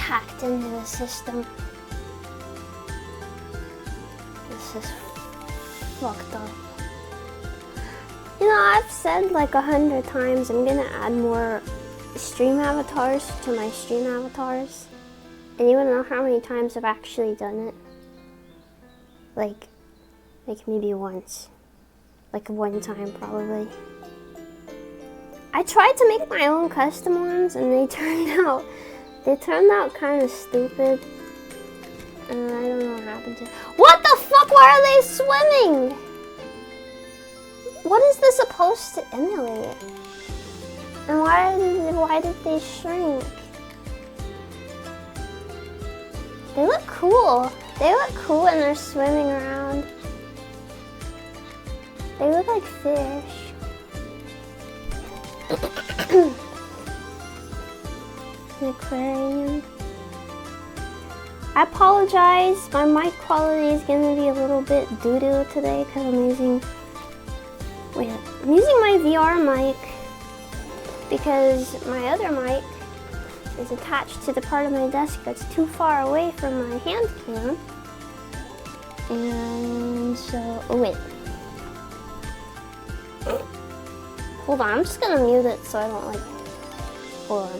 hacked into the system. This is fucked up. You know, I've said like 100 times I'm gonna add more stream avatars to my stream avatars. And you wanna know how many times I've actually done it? Like maybe once. Like one time probably. I tried to make my own custom ones and they turned out kind of stupid. And I don't know what happened to. What the fuck? Why are they swimming? What is this supposed to emulate? And why did they shrink? They look cool. They look cool when they're swimming around. They look like fish. An aquarium. I apologize. My mic quality is gonna be a little bit doo-doo today because I'm using my VR mic because my other mic is attached to the part of my desk that's too far away from my hand cam. And so, oh wait. Hold on, I'm just gonna mute it so I don't like, hold on.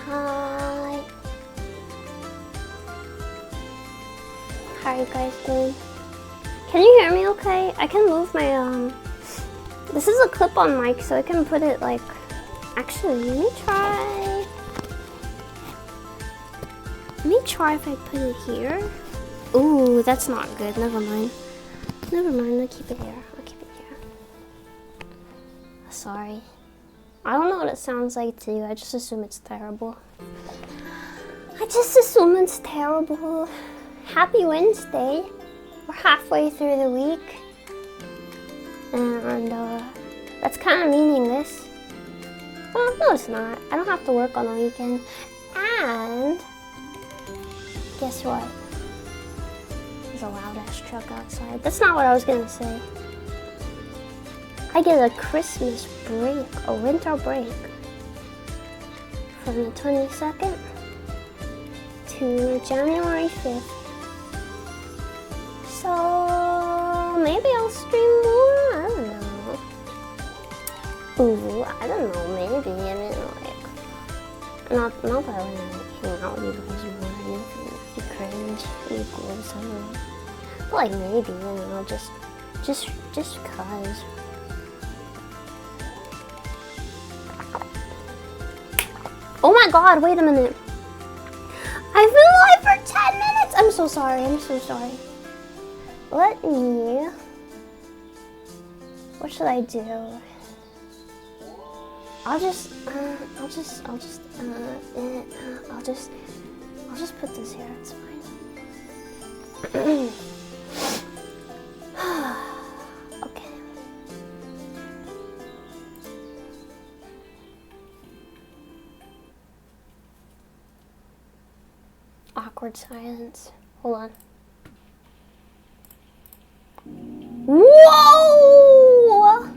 Hi. How are you guys doing? Can you hear me okay? I can move my, this is a clip-on mic, so I can put it like, actually, let me try if I put it here. Ooh, that's not good, never mind. I'll keep it here, Sorry. I don't know what it sounds like to you. I just assume it's terrible. Happy Wednesday. We're halfway through the week. And that's kind of meaningless. Well, no it's not. I don't have to work on the weekend. And guess what? There's a loud ass truck outside. That's not what I was gonna say. I get a Christmas break, a winter break, from the 22nd to January 5th. So maybe I'll stream more, I don't know. Ooh, I don't know, maybe, I mean like, not that I want to hang out with you guys more or anything, be cringe, be gross, I don't know. But like maybe, you know, just cause. Oh my god, wait a minute. I've been live for 10 minutes! I'm so sorry. What should I do? I'll just put this here, it's fine. Okay. Awkward silence. Hold on. Whoa!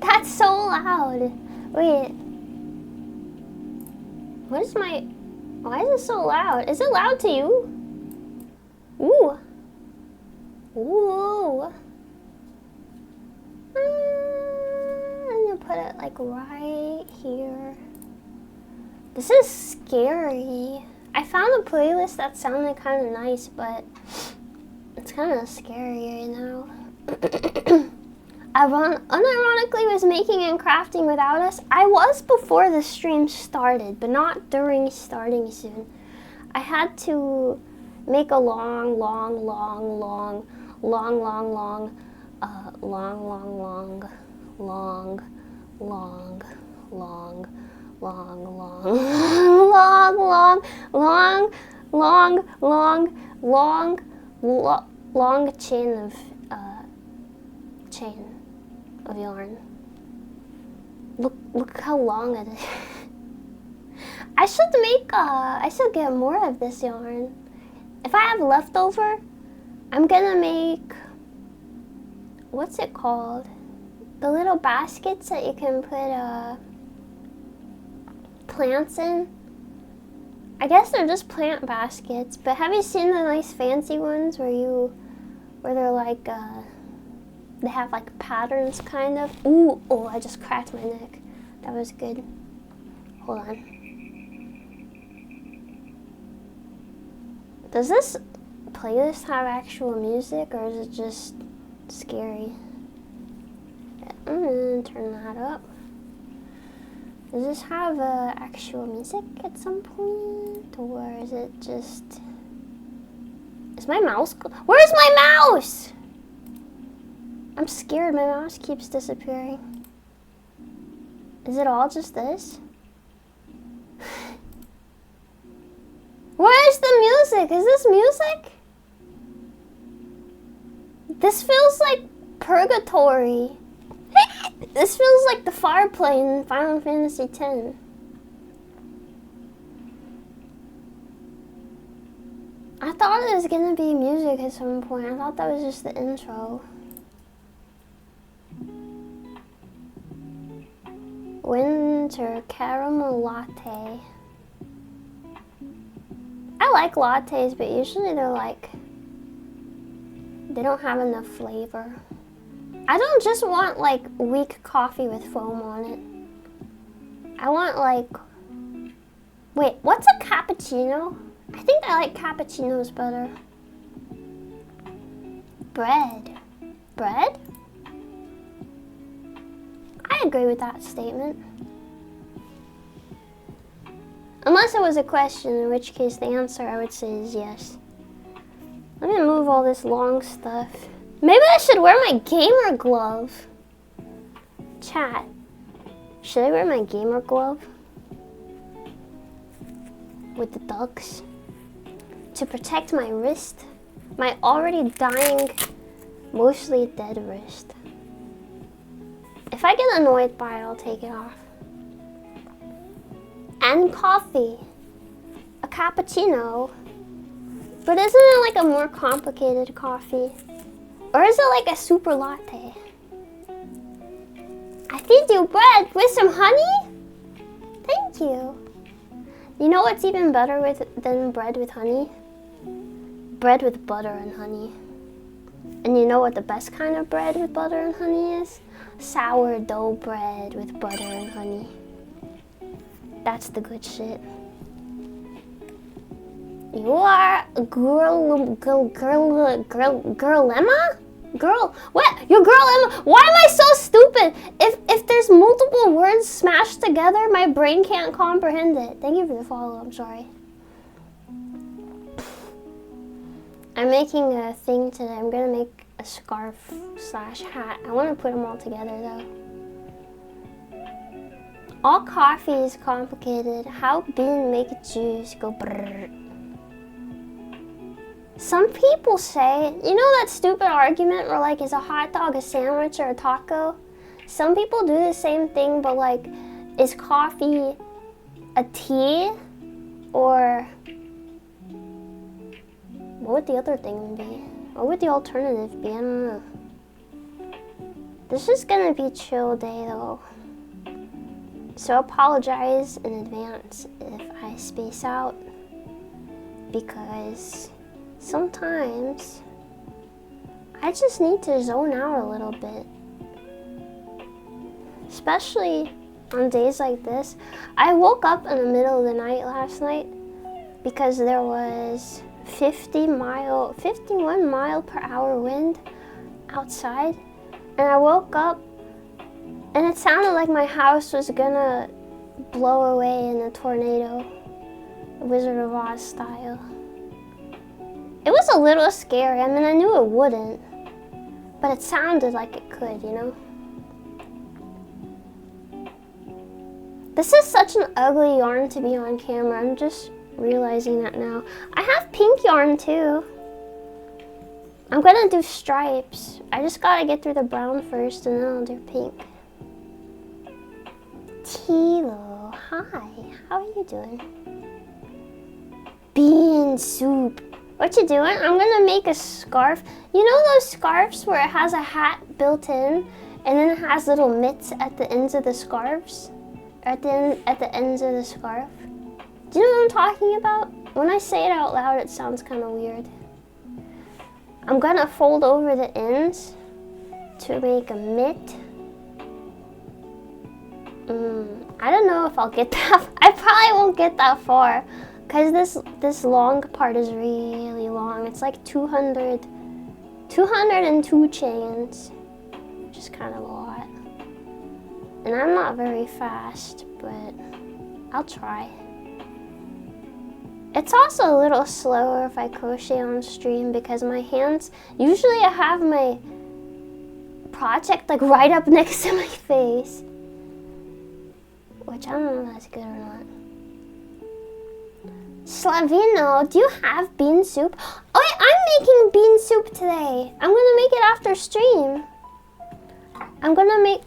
That's so loud. Wait. Why is it so loud? Is it loud to you? Ooh. Ooh. I'm gonna put it like right here. This is scary. I found a playlist that sounded kind of nice, but it's kind of scary right now. I unironically was making and crafting without us. I was before the stream started, but not during starting soon. I had to make a long chain of yarn. Look how long it is. I should get more of this yarn. If I have leftover, I'm gonna make, what's it called? The little baskets that you can put plants in. I guess they're just plant baskets, but have you seen the nice fancy ones where they're like, they have like patterns kind of? Ooh, oh, I just cracked my neck. That was good. Hold on. Does this playlist have actual music or is it just scary? I'm gonna turn that up. Does this have actual music at some point, or is it just... Is my mouse... Where's my mouse? I'm scared, my mouse keeps disappearing. Is it all just this? Where's the music? Is this music? This feels like purgatory. This feels like the fire play in Final Fantasy X. I thought it was gonna be music at some point. I thought that was just the intro. Winter caramel latte. I like lattes, but usually they're like, they don't have enough flavor. I don't just want like weak coffee with foam on it. I want like, wait, what's a cappuccino? I think I like cappuccinos better. Bread. Bread? I agree with that statement. Unless it was a question, in which case the answer I would say is yes. Let me move all this long stuff. Maybe I should wear my gamer glove. Chat, should I wear my gamer glove? With the ducks? To protect my wrist? My already dying, mostly dead wrist. If I get annoyed by it, I'll take it off. And coffee. A cappuccino. But isn't it like a more complicated coffee? Or is it like a super latte? I feed you bread with some honey? Thank you. You know what's even better than bread with honey? Bread with butter and honey. And you know what the best kind of bread with butter and honey is? Sourdough bread with butter and honey. That's the good shit. You are a girl, Emma? Girl, what? You're girl Emma? Why am I so stupid? If there's multiple words smashed together, my brain can't comprehend it. Thank you for the follow, I'm sorry. I'm making a thing today. I'm gonna make a scarf slash hat. I wanna put them all together though. All coffee is complicated. How bean make juice go brrr. Some people say, you know that stupid argument where like, is a hot dog a sandwich or a taco? Some people do the same thing, but like, is coffee a tea? Or what would the other thing be? What would the alternative be? I don't know. This is gonna be a chill day though. So I apologize in advance if I space out, because sometimes I just need to zone out a little bit. Especially on days like this. I woke up in the middle of the night last night because there was 51 mile per hour wind outside, and I woke up and it sounded like my house was gonna blow away in a tornado, Wizard of Oz style. It was a little scary. I mean, I knew it wouldn't, but it sounded like it could, you know? This is such an ugly yarn to be on camera. I'm just realizing that now. I have pink yarn too. I'm gonna do stripes. I just gotta get through the brown first and then I'll do pink. Tilo, hi, how are you doing? Bean soup. What you doing? I'm gonna make a scarf. You know those scarves where it has a hat built in and then it has little mitts at the ends of the scarves? At the ends of the scarf? Do you know what I'm talking about? When I say it out loud, it sounds kind of weird. I'm gonna fold over the ends to make a mitt. I don't know if I'll get that. I probably won't get that far because this long part is really long. It's like 202 chains, which is kind of a lot. And I'm not very fast, but I'll try. It's also a little slower if I crochet on stream because my hands, usually I have my project like right up next to my face, which I don't know if that's good or not. Slavino, do you have bean soup? Oh, I'm making bean soup today. I'm gonna make it after stream. I'm gonna make...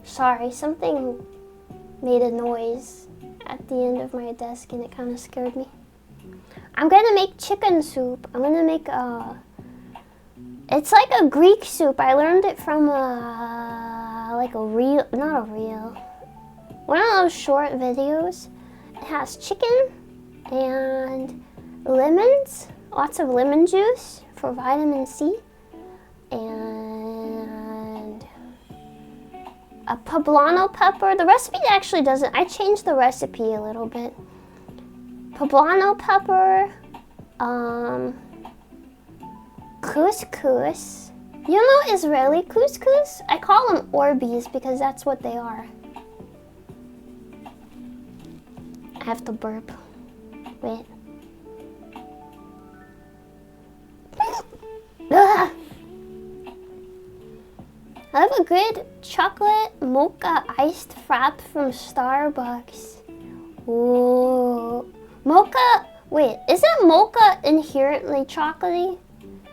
Sorry, something made a noise at the end of my desk and it kind of scared me. I'm gonna make chicken soup. I'm gonna make it's like a Greek soup. I learned it from like a reel, not a reel, one of those short videos. It has chicken and lemons, lots of lemon juice for vitamin C, and a poblano pepper. The recipe actually doesn't, I changed the recipe a little bit. Poblano pepper, couscous. You know Israeli couscous? I call them Orbeez because that's what they are. I have to burp. Wait. Ugh. I have a good chocolate mocha iced frap from Starbucks. Ooh. Mocha, wait, isn't mocha inherently chocolatey?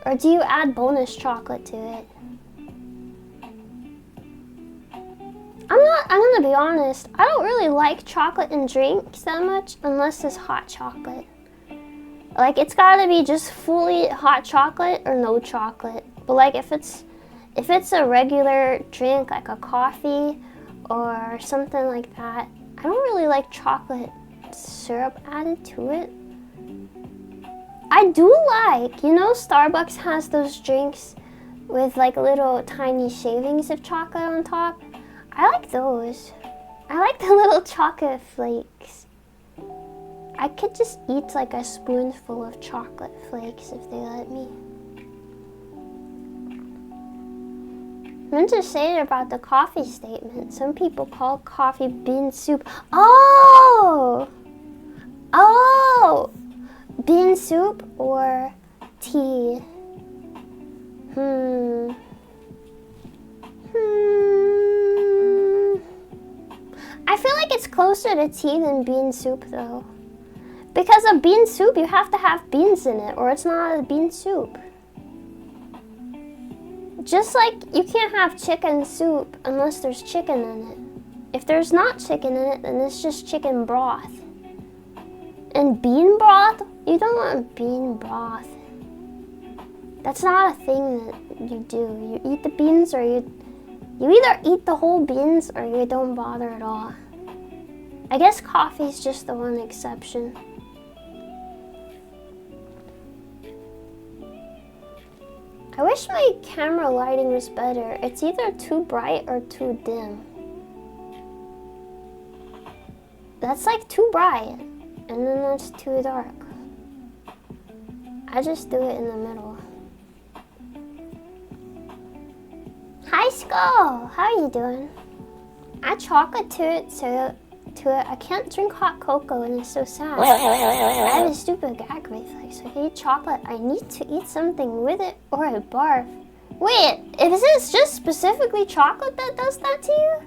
Or do you add bonus chocolate to it? I'm gonna be honest, I don't really like chocolate in drinks that much unless it's hot chocolate. Like, it's gotta be just fully hot chocolate or no chocolate. But like, if it's a regular drink, like a coffee or something like that, I don't really like chocolate syrup added to it. I do like, you know, Starbucks has those drinks with like little tiny shavings of chocolate on top. I like those. I like the little chocolate flakes. I could just eat like a spoonful of chocolate flakes if they let me. I meant to say about the coffee statement. Some people call coffee bean soup. Oh! Oh! Bean soup or tea? I feel like it's closer to tea than bean soup though. Because a bean soup, you have to have beans in it or it's not a bean soup. Just like you can't have chicken soup unless there's chicken in it. If there's not chicken in it, then it's just chicken broth. And bean broth? You don't want bean broth. That's not a thing that you do. You eat the beans or you either eat the whole beans or you don't bother at all. I guess coffee's just the one exception. I wish my camera lighting was better. It's either too bright or too dim. That's like too bright, and then that's too dark. I just do it in the middle. Hi, Skull! How are you doing? Add chocolate to it. I can't drink hot cocoa and it's so sad. I have a stupid gag reflex. If I eat chocolate, I need to eat something with it or I barf. Wait, is it just specifically chocolate that does that to you?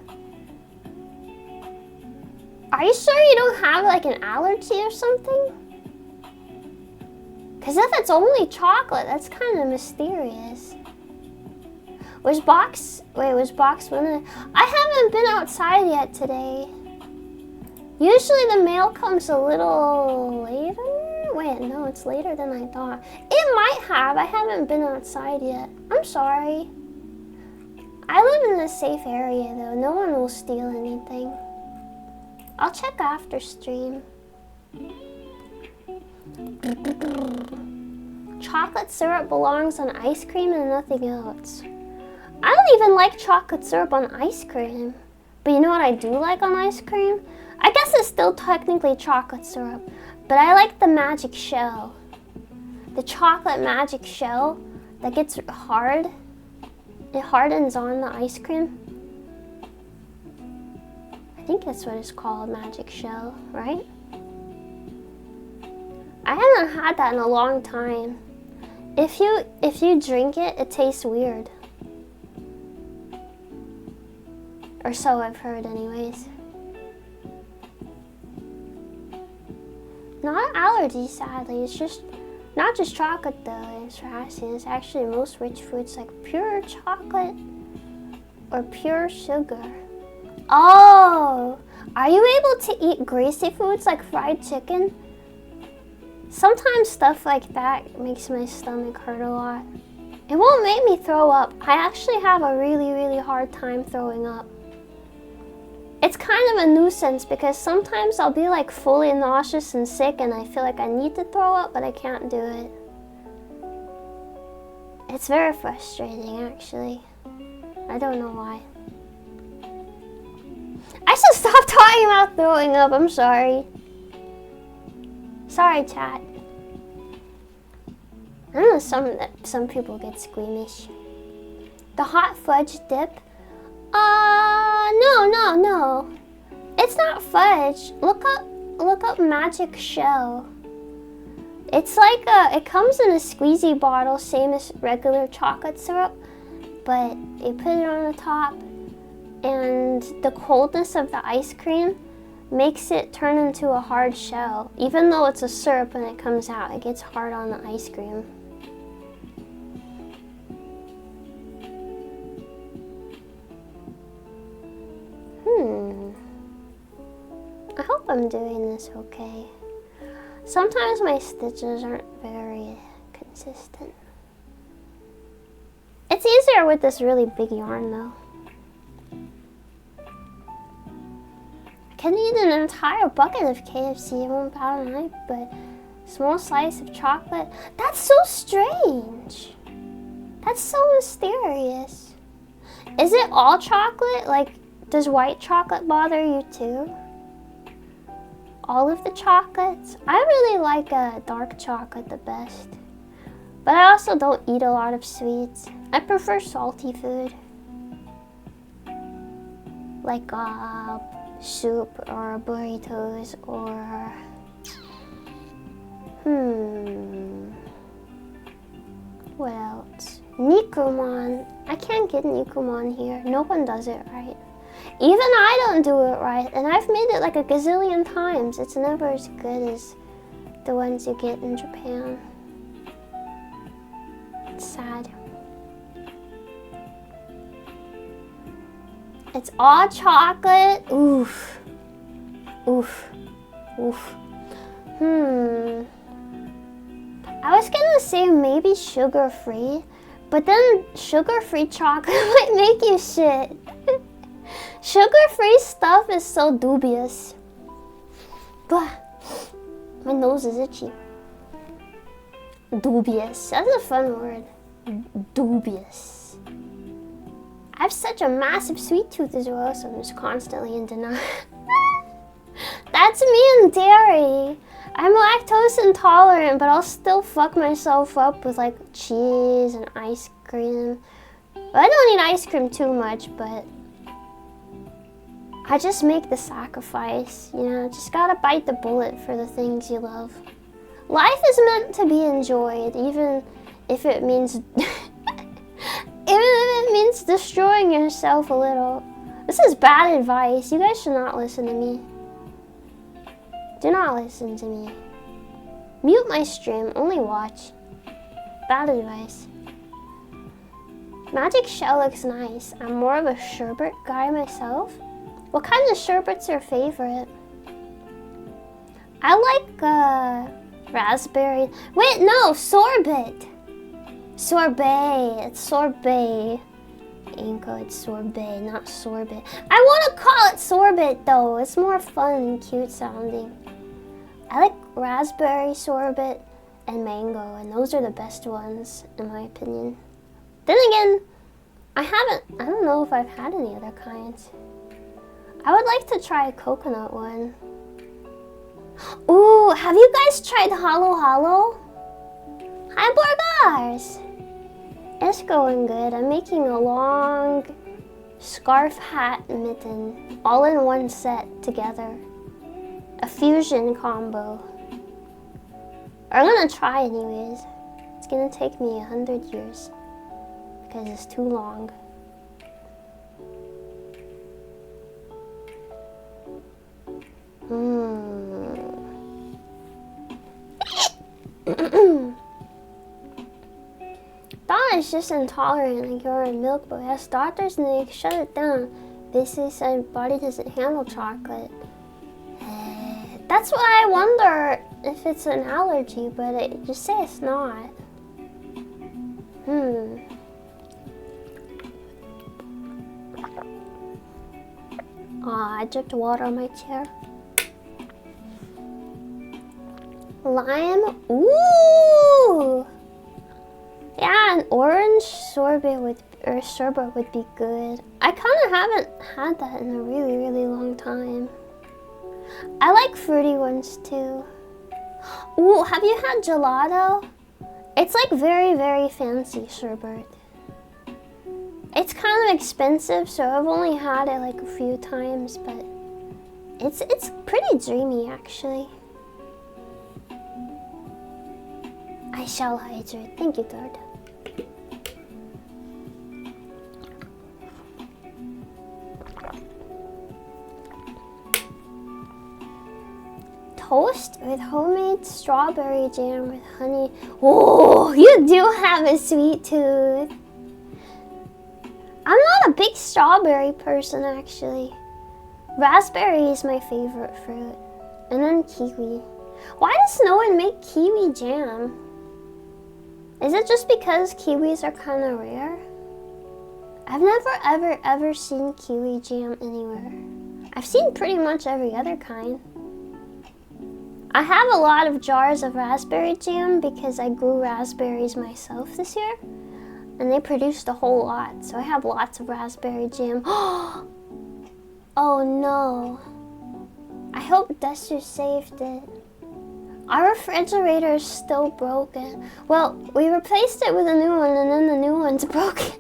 Are you sure you don't have like an allergy or something? Because if it's only chocolate, that's kind of mysterious. Was Box winning? I haven't been outside yet today. Usually the mail comes a little later. Wait, no, it's later than I thought. It might have. I haven't been outside yet. I'm sorry. I live in a safe area though. No one will steal anything. I'll check after stream. Chocolate syrup belongs on ice cream and nothing else. I don't even like chocolate syrup on ice cream. But you know what I do like on ice cream? I guess it's still technically chocolate syrup, but I like the magic shell. The chocolate magic shell that gets hard. It hardens on the ice cream. I think that's what it's called, magic shell, right? I haven't had that in a long time. If you drink it, it tastes weird. Or so I've heard anyways. Not allergy, sadly. It's just not just chocolate though. It's asking. It's actually most rich foods like pure chocolate or pure sugar. Oh, are you able to eat greasy foods like fried chicken? Sometimes stuff like that makes my stomach hurt a lot. It won't make me throw up. I actually have a really, really hard time throwing up. It's kind of a nuisance because sometimes I'll be like fully nauseous and sick and I feel like I need to throw up, but I can't do it. It's very frustrating, actually. I don't know why. I should stop talking about throwing up. I'm sorry. Sorry, chat. I know some people get squeamish. The hot fudge dip. No. It's not fudge. Look up magic shell. It's like it comes in a squeezy bottle, same as regular chocolate syrup, but you put it on the top, and the coldness of the ice cream makes it turn into a hard shell. Even though it's a syrup when it comes out, it gets hard on the ice cream. I hope I'm doing this okay. Sometimes my stitches aren't very consistent. It's easier with this really big yarn though. I can eat an entire bucket of KFC in one pound a night, but small slice of chocolate, that's so strange. That's so mysterious. Is it all chocolate? Like, does white chocolate bother you too? All of the chocolates? I really like dark chocolate the best. But I also don't eat a lot of sweets. I prefer salty food. Like soup or burritos or... What else? Nikumon. I can't get Nikumon here. No one does it right. Even I don't do it right, and I've made it like a gazillion times. It's never as good as the ones you get in Japan. It's sad. It's all chocolate. Oof. Oof. Oof. I was gonna say maybe sugar-free, but then sugar-free chocolate might make you shit. Sugar-free stuff is so dubious. But my nose is itchy. Dubious. That's a fun word. Dubious. I have such a massive sweet tooth as well, so I'm just constantly in denial. That That's me and dairy. I'm lactose intolerant, but I'll still fuck myself up with like cheese and ice cream. Well, I don't eat ice cream too much, but I just make the sacrifice, you know, just gotta bite the bullet for the things you love. Life is meant to be enjoyed, even if it means destroying yourself a little. This is bad advice. You guys should not listen to me. Do not listen to me. Mute my stream, only watch. Bad advice. Magic shell looks nice. I'm more of a sherbet guy myself. What kinds of sherbets are your favorite? I like raspberry. Wait, no, sorbet. Sorbet. It's sorbet. Inko, it's sorbet, not sorbet. I want to call it sorbet though. It's more fun and cute sounding. I like raspberry sorbet and mango, and those are the best ones in my opinion. Then again, I don't know if I've had any other kinds. I would like to try a coconut one. Ooh, have you guys tried Halo Halo? Hi, Borgars! It's going good. I'm making a long scarf hat mitten, all in one set together. A fusion combo. I'm gonna try anyways. It's gonna take me 100 years because it's too long. Dawn is just intolerant like you're a milk, but has doctors and they shut it down. Basically said body doesn't handle chocolate. That's why I wonder if it's an allergy, but it just say it's not. I dripped water on my chair. Lime. Ooh! Yeah, an orange sorbet would be good. I kind of haven't had that in a really, really long time. I like fruity ones too. Ooh, have you had gelato? It's like very, very fancy sherbet. It's kind of expensive, so I've only had it like a few times, but it's pretty dreamy actually. I shall hydrate. Thank you, Third. Toast with homemade strawberry jam with honey. Oh, you do have a sweet tooth. I'm not a big strawberry person actually. Raspberry is my favorite fruit. And then kiwi. Why does no one make kiwi jam? Is it just because kiwis are kind of rare? I've never ever seen kiwi jam anywhere. I've seen pretty much every other kind. I have a lot of jars of raspberry jam because I grew raspberries myself this year. And they produced a whole lot, so I have lots of raspberry jam. Oh no. I hope Duster saved it. Our refrigerator is still broken. Well, we replaced it with a new one and then the new one's broken.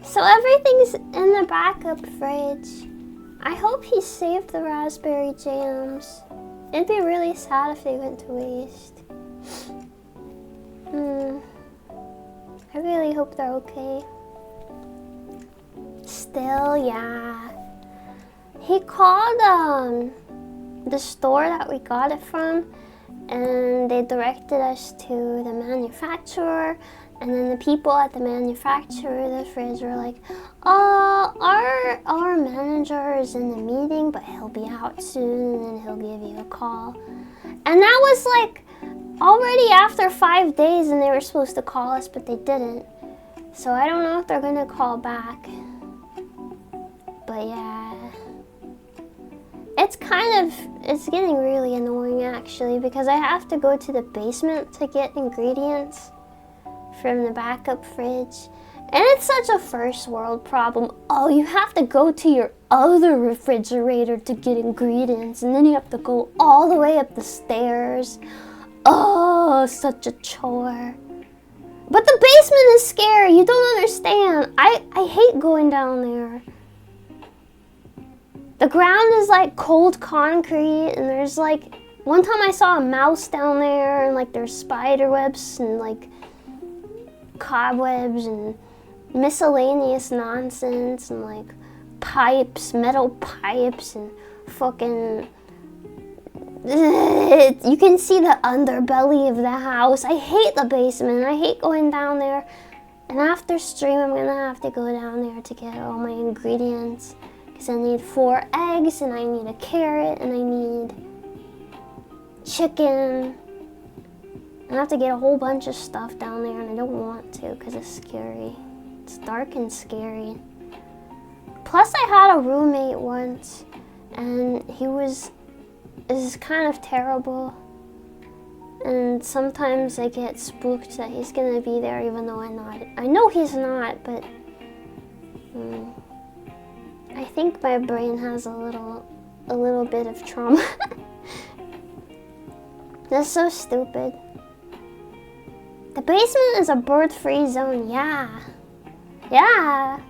So everything's in the backup fridge. I hope he saved the raspberry jams. It'd be really sad if they went to waste. I really hope they're okay. Still, yeah. He called the store that we got it from, and they directed us to the manufacturer, and then the people at the manufacturer of the fridge were like, our manager is in the meeting, but he'll be out soon and then he'll give you a call. And that was like already after 5 days, and they were supposed to call us, but they didn't. So I don't know if they're gonna call back. But yeah. It's getting really annoying actually, because I have to go to the basement to get ingredients from the backup fridge. And it's such a first world problem. Oh, you have to go to your other refrigerator to get ingredients, and then you have to go all the way up the stairs. Oh, such a chore. But the basement is scary. You don't understand. I hate going down there. The ground is like cold concrete, and there's like, one time I saw a mouse down there, and like there's spider webs and like cobwebs and miscellaneous nonsense and like pipes, metal pipes, and fucking you can see the underbelly of the house. I hate the basement. I hate going down there. And after stream, I'm gonna have to go down there to get all my ingredients, because I need 4 eggs, and I need a carrot, and I need chicken. I have to get a whole bunch of stuff down there, and I don't want to because it's scary. It's dark and scary. Plus, I had a roommate once, and is kind of terrible. And sometimes I get spooked that he's gonna be there, even though I know he's not, but I think my brain has a little bit of trauma. That's so stupid. The basement is a bird-free zone, yeah. Yeah.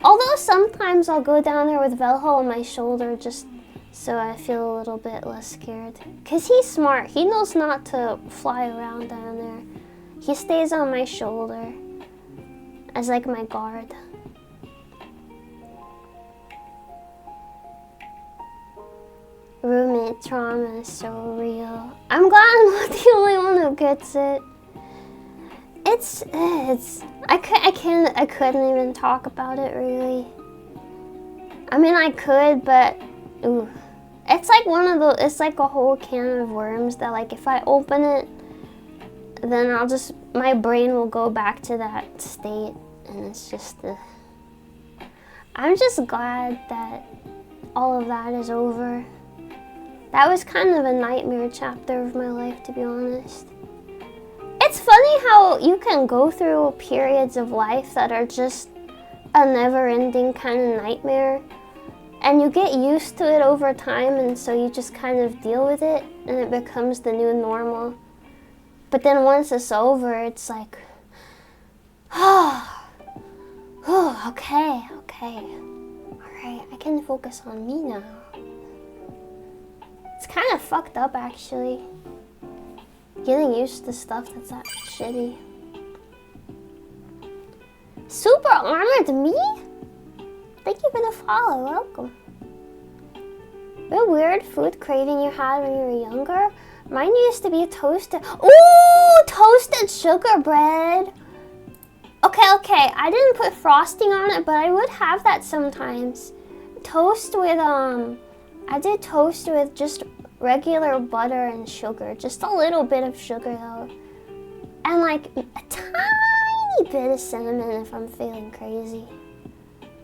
Although sometimes I'll go down there with Velho on my shoulder just so I feel a little bit less scared. Because he's smart. He knows not to fly around down there. He stays on my shoulder as like my guard. Roommate trauma is so real. I'm glad I'm not the only one who gets it. I couldn't even talk about it really. I mean, I could, but ooh. It's like it's like a whole can of worms that like if I open it, then my brain will go back to that state, and it's just I'm just glad that all of that is over. That was kind of a nightmare chapter of my life, to be honest. It's funny how you can go through periods of life that are just a never-ending kind of nightmare, and you get used to it over time, and so you just kind of deal with it, and it becomes the new normal. But then once it's over, it's like, oh, okay, all right, I can focus on me now. It's kind of fucked up, actually. Getting used to stuff that's that shitty. Super Armored Me? Thank you for the follow, welcome. What weird food craving you had when you were younger? Mine used to be toasted. Ooh, toasted sugar bread. Okay, I didn't put frosting on it, but I would have that sometimes. Toast with, I did toast with just regular butter and sugar. Just a little bit of sugar though. And like a tiny bit of cinnamon if I'm feeling crazy.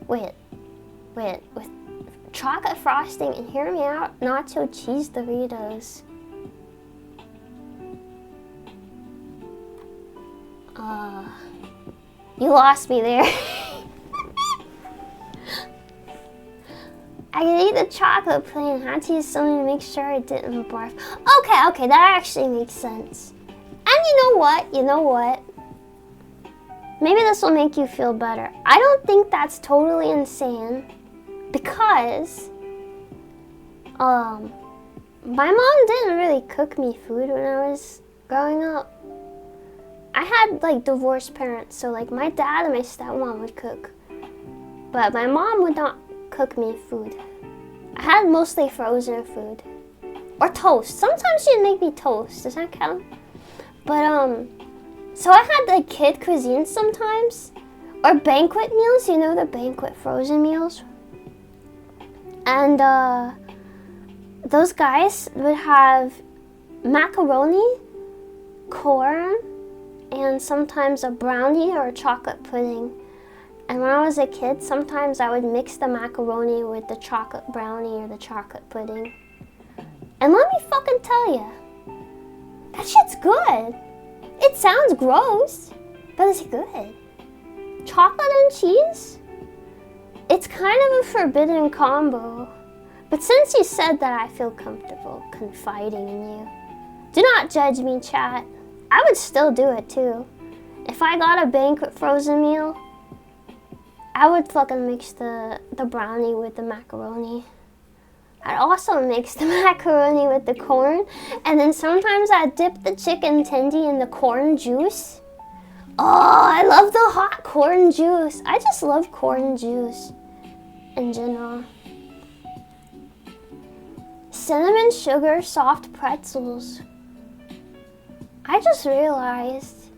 Wait, with chocolate frosting, and hear me out, nacho cheese Doritos. You lost me there. I could eat the chocolate plain, had to use something to make sure I didn't barf. Okay, that actually makes sense. And you know what? Maybe this will make you feel better. I don't think that's totally insane, because my mom didn't really cook me food when I was growing up. I had like divorced parents, so like my dad and my stepmom would cook, but my mom would not cook me food. I had mostly frozen food or toast. Sometimes she'd make me toast. Does that count? But so I had like kid cuisine sometimes, or banquet meals. You know, the banquet frozen meals. And those guys would have macaroni, corn, and sometimes a brownie or a chocolate pudding. And when I was a kid, sometimes I would mix the macaroni with the chocolate brownie or the chocolate pudding. And let me fucking tell you, that shit's good. It sounds gross, but it's good. Chocolate and cheese? It's kind of a forbidden combo. But since you said that, I feel comfortable confiding in you. Do not judge me, chat. I would still do it too. If I got a banquet frozen meal, I would fucking mix the brownie with the macaroni. I'd also mix the macaroni with the corn. And then sometimes I'd dip the chicken tendy in the corn juice. Oh, I love the hot corn juice. I just love corn juice in general. Cinnamon sugar soft pretzels. I just realized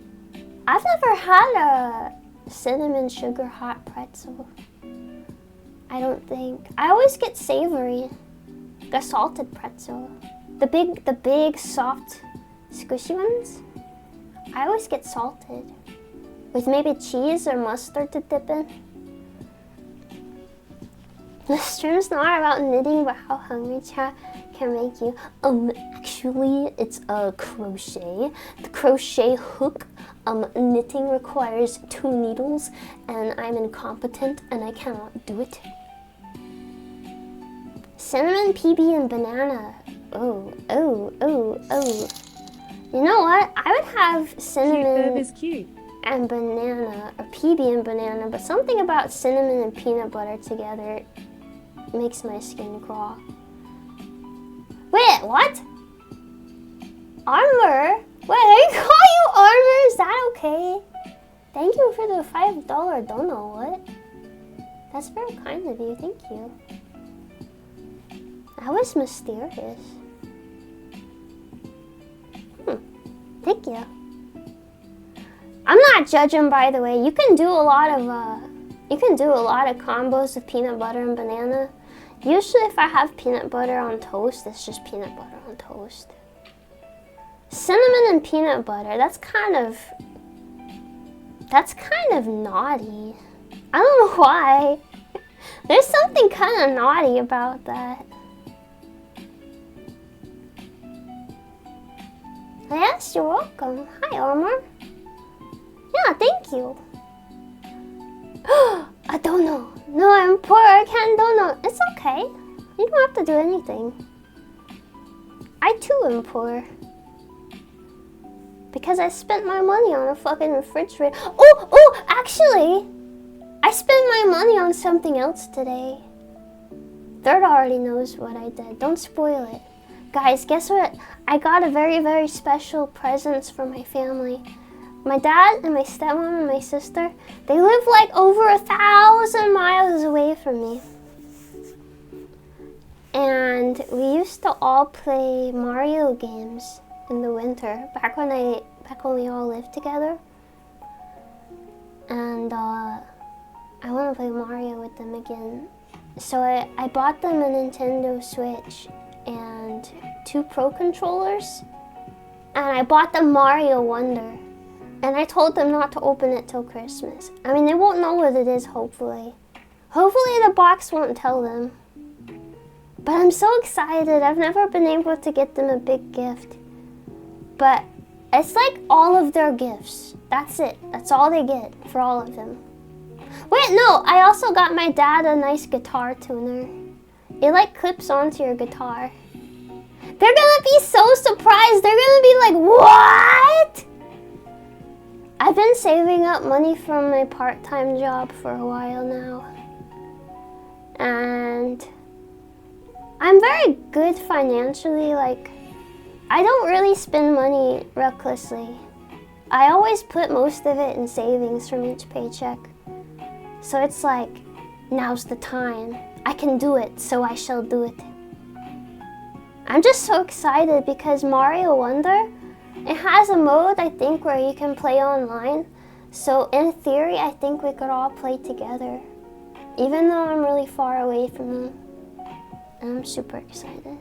I've never had a cinnamon sugar hot pretzel. I don't think. I always get savory, like a salted pretzel. The big soft squishy ones. I always get salted with maybe cheese or mustard to dip in. The stream's not about knitting, but how hungry chat can make you. Actually, it's a crochet. The crochet hook. Knitting requires 2 needles, and I'm incompetent, and I cannot do it. Cinnamon, PB, and banana. Oh. You know what? I would have cinnamon is cute. and banana, or PB and banana, but something about cinnamon and peanut butter together makes my skin crawl. Wait, what? Armor? Wait, I call you Armor? Is that okay? Thank you for the $5 dono. What? That's very kind of you. Thank you. That was mysterious. Thank you. I'm not judging, by the way. You can do a lot of combos with peanut butter and banana. Usually, if I have peanut butter on toast, it's just peanut butter on toast. Cinnamon and peanut butter. That's kind of naughty. I don't know why. There's something kind of naughty about that. Yes, you're welcome. Hi, Armor. Yeah, thank you. A dono. No, I'm poor. I can't dono. It's okay. You don't have to do anything. I too am poor. Because I spent my money on a fucking refrigerator. Oh, actually, I spent my money on something else today. Third already knows what I did. Don't spoil it. Guys, guess what? I got a very, very special presents for my family. My dad and my stepmom and my sister, they live like over 1,000 miles away from me. And we used to all play Mario games in the winter, back when we all lived together. And I want to play Mario with them again. So I bought them a Nintendo Switch and 2 Pro controllers. And I bought them Mario Wonder. And I told them not to open it till Christmas. I mean, they won't know what it is, hopefully. Hopefully the box won't tell them. But I'm so excited. I've never been able to get them a big gift. But it's like all of their gifts. That's it. That's all they get for all of them. Wait, no. I also got my dad a nice guitar tuner. It like clips onto your guitar. They're gonna be so surprised. They're gonna be like, what? I've been saving up money from my part-time job for a while now. And I'm very good financially. Like, I don't really spend money recklessly. I always put most of it in savings from each paycheck. So it's like, now's the time. I can do it, so I shall do it. I'm just so excited because Mario Wonder, it has a mode, I think, where you can play online. So in theory, I think we could all play together, even though I'm really far away from them. And I'm super excited.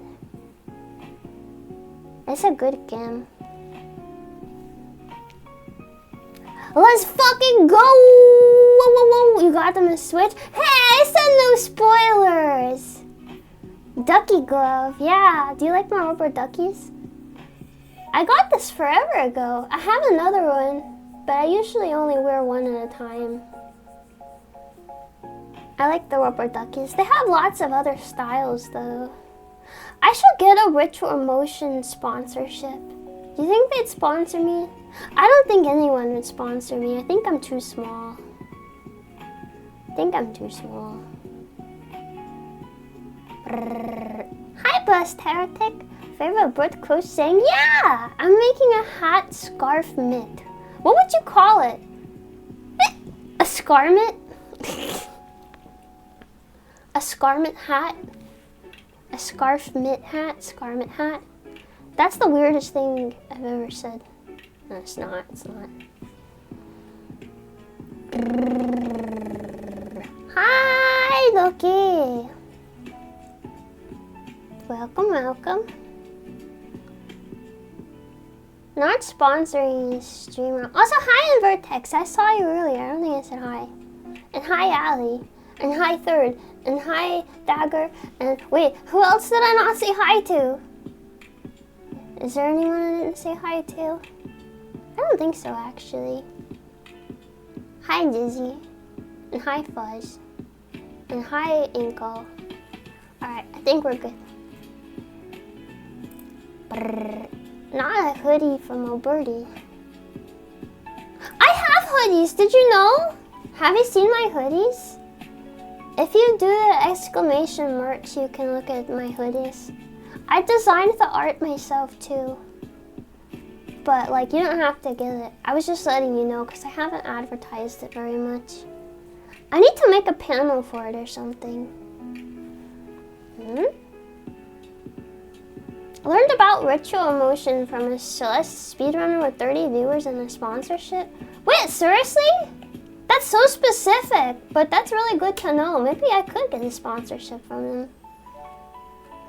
It's a good game. Let's fucking go! Whoa. You got them a Switch? Hey, I said no spoilers! Ducky glove, yeah. Do you like my rubber duckies? I got this forever ago. I have another one, but I usually only wear one at a time. I like the rubber duckies. They have lots of other styles though. I should get a Ritual Motion sponsorship. Do you think they'd sponsor me? I don't think anyone would sponsor me. I think I'm too small. Hi, Blessed Heretic. Favorite bird crocheting? Yeah! I'm making a hat scarf mitt. What would you call it? A scarmit? A scarmit hat? A scarf mitt hat? Scarmit hat? That's the weirdest thing I've ever said. No, it's not. It's not. Hi, Loki. Welcome, welcome. Not sponsoring streamer. Also, hi, Vertex. I saw you earlier. I don't think I said hi. And hi, Allie. And hi, Third. And hi, Dagger. And wait, who else did I not say hi to? Is there anyone I didn't say hi to? I don't think so, actually. Hi, Dizzy. And hi, Fuzz. And hi, Inkle. Alright, I think we're good. Brrr. Not a hoodie from a birdie. I have hoodies, did you know? Have you seen my hoodies? If you do the exclamation merch, you can look at my hoodies. I designed the art myself too. But like, you don't have to get it. I was just letting you know because I haven't advertised it very much. I need to make a panel for it or something. I learned about Ritual Motion from a Celeste speedrunner with 30 viewers and a sponsorship. Wait, seriously? That's so specific, but that's really good to know. Maybe I could get a sponsorship from them.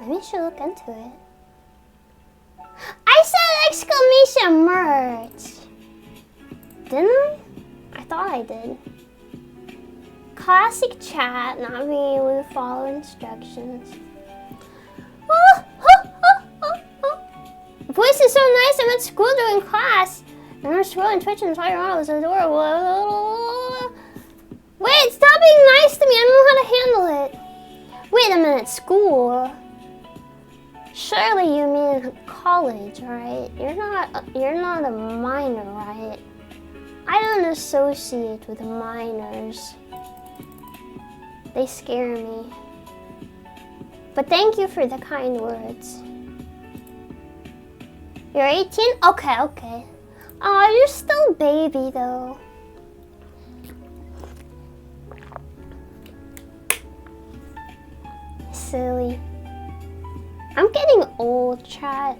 Maybe I should look into it. I said exclamation merch! Didn't I? I thought I did. Classic chat, not being able to follow instructions. Voice is so nice, I'm at school doing class. And I'm scrolling Twitch and saw your model was adorable. Wait, stop being nice to me, I don't know how to handle it. Wait a minute, school? Surely you mean college, right? You're not a minor, right? I don't associate with minors. They scare me. But thank you for the kind words. You're 18? Okay, okay. Aw, you're still a baby though. Silly. I'm getting old, chat.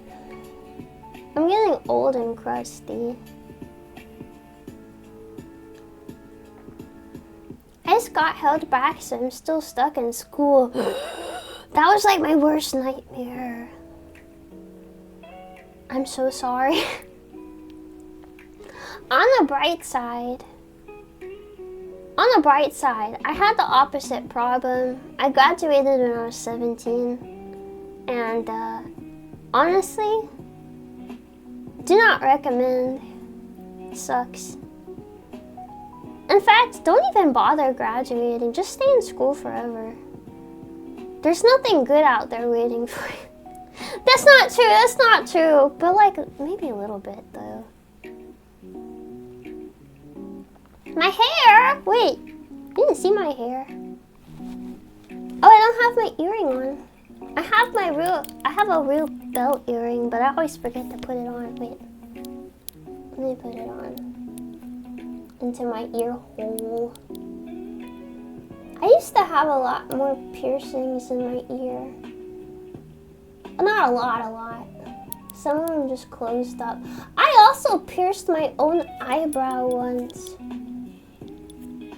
I'm getting old and crusty. I just got held back, so I'm still stuck in school. That was like my worst nightmare. I'm so sorry. On the bright side, I had the opposite problem. I graduated when I was 17, and honestly, do not recommend. It sucks. In fact, don't even bother graduating. Just stay in school forever. There's nothing good out there waiting for you. That's not true, that's not true. But like, maybe a little bit though. My hair! Wait, you didn't see my hair. Oh, I don't have my earring on. I have a real belt earring, but I always forget to put it on. Wait, let me put it on. Into my ear hole. I used to have a lot more piercings in my ear. Not a lot. Some of them just closed up. I also pierced my own eyebrow once.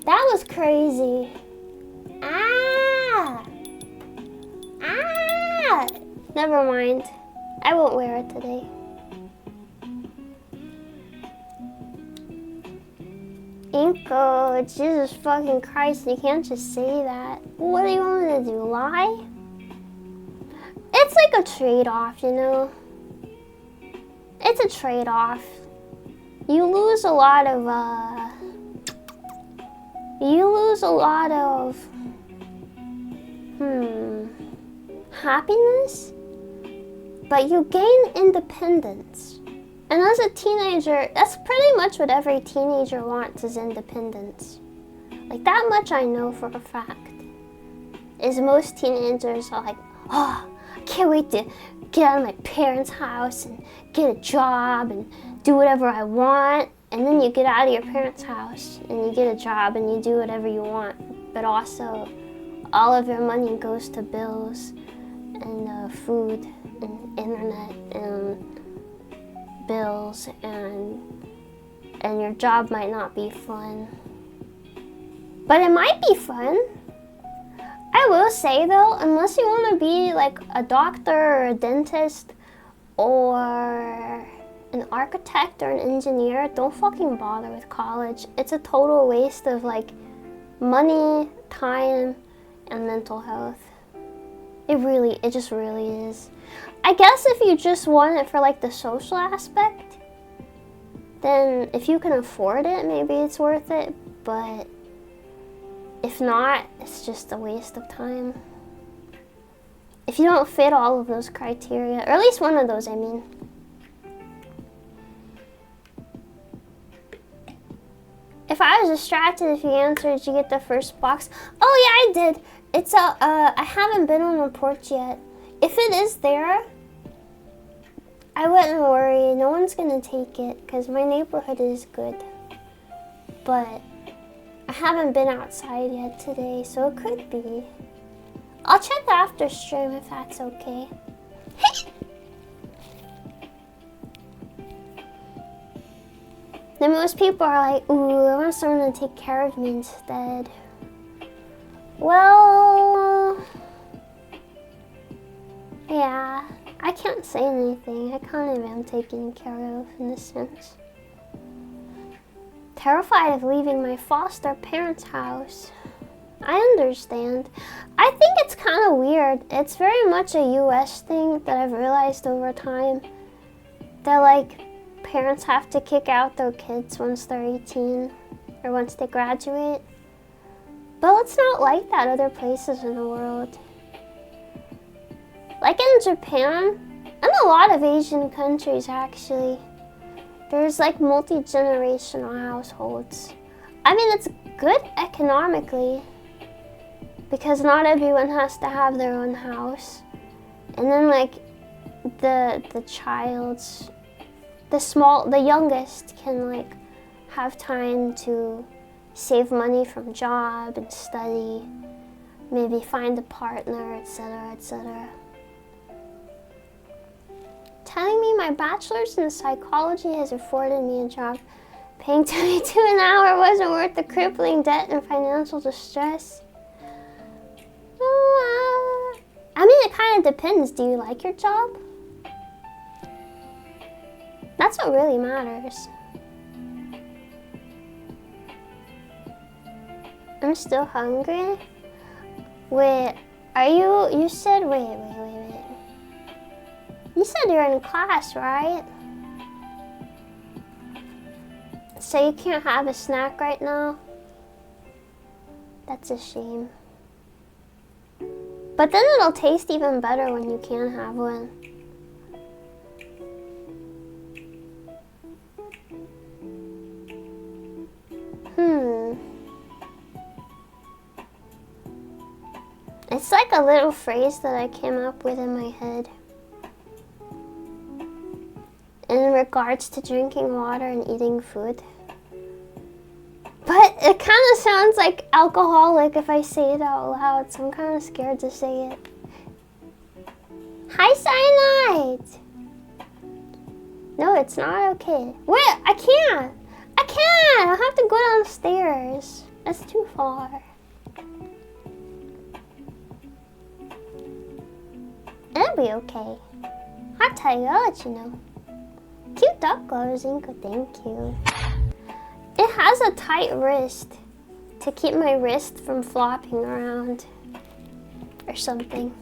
That was crazy. Ah! Ah! Never mind. I won't wear it today. Inko, Jesus fucking Christ, you can't just say that. What do you want me to do, lie? It's like a trade-off, you know? It's a trade-off. You lose a lot of, happiness, but you gain independence. And as a teenager, that's pretty much what every teenager wants, is independence. Like, that much I know for a fact. Is most teenagers are like, oh, I can't wait to get out of my parents' house and get a job and do whatever I want. And then you get out of your parents' house and you get a job and you do whatever you want. But also, all of your money goes to bills and food and internet and bills, and your job might not be fun. But it might be fun. I will say though, unless you want to be like a doctor or a dentist or an architect or an engineer, don't fucking bother with college. It's a total waste of like money, time, and mental health. It just really is. I guess if you just want it for like the social aspect, then if you can afford it, maybe it's worth it. But if not, it's just a waste of time. If you don't fit all of those criteria, or at least one of those, I mean. If I was distracted, if you answered, did you get the first box? Oh yeah, I did. It's I haven't been on the porch yet. If it is there, I wouldn't worry. No one's gonna take it because my neighborhood is good. But I haven't been outside yet today, so it could be. I'll check after stream if that's okay. Then most people are like, ooh, I want someone to take care of me instead. Well, yeah, I can't say anything. I kind of am taken care of in a sense. Terrified of leaving my foster parents' house. I understand. I think it's kind of weird. It's very much a US thing that I've realized over time. That like parents have to kick out their kids once they're 18 or once they graduate. But it's not like that other places in the world. Like in Japan, and a lot of Asian countries actually, there's like multi-generational households. I mean, it's good economically because not everyone has to have their own house. And then like the child's, the youngest can like have time to save money from job and study, maybe find a partner, etc., etc. Telling me my bachelor's in psychology has afforded me a job paying $22 an hour wasn't worth the crippling debt and financial distress. I mean, it kind of depends. Do you like your job? That's what really matters. I'm still hungry. Wait, you said, wait. You said you're in class, right? So you can't have a snack right now? That's a shame. But then it'll taste even better when you can have one. It's like a little phrase that I came up with in my head. In regards to drinking water and eating food. But it kind of sounds like alcoholic if I say it out loud, so I'm kind of scared to say it. Hi, Cyanide! No, it's not okay. Wait, I can't! I have to go downstairs. That's too far. It'll be okay. I'll tell you, I'll let you know. Cute duck gloves, Inko, thank you. It has a tight wrist to keep my wrist from flopping around or something.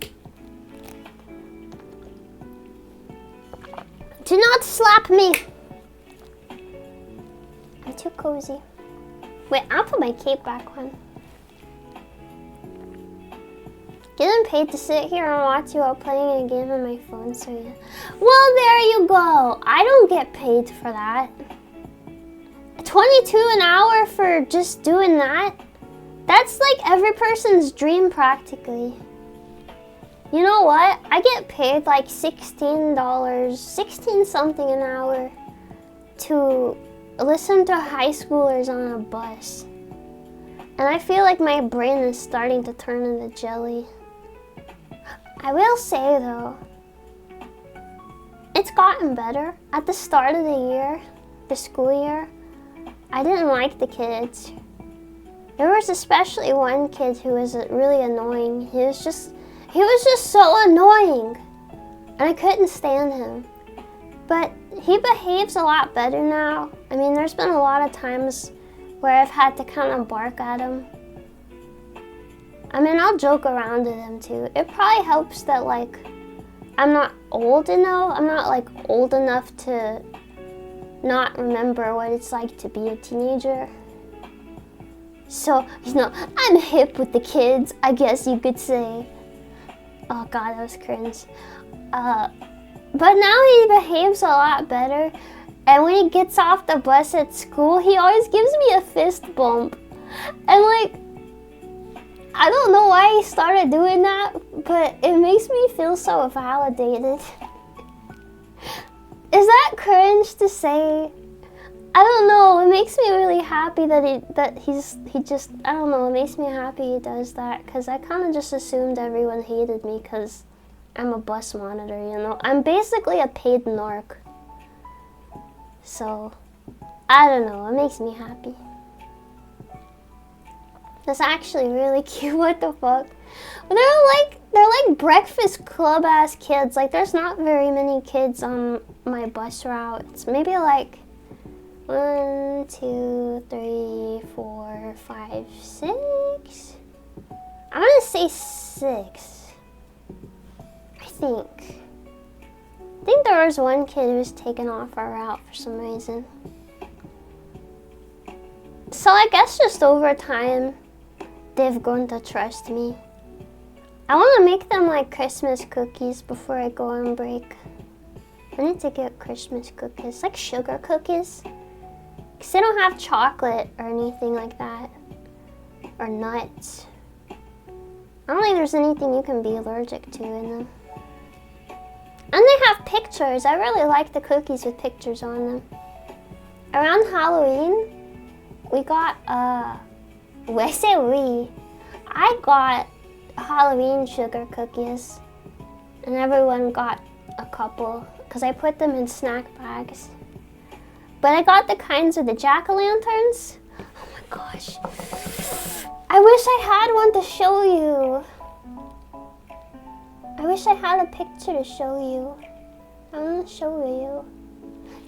Do not slap me! I'm too cozy. Wait, I'll put my cape back on. Getting paid to sit here and watch you while playing a game on my phone, so yeah. Well, there you go. I don't get paid for that. 22 an hour for just doing that? That's like every person's dream practically. You know what? I get paid like $16, 16 something an hour to listen to high schoolers on a bus. And I feel like my brain is starting to turn into jelly. I will say though, it's gotten better. At the start of the year, the school year, I didn't like the kids. There was especially one kid who was really annoying. He was just so annoying. And I couldn't stand him. But he behaves a lot better now. I mean, there's been a lot of times where I've had to kind of bark at him. I mean, I'll joke around with him too. It probably helps that like, I'm not old enough. I'm not like old enough to not remember what it's like to be a teenager. So, you know, I'm hip with the kids, I guess you could say. Oh God, that was cringe. But now he behaves a lot better. And when he gets off the bus at school, he always gives me a fist bump. And like, I don't know why he started doing that, but it makes me feel so validated. Is that cringe to say? I don't know, it makes me really happy that he just, I don't know, it makes me happy he does that, because I kind of just assumed everyone hated me because I'm a bus monitor, you know? I'm basically a paid narc. So, I don't know, it makes me happy. That's actually really cute, what the fuck? They're like Breakfast Club ass kids. Like, there's not very many kids on my bus routes. Maybe like 1, 2, 3, 4, 5, 6. I'm gonna say 6. I think there was one kid who was taken off our route for some reason. So I guess just over time, they've grown to trust me. I want to make them like Christmas cookies before I go on break. I need to get Christmas cookies, like sugar cookies. Because they don't have chocolate or anything like that. Or nuts. I don't think there's anything you can be allergic to in them. And they have pictures. I really like the cookies with pictures on them. Around Halloween, we got, I got Halloween sugar cookies. And everyone got a couple, because I put them in snack bags. But I got the kinds with the jack-o'-lanterns. Oh my gosh. I wish I had one to show you. I wish I had a picture to show you. I'm gonna show you.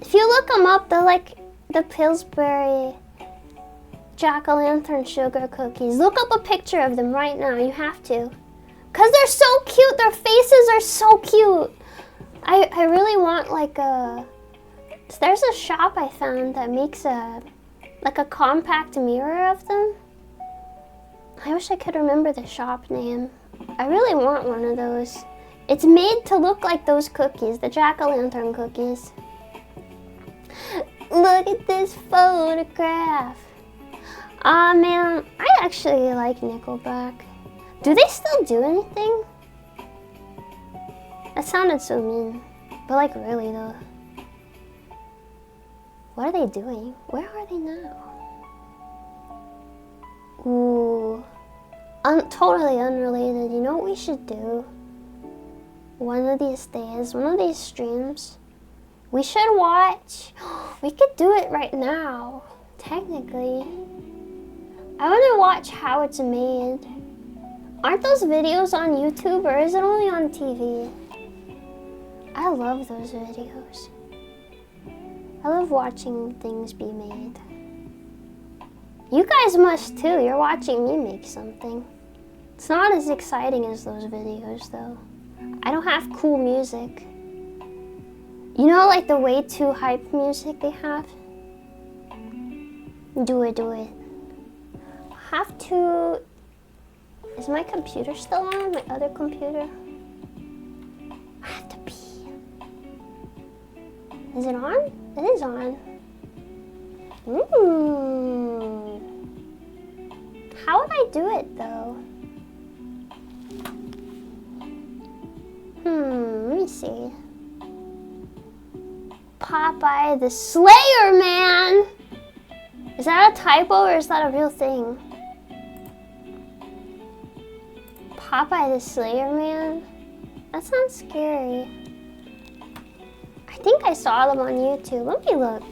If you look them up, they're like the Pillsbury jack-o'-lantern sugar cookies. Look up a picture of them right now, you have to. Because they're so cute, their faces are so cute. I really want like a... There's a shop I found that makes a compact mirror of them. I wish I could remember the shop name. I really want one of those. It's made to look like those cookies, the jack-o'-lantern cookies. Look at this photograph. Aw, man, I actually like Nickelback. Do they still do anything? That sounded so mean. But like really though. What are they doing? Where are they now? Ooh. Totally unrelated. You know what we should do? One of these days, one of these streams, we should watch. We could do it right now, technically. I want to watch how it's made. Aren't those videos on YouTube or is it only on TV? I love those videos. I love watching things be made. You guys must too. You're watching me make something. It's not as exciting as those videos though. I don't have cool music. You know, like the way too hype music they have? Do it, do it. Have to Is my computer still on? My other computer? I have to pee. Is it on? It is on. How would I do it though? Let me see. Popeye the Slayer Man! Is that a typo or is that a real thing? Popeye the Slayer Man? That sounds scary. I think I saw them on YouTube. Let me look.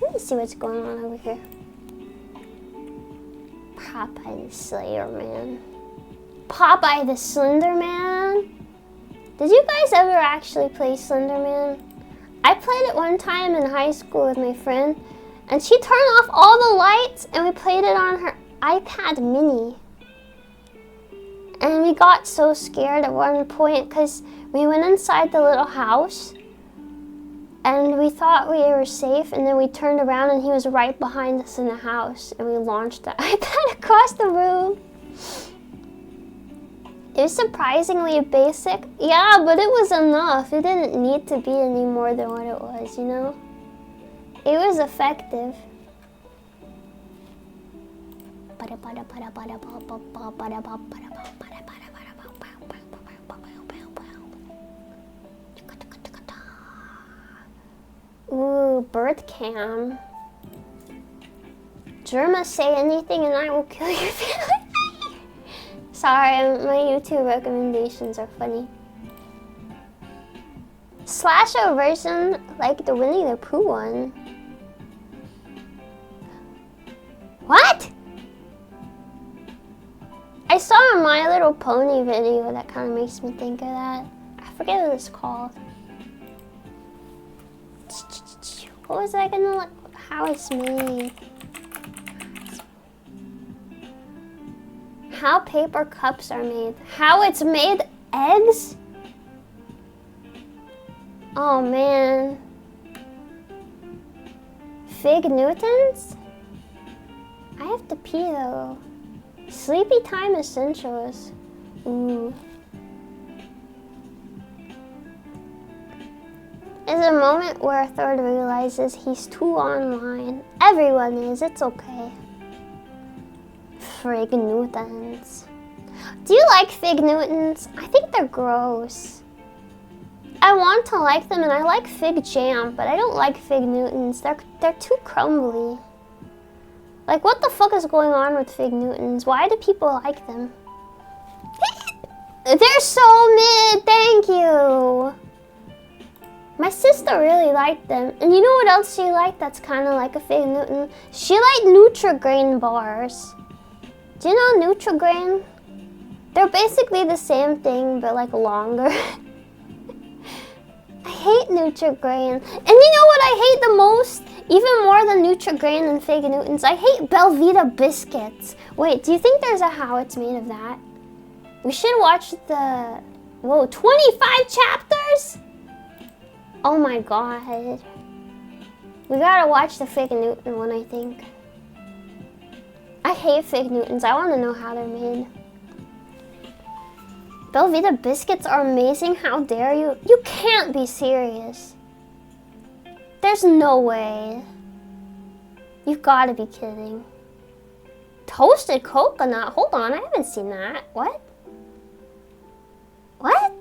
Let me see what's going on over here. Popeye the Slayer Man. Popeye the Slender Man? Did you guys ever actually play Slender Man? I played it one time in high school with my friend, and she turned off all the lights and we played it on her iPad mini. And we got so scared at one point because we went inside the little house and we thought we were safe, and then we turned around and he was right behind us in the house, and we launched the iPad across the room. It was surprisingly basic. Yeah, but it was enough. It didn't need to be any more than what it was, you know? It was effective. Ooh, bird cam. Germa, say anything and I will kill your family. Sorry, my YouTube recommendations are funny. Slasher version, like the Winnie the Pooh one. What? I saw a My Little Pony video that kind of makes me think of that. I forget what it's called. What was I gonna look? How it's made. How paper cups are made. How it's made? Eggs? Oh man. Fig Newtons? I have to pee though. Sleepy time essentials. Ooh. Is a moment where a third realizes he's too online. Everyone is, it's okay. Fig Newtons. Do you like Fig Newtons? I think they're gross. I want to like them, and I like Fig Jam, but I don't like Fig Newtons. They're too crumbly. Like, what the fuck is going on with Fig Newtons? Why do people like them? They're so mid, thank you. My sister really liked them. And you know what else she liked that's kind of like a Fig Newton? She liked Nutri-Grain bars. Do you know Nutri-Grain? They're basically the same thing, but like longer. I hate Nutri-Grain. And you know what I hate the most? Even more than Nutri-Grain and Fig Newtons, I hate Belvita biscuits. Wait, do you think there's a how it's made of that? We should watch the... Whoa, 25 chapters? Oh my god. We gotta watch the Fig Newton one, I think. I hate Fig Newtons. I want to know how they're made. Belvita biscuits are amazing. How dare you? You can't be serious. There's no way. You've got to be kidding. Toasted coconut? Hold on, I haven't seen that. What? What?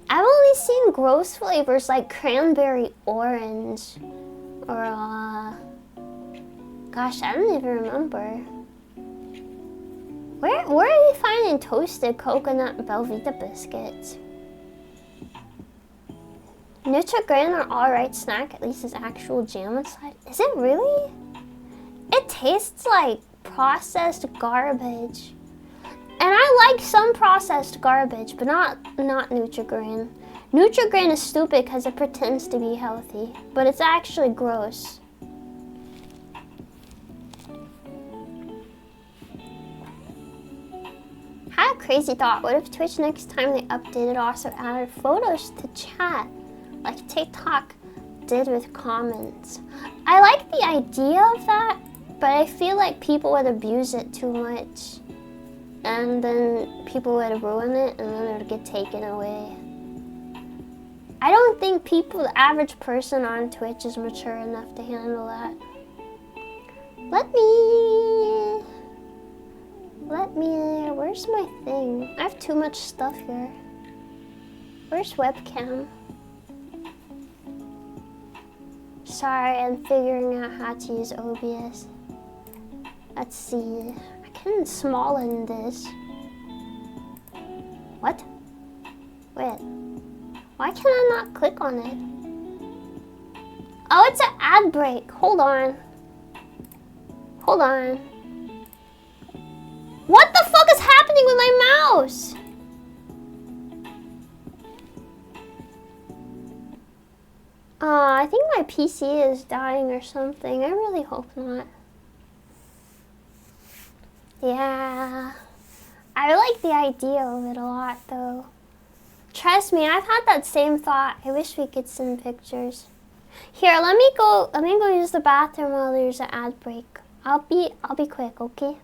I've only seen gross flavors like cranberry orange. Or, gosh, I don't even remember. Where are you finding toasted coconut Belvita biscuits? Nutri-Grain are alright snack, at least it's actual jam inside. Is it really? It tastes like processed garbage. And I like some processed garbage, but not Nutri-Grain. Nutri-Grain is stupid because it pretends to be healthy, but it's actually gross. I had a crazy thought. What if Twitch next time they updated also added photos to chat, like TikTok did with comments? I like the idea of that, but I feel like people would abuse it too much. and then people would ruin it, and then it would get taken away. I don't think people, the average person on Twitch, is mature enough to handle that. Where's my thing? I have too much stuff here. Where's webcam? Sorry, I'm figuring out how to use OBS. Let's see. I can smallen this. What? Wait. Why can I not click on it? Oh, it's an ad break. Hold on. Hold on. What the fuck is happening with my mouse? I think my PC is dying or something. I really hope not. Yeah. I like the idea of it a lot though. Trust me, I've had that same thought. I wish we could send pictures. Here, let me go use the bathroom while there's an ad break. I'll be quick, okay?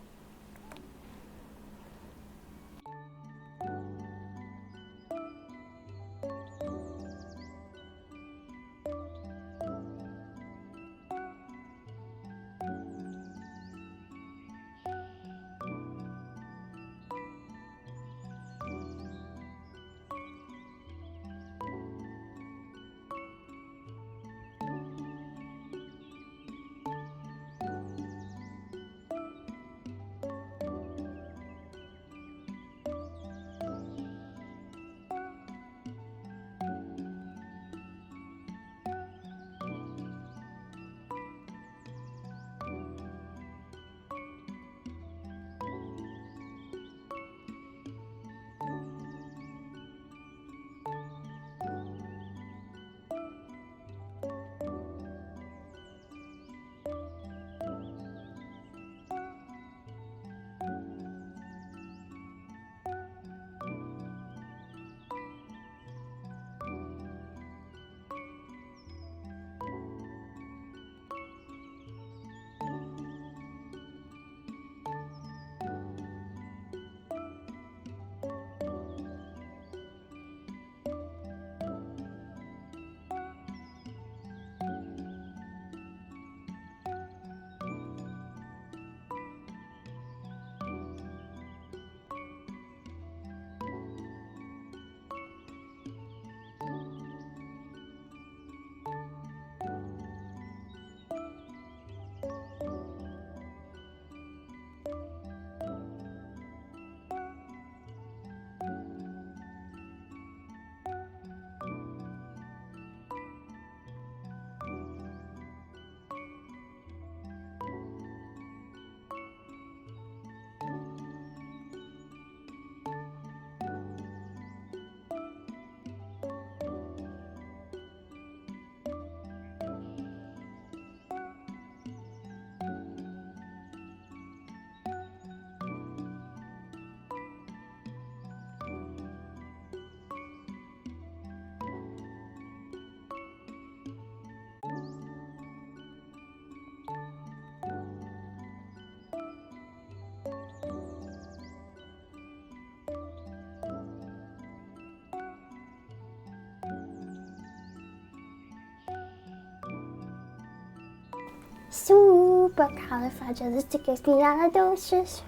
Supercalifragilisticexpialidocious.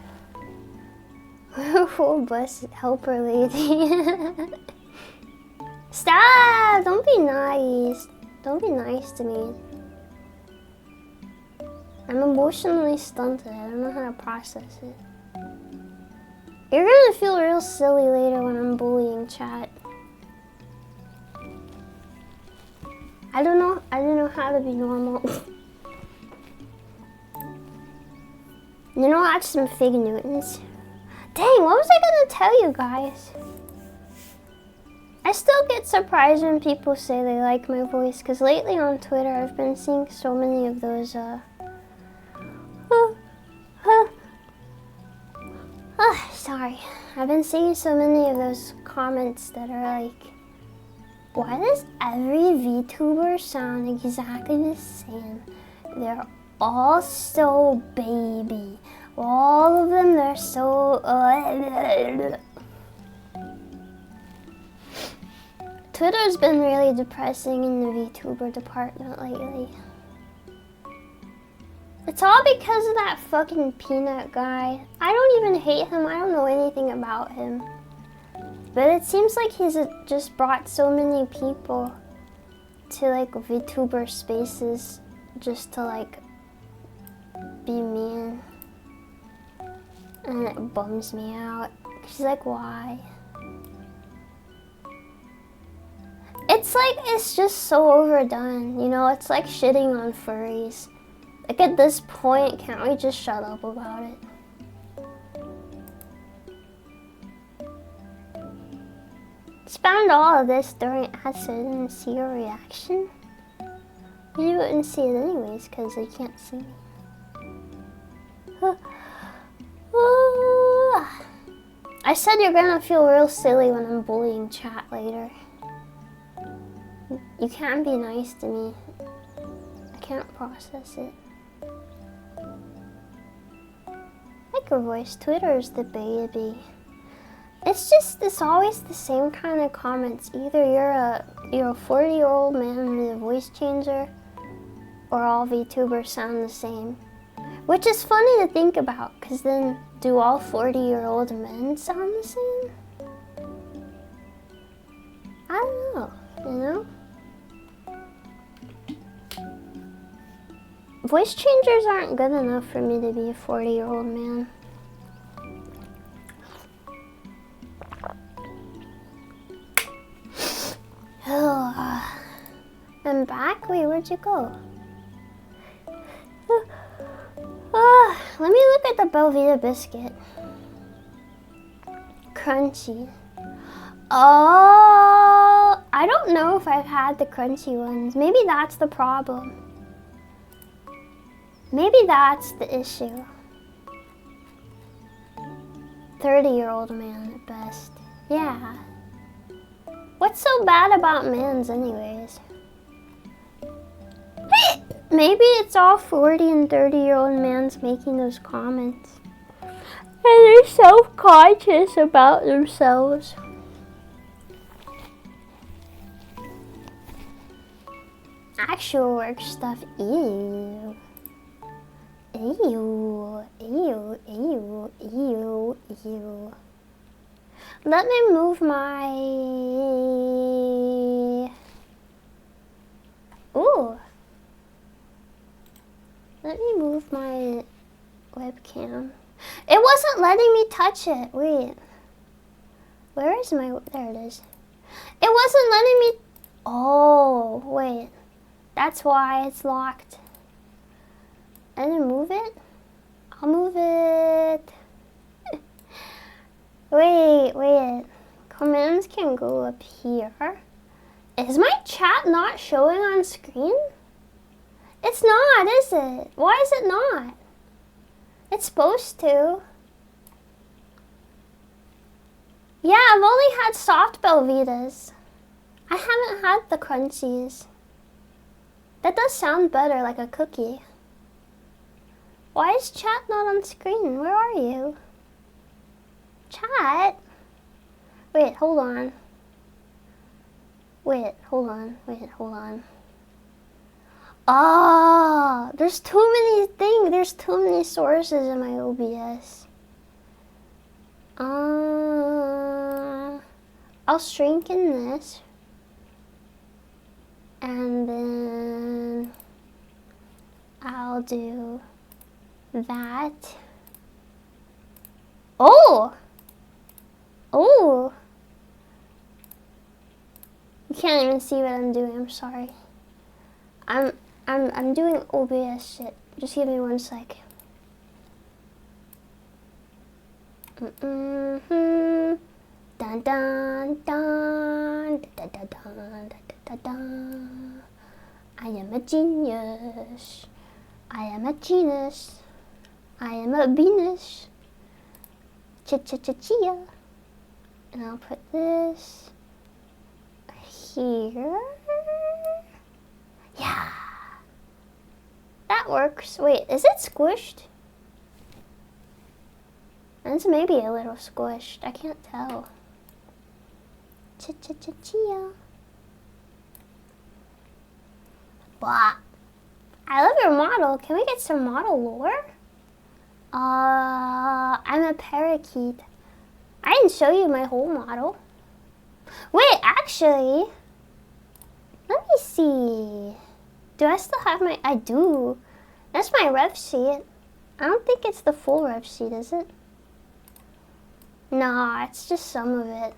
Bus helper lady. Stop! Don't be nice. Don't be nice to me. I'm emotionally stunted. I don't know how to process it. You're gonna feel real silly later when I'm bullying chat. I don't know how to be normal. You know, watch some Fig Newtons. Dang, what was I gonna tell you guys? I still get surprised when people say they like my voice, because lately on Twitter I've been seeing so many of those, sorry. I've been seeing so many of those comments that are like, why does every VTuber sound exactly the same? They're all so baby. All of them, they're so... Twitter's been really depressing in the VTuber department lately. It's all because of that fucking peanut guy. I don't even hate him. I don't know anything about him. But it seems like he's just brought so many people to like VTuber spaces just to like be mean. And it bums me out. She's like, why? It's just so overdone, you know? It's like shitting on furries. Like at this point, can't we just shut up about it? Spend all of this during acid and see your reaction? You wouldn't see it anyways, because they can't see me. I said you're gonna feel real silly when I'm bullying chat later. You can't be nice to me. I can't process it. Microvoice, Twitter's the baby. It's always the same kind of comments. Either you're a 40-year-old man with a voice changer, or all VTubers sound the same. Which is funny to think about, because then do all 40-year-old men sound the same? I don't know, you know? Voice changers aren't good enough for me to be a 40-year-old man. I'm back? Wait, where'd you go? Let me look at the Belvita biscuit. Crunchy. Oh, I don't know if I've had the crunchy ones. Maybe that's the problem. Maybe that's the issue. 30-year-old man at best. Yeah. What's so bad about mans anyways? Maybe it's all 40 and 30-year-old mans making those comments. And they're self-conscious about themselves. Actual work stuff, ew. Ew, ew, ew, ew, ew. Let me move my... Ooh. Let me move my webcam. It wasn't letting me touch it. Wait. Where is my... There it is. It wasn't letting me... Oh, wait. That's why it's locked. I didn't move it? I'll move it. Wait. Commands can go up here. Is my chat not showing on screen? It's not, is it? Why is it not? It's supposed to. Yeah, I've only had soft Belvitas. I haven't had the crunchies. That does sound better, like a cookie. Why is chat not on screen? Where are you? Chat? Wait, hold on. Wait, hold on. Ah, there's too many things. There's too many sources in my OBS. I'll shrink in this. And then I'll do that. Oh! You can't even see what I'm doing, I'm sorry. I'm doing OBS shit. Just give me 1 sec. Dun dun dun dun dun dun dun dun dun. I am a genius. I am a genus. I am a Venus. Chia. And I'll put this here. Yeah. That works. Wait, is it squished? And it's maybe a little squished. I can't tell. Chia. Blah. I love your model. Can we get some model lore? I'm a parakeet. I didn't show you my whole model. Wait, actually, let me see. Do I still have my, I do. That's my rev sheet. I don't think it's the full rev sheet, is it? Nah, it's just some of it.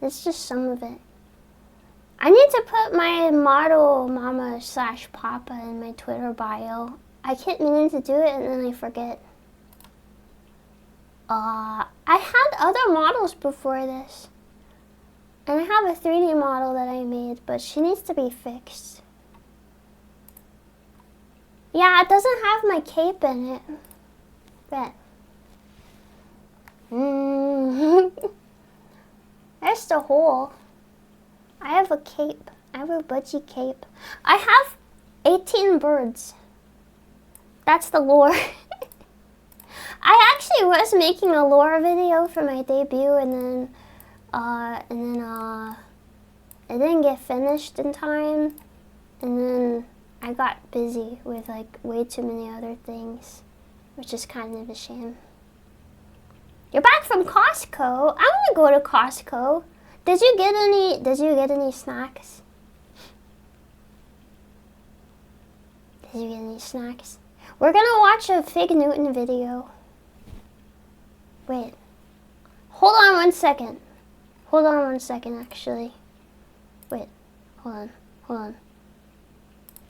It's just some of it. I need to put my model mama / papa in my Twitter bio. I keep meaning to do it and then I forget. I had other models before this. And I have a 3D model that I made, but she needs to be fixed. Yeah, it doesn't have my cape in it. Bet. There's the hole. I have a cape. I have a budgie cape. I have 18 birds. That's the lore. I actually was making a lore video for my debut, and then it didn't get finished in time, and then I got busy with like way too many other things, which is kind of a shame. You're back from Costco. I want to go to Costco. Did you get any snacks? Did you get any snacks? We're gonna watch a Fig Newton video. Wait. Hold on 1 second. Hold on 1 second, actually. Wait. Hold on. Hold on.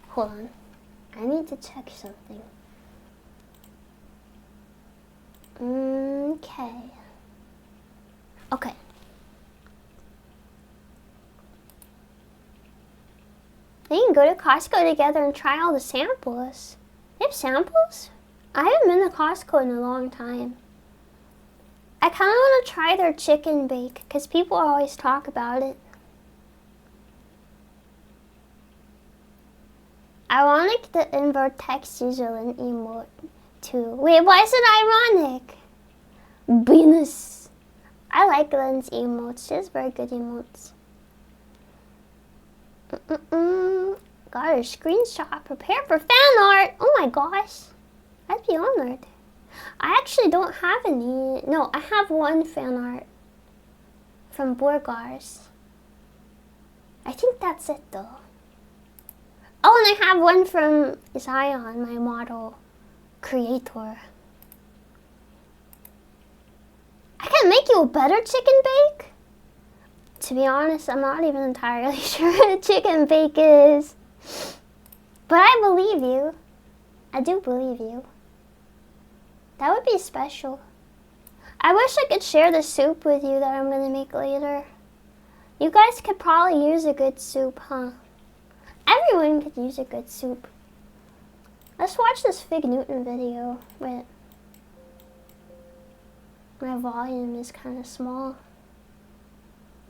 Hold on. I need to check something. Okay. Okay. We can go to Costco together and try all the samples. They have samples? I haven't been to Costco in a long time. I kind of want to try their chicken bake because people always talk about it. I want the invert text usually emote too. Wait, why is it ironic? Venus. I like Lynn's emotes. She has very good emotes. Got a screenshot. Prepare for fan art. Oh my gosh. I'd be honored. I actually don't have any. No, I have one fan art from Borgars. I think that's it though. Oh, and I have one from Zion, my model creator. I can make you a better chicken bake? To be honest, I'm not even entirely sure what a chicken bake is. But I believe you. I do believe you. That would be special. I wish I could share the soup with you that I'm gonna make later. You guys could probably use a good soup, huh? Everyone could use a good soup. Let's watch this Fig Newton video. Wait. My volume is kind of small.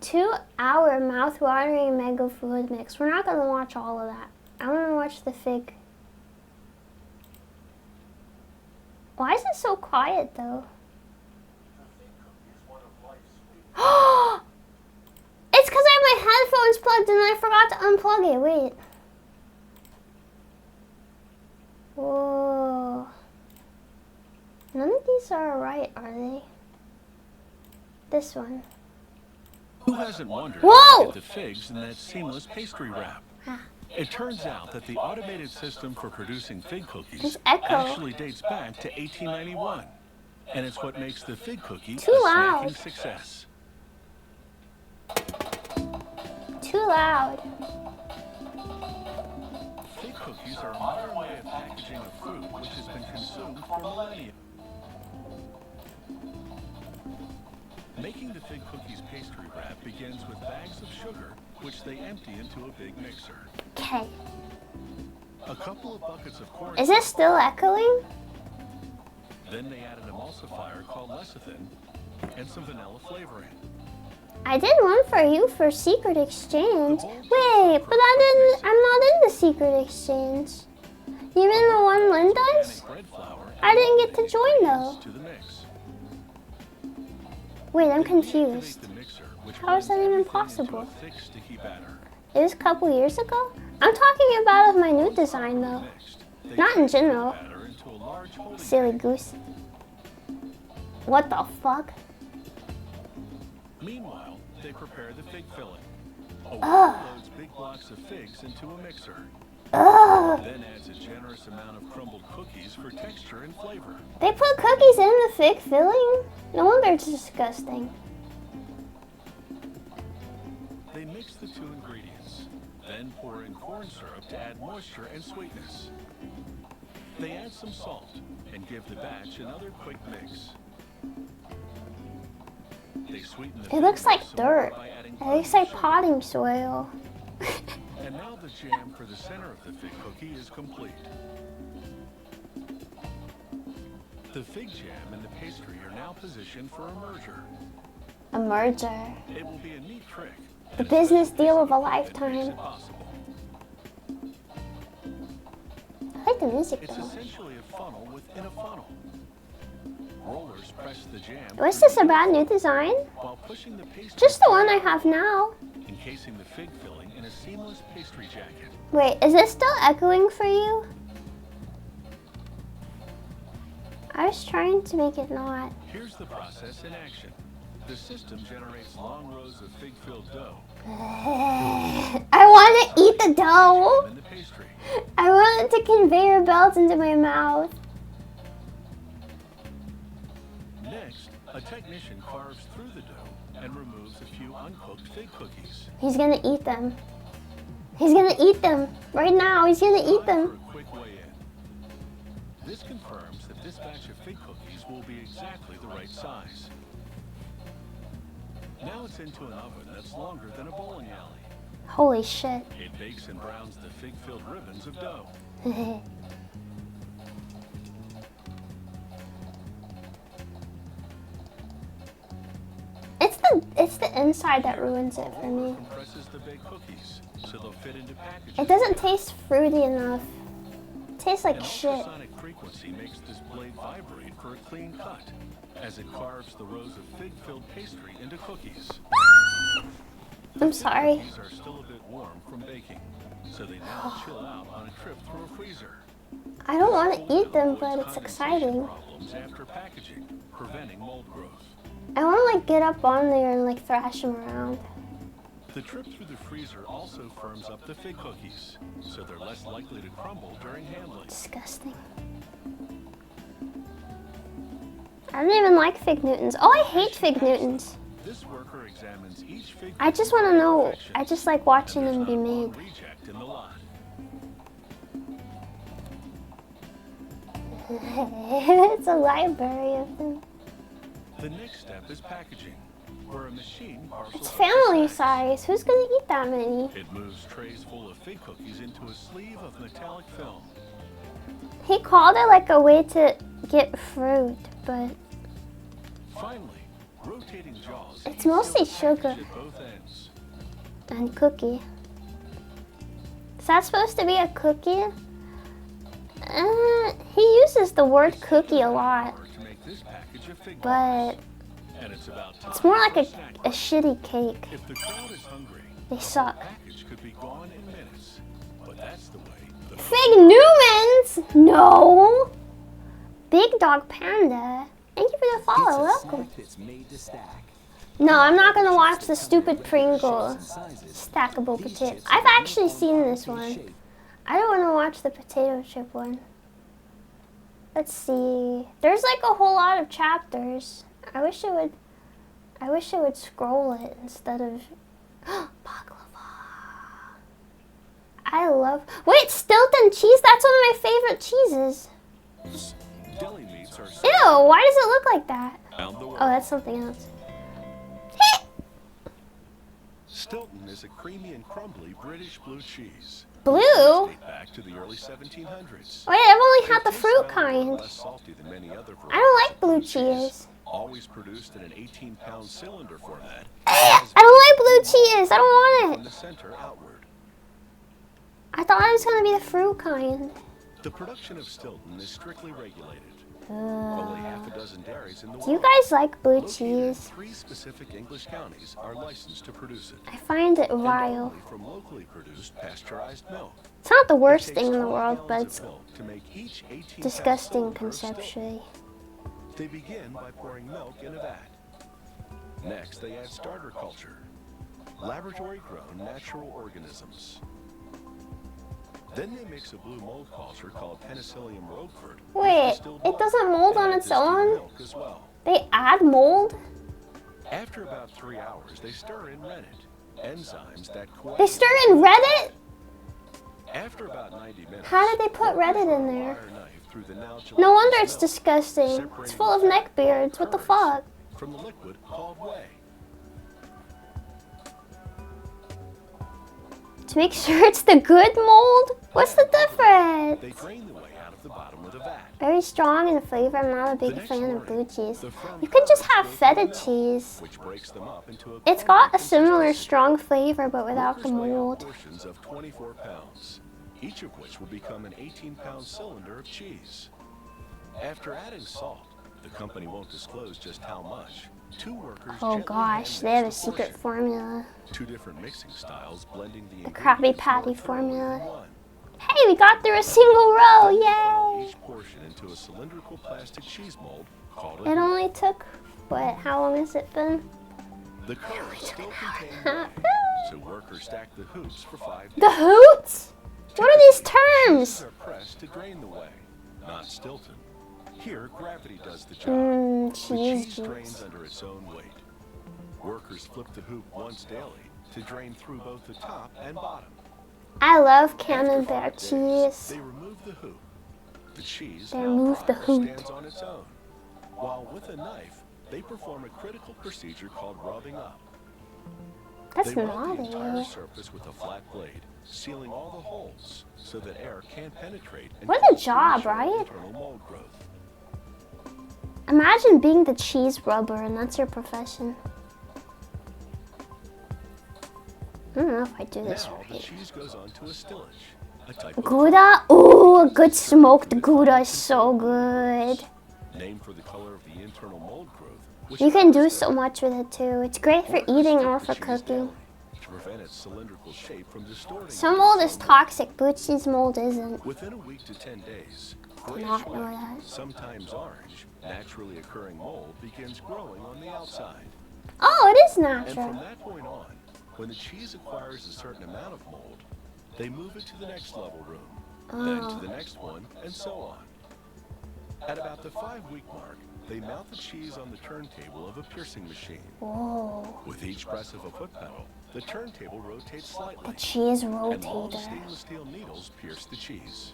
2-hour mouth-watering mega food mix. We're not going to watch all of that. I want to watch the fig. Why is it so quiet, though? It's because I have my headphones plugged and I forgot to unplug it. Wait. Whoa. None of these are right, are they? This one. Who hasn't wondered Whoa! how to get the figs in that seamless pastry wrap? It turns out that the automated system for producing fig cookies actually dates back to 1891. And it's what makes the fig cookie a snacking success. Too loud. Fig cookies are a modern way of packaging a fruit which has been consumed for millennia. Making the fig cookies pastry wrap begins with bags of sugar, which they empty into a big mixer. Okay. A couple of buckets of corn. Is it still echoing? Then they add an emulsifier called lecithin and some vanilla flavoring. I did one for you for Secret Exchange. Wait, but I'm not in the Secret Exchange. You mean the one Lynn does? Bread flour I didn't get to join though. To the mix. Wait, I'm They confused. reactivate the mixer, which How is that blends even everything into possible? a thick, sticky batter. It was a couple years ago? I'm talking about of my new design though. Mixed, they Not in transfer the general. batter into a large holding Silly tank. goose. What the fuck? Meanwhile, they prepare the fig filling. A Ugh. worker loads big blocks of figs into a mixer. Ugh. Then adds a generous amount of crumbled cookies for texture and flavor. They put cookies in the fig filling? No wonder it's disgusting. They mix the two ingredients, then pour in corn syrup to add moisture and sweetness. They add some salt and give the batch another quick mix. They sweeten the It looks fig like some more dirt. by adding It looks honey like sugar. potting soil. And now the jam for the center of the fig cookie is complete. The fig jam and the pastry are now positioned for a merger. A merger. It will be a neat trick. The business deal of a That makes lifetime. it possible. I like the music It's though. essentially a funnel within a funnel. Rollers press the jam Was this a bad new design? while pushing the pastry Just the one I have now. encasing the fig filling in a seamless pastry jacket. Wait, is this still echoing for you? I was trying to make it not. Here's the process in action. The system generates long rows of fig-filled dough I want to eat the dough. in the pastry. I want it to conveyor belt into my mouth. Next, a technician carves through the dough and removes a few uncooked fig cookies. He's gonna eat them. He's gonna eat them right now. He's gonna eat Time them. for a quick weigh-in. This confirms that this batch of fig cookies will be exactly the right size. Now it's into an oven that's longer than a bowling alley. Holy shit. It bakes and browns the fig-filled ribbons of dough. It's the inside that ruins it for me. Compresses the baked cookies so they'll fit into packages. It doesn't taste fruity enough. It tastes like An shit. ultrasonic frequency makes this blade vibrate for a clean cut as it carves the rows of fig-filled pastry into cookies. I'm sorry. Cookies are still a bit warm from baking, so they now chill out on a trip through a freezer. I don't want to Cold eat them, avoids but it's condensation exciting. problems after packaging, preventing mold growth. I want to like get up on there and like thrash them around. The trip through the freezer also firms up the fig cookies, so they're less likely to crumble during handling. Disgusting. I don't even like fig Newtons. Oh, I hate fig Newtons. This worker examines each fig I just cookie want to for know. imperfections, I just like watching and them be there's not made. one reject in the lot. It's a library of them. The next step is packaging, where a machine parcels It's up the family sacks. size. Who's gonna eat that many? It moves trays full of fig cookies into a sleeve of metallic film. He called it like a way to get fruit, but Finally, rotating jaws. It's seal mostly the package sugar. at both ends. and cookie. Is that supposed to be a cookie? He uses the word cookie a lot, To make this package a fig but box. And it's about it's time more like for a snack. shitty cake. If the crowd is hungry, They suck. the package could be gone in minutes. But that's the way. The Fig Newmans? No. Big Dog Panda. Thank you for the follow. Welcome. It's made to stack. No, I'm not gonna watch the stupid Pringle stackable potato. I've actually seen this one. I don't want to watch the potato chip one. Let's see. There's like a whole lot of chapters. I wish it would scroll it instead of baklava. I love. Wait, Stilton cheese. That's one of my favorite cheeses. deli meats are Ew. Why does it look like that? around the world. Oh, that's something else. Stilton is a creamy and crumbly British blue cheese. Blue? Date back to the early 1700s. Wait, I've only had the Tastes fruit milder and kind. less salty than many other I don't like blue varieties of cheese. Always produced in an 18-pound cylinder format. I don't like blue cheese. I don't want From it. the center outward. I thought it was gonna be the fruit kind. The production of Stilton is strictly regulated, Only half a dozen dairies in the Do you world. guys like blue Located in cheese? 3 specific English counties are licensed to produce it. I find it And vile. only from locally produced pasteurized milk. It's not the It worst takes thing in the 20 world, but gallons it's of milk to make each 18-pound disgusting cylinder of Stilton. conceptually. They begin by pouring milk in a vat. Next, they add starter culture, laboratory-grown natural organisms. Then they mix a blue mold culture called Penicillium roquefort. with Wait, distilled it water doesn't mold and on add its distilled own? milk as well. They add mold? After about 3 hours, they stir in rennet, enzymes that coagulate. They stir in Reddit? After about 90 minutes, How did they put workers Reddit run in a there? wire knife through the now No wonder it's gelatinous milk, disgusting. It's full of neckbeards. What the fuck? from the liquid called whey. To make sure it's the good mold? What's the They difference? drain the whey out of the bottom of the vat. Very strong in flavor. I'm not a The big next fan of morning, blue cheese. the front You can just curds have go through feta milk, cheese. which breaks them up into a It's got a caramel similar consistency. strong flavor, but without the Workers weigh out mold. portions of 24 pounds, each of which will become an 18-pound cylinder of cheese. After adding salt, the company won't disclose just how much. 2 workers Oh gently gosh, hand they have a mix the secret portion. formula. 2 different mixing styles blending the Krabby ingredients more Patty thoroughly formula. than one. Hey, we got through a single row, Then they funnel yay! each portion into a cylindrical plastic cheese mold called a It hoop. only took, what, how long has it been? The curds still contain Huh. whey, so workers stack the hoops for 5 days. The hoots? What are these terms? Cheeses are pressed to drain the whey, not Stilton. Here, gravity does the job. Mmm, The cheese cheese juice. drains under its own weight. Workers flip the hoop once daily to drain through both the top and bottom. I love After camembert 5 days, cheese. they remove the hoop. The cheese They now remove the primed hoop. stands on its own. While with a knife, they perform a critical procedure called rubbing up. That's They rub the entire naughty. surface with a flat blade, sealing all the holes so that air can't penetrate and What a cause job, premature right? internal mold growth. Imagine being the cheese rubber and that's your profession. I don't know if I do this Now the right. cheese goes on to a stillage, a type of Gouda? Ooh, a good smoked Gouda is so good. named for the color of the internal mold growth. Which You can do covers so them. much with it too. It's great for Workers eating stick or the for cheese cooking. daily to prevent its cylindrical shape from distorting. Some into mold its is own toxic, blue cheese mold isn't. mold. Within a week to 10 days, grayish not know white, that. sometimes orange, naturally occurring mold begins growing on the outside. Oh, it is And from natural. that point on, when the cheese acquires a certain amount of mold, they move it to the next level room, then to the next one, and so on. At about the 5-week mark, they mount the cheese on the turntable of a piercing machine. Whoa, With each press of a foot pedal, the turntable rotates slightly, the cheese and long rotator. stainless steel needles pierce the cheese.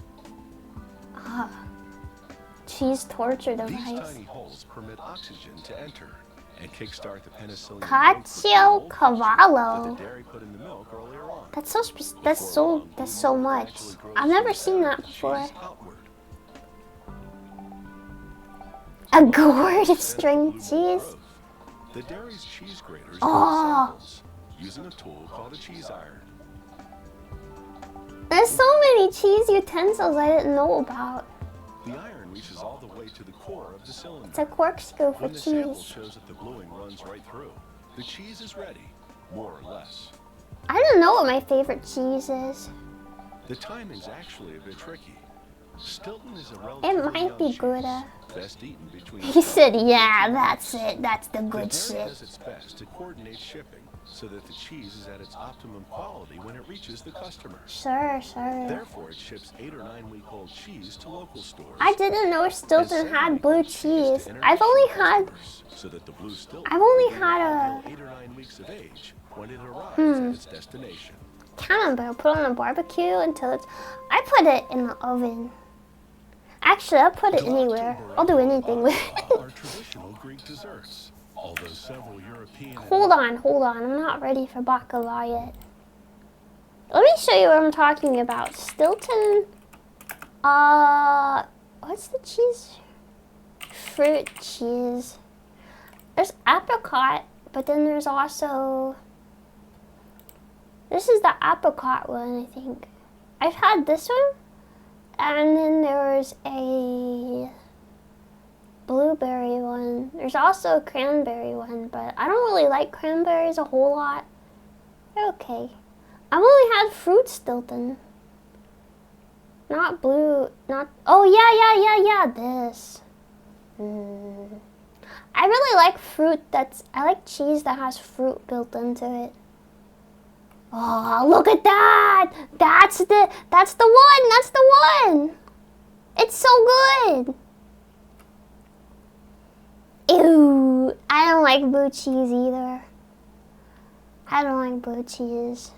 Cheese torture These device. tiny holes permit oxygen to enter and kickstart the penicillin Cacio cavallo. that the dairy put in the milk earlier on. That's so much. I've never seen that before. Cheese outward. A gourd of string cheese. Growth. The dairy's cheese graters Oh. cut samples using a tool called a cheese iron. There's so many cheese utensils I didn't know about. The iron reaches all the way to the core of the cylinder. It's a corkscrew for When the sample cheese. shows that the bluing runs right through, the cheese is ready, more or less. I don't know what my favorite cheese is. The timing's actually a bit tricky. Stilton is a It relatively might young be cheese, Gouda. best eaten between. He said, yeah, that's it. That's the The good dairy shit. does its best to coordinate shipping so that the cheese is at its optimum quality when it reaches the customer. Sure. Therefore, it ships 8 or 9-week-old cheese to local stores. I didn't know and Stilton had 7-week-old blue cheese cheese. to I've only international had, customers, so that the blue Stilton I've only will be had until 8 or 9 weeks of age when it arrives at its destination. camembert. Put it on the barbecue until it's. I put it in the oven. Actually, I'll put it anywhere. I'll do anything with it. Are traditional Greek desserts, although several European. Hold on. I'm not ready for baklava yet. Let me show you what I'm talking about. Stilton. What's the cheese? Fruit cheese. There's apricot, but then there's also. This is the apricot one, I think. I've had this one, and then there was a blueberry one. There's also a cranberry one, but I don't really like cranberries a whole lot. They're okay. I've only had fruit Stilton. Not blue, not, oh yeah, this. I really like fruit I like cheese that has fruit built into it. Oh, look at that! That's the one! It's so good! Ew, I don't like blue cheese either. I don't like blue cheese.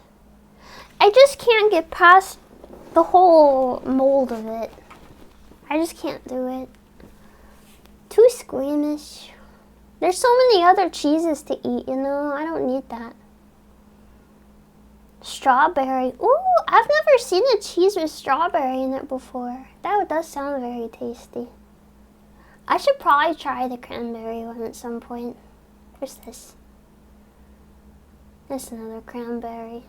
I just can't get past the whole mold of it. I just can't do it. Too squeamish. There's so many other cheeses to eat, you know? I don't need that. Strawberry. Ooh, I've never seen a cheese with strawberry in it before. That does sound very tasty. I should probably try the cranberry one at some point. Where's this? There's another cranberry.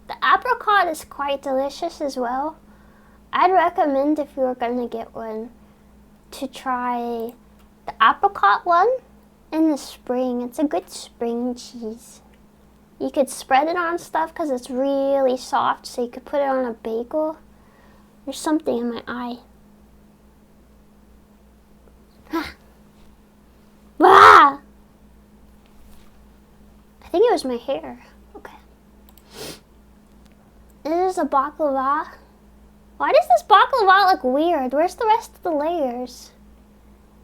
The apricot is quite delicious as well. I'd recommend, if you were going to get one, to try the apricot one in the spring. It's a good spring cheese. You could spread it on stuff because it's really soft, so you could put it on a bagel. There's something in my eye. Ah! I think it was my hair. Okay. This is a baklava. Why does this baklava look weird? Where's the rest of the layers?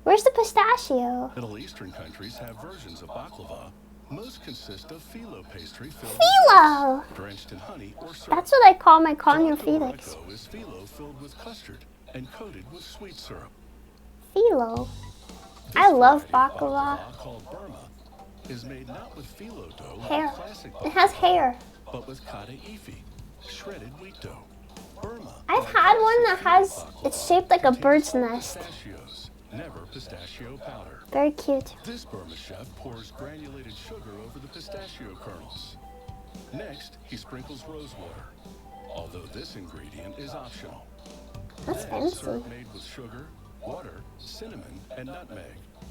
Where's the pistachio? Middle Eastern countries have versions of baklava. Most consist of phyllo pastry filled Phyllo! with drenched in honey or syrup. That's what I call my Conyo Felix. Greco is phyllo filled with custard and coated with sweet syrup. Phyllo. I love baklava. Called Burma is made not with phyllo dough, Hair. classic It has hair. but with kata ifi, shredded wheat dough. Burma. I've had one that has, it's shaped like a bird's nest. Pistachios, never pistachio powder. Very cute. This Burma chef pours granulated sugar over the pistachio kernels. Next, he sprinkles rose water, although this ingredient is optional. That's Then, fancy. syrup made with sugar, water, cinnamon, and nutmeg,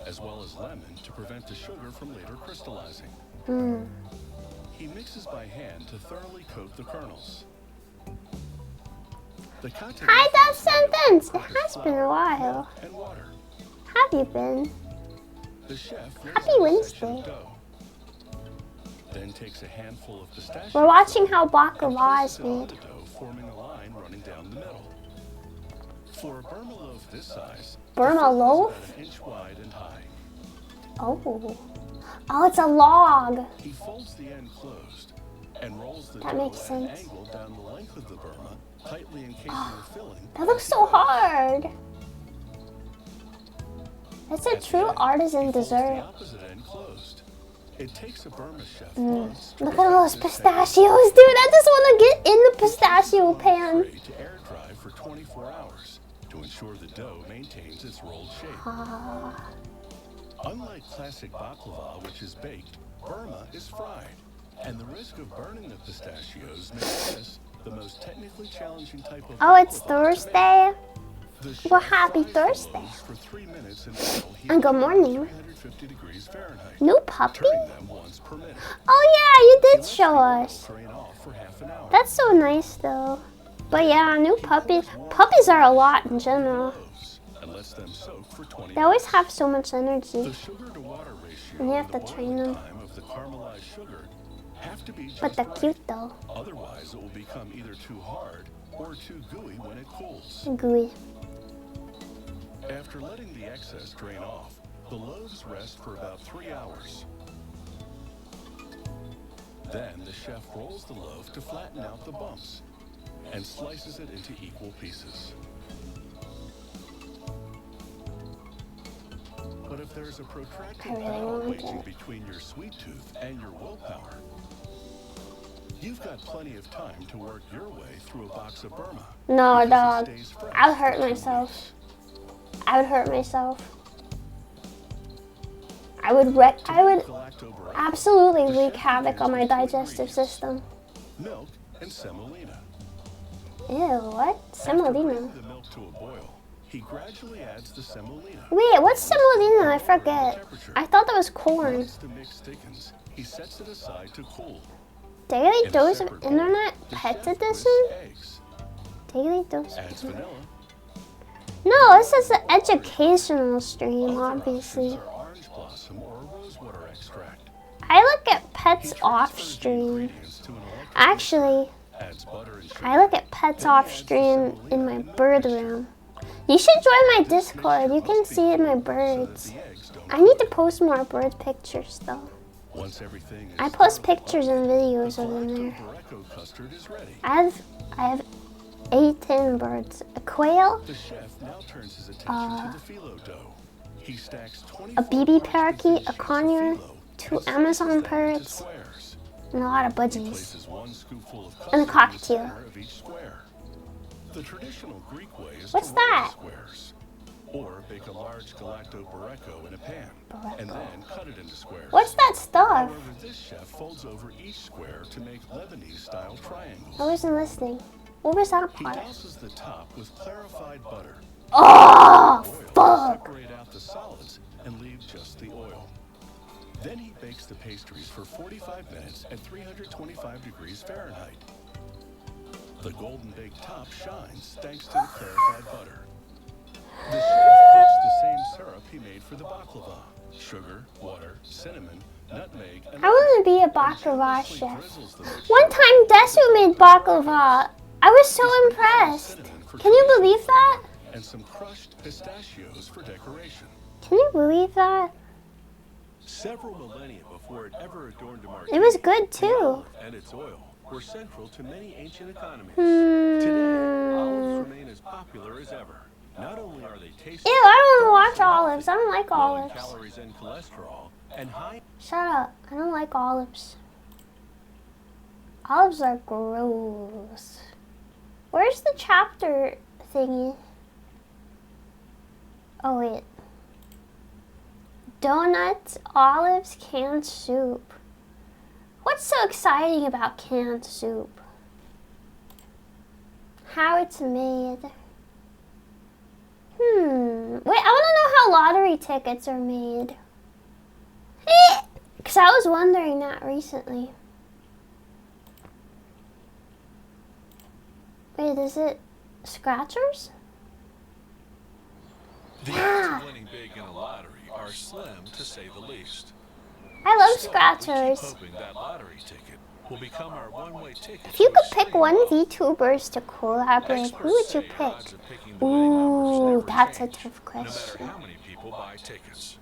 as well as lemon to prevent the sugar from later crystallizing. He mixes by hand to thoroughly coat the kernels. The content Hi, that is made of sentence. It purpose has been a flour, while. milk, and water. Have you been? The chef Happy lays out a section Wednesday. of dough, then takes a handful of pistachio. We're watching how and baklava is places it on made. the dough, forming a line running down the middle. For a Burma loaf this size, Burma the filling is loaf? about an inch wide and high. Oh. Oh, it's a log. He folds the end closed and rolls the That dough makes at an sense. angle down the length of the Burma, tightly encasing the filling. That looks so hard. That's a At the true end, artisan he folds the dessert. opposite end closed. It takes a Burma chef months to Look at all those perfect this pistachios, dude. I just want to get in the pistachio pan. tray to air dry for 24 hours to ensure the dough maintains its rolled shape. Unlike classic baklava, which is baked, Burma is fried, and the risk of burning the pistachios makes this the most technically challenging type of Oh, it's baklava to make. Thursday. The Well, chef happy fries the Thursday. loaves for 3 minutes until heat And good at morning. 350 degrees Fahrenheit, New puppy? turning them once per minute. Oh yeah, you He did lets the show oil us. drain off for half an hour. That's so nice though. But yeah, new puppies. Puppies are a lot in general. Loaves and lets them soak for 20 They always minutes. have so much energy. The sugar to water ratio And you have the to train boiling them. time of the caramelized sugar have to be just But they're right. cute though. Otherwise, it will become either too hard or too gooey when it cools. Gooey. After letting the excess drain off, the loaves rest for about 3 hours. Then the chef rolls the loaf to flatten out the bumps and slices it into equal pieces. But if there's a protracted I really battle want waging it. between your sweet tooth and your willpower, you've got plenty of time to work your way through a box of Burma. No, because it dog. stays fresh I would hurt for 2 myself. weeks. I would hurt myself. I would absolutely wreak havoc on my digestive system. Milk and semolina. Ew, what? After Semolina. bringing the milk to a boil, he gradually adds the semolina. Wait, what's semolina? I forget. I thought that was corn. Once the mix thickens, he sets it aside to cool. Daily In a dose of separate bowl, internet the pet chef edition? whisks eggs, Daily dose of adds internet. vanilla. No, this is an educational stream, Other obviously. options are orange blossom or rosewater extract. I look at He pets off transfers the stream. ingredients to an electric Actually, mixer, adds butter and sugar. I look at pets off stream in my bird room. You should join my Discord. You can see my birds. The eggs don't I need to post more bird pictures though. Once everything is I post stirred, pictures and videos of them the there. Barreco custard is ready. I have 18 birds. A quail, The chef now turns his attention to the phyllo dough. He stacks 24 a BB large parakeet, a sheets of conure, phyllo 2 and slices Amazon them into parrots, squares. and a lot of He budgies. places 1 scoopful of And a custard in the cockatiel. center of each square. The traditional Greek way is What's to roll that? the squares, or bake a large galacto barreco in a pan, and then cut it into squares. What's that stuff? However, this chef folds over each square to make Lebanese-style triangles. I wasn't listening. What was that He part? douses the top with clarified butter. Oh, Oil to fuck! separate out the solids and leave just the oil. Then he bakes the pastries for 45 minutes at 325 degrees Fahrenheit. The golden baked top shines thanks to the clarified butter. The chef cooks the same syrup he made for the baklava. Sugar, water, cinnamon, nutmeg, and I want to be a and baklava generously chef. drizzles the mixture One time, Desu made baklava. I was so impressed. Can you believe that? and some crushed pistachios for decoration. Can you believe that? Several millennia before it ever adorned a marquee, It was good the too. olive and its oil were central to many ancient economies. Today, olives remain as popular as ever. Not only are they tasty, Ew, I don't want to watch olives. I don't like low in olives. calories and cholesterol, and high Shut up. I don't like olives. Olives are gross. Where's the chapter thingy? Oh, wait. Donuts, olives, canned soup. What's so exciting about canned soup? How it's made. Wait, I want to know how lottery tickets are made. Because I was wondering that recently. Wait, is it scratchers? The odds of winning big in a lottery are slim, to say the least. I love Still, scratchers. we keep hoping that lottery ticket will become our one-way ticket. If you to could extreme pick one wealth. VTubers to collaborate, who would you Experts say odds pick? of picking the winning numbers Ooh, never that's a change, tough no matter question. how many people buy tickets.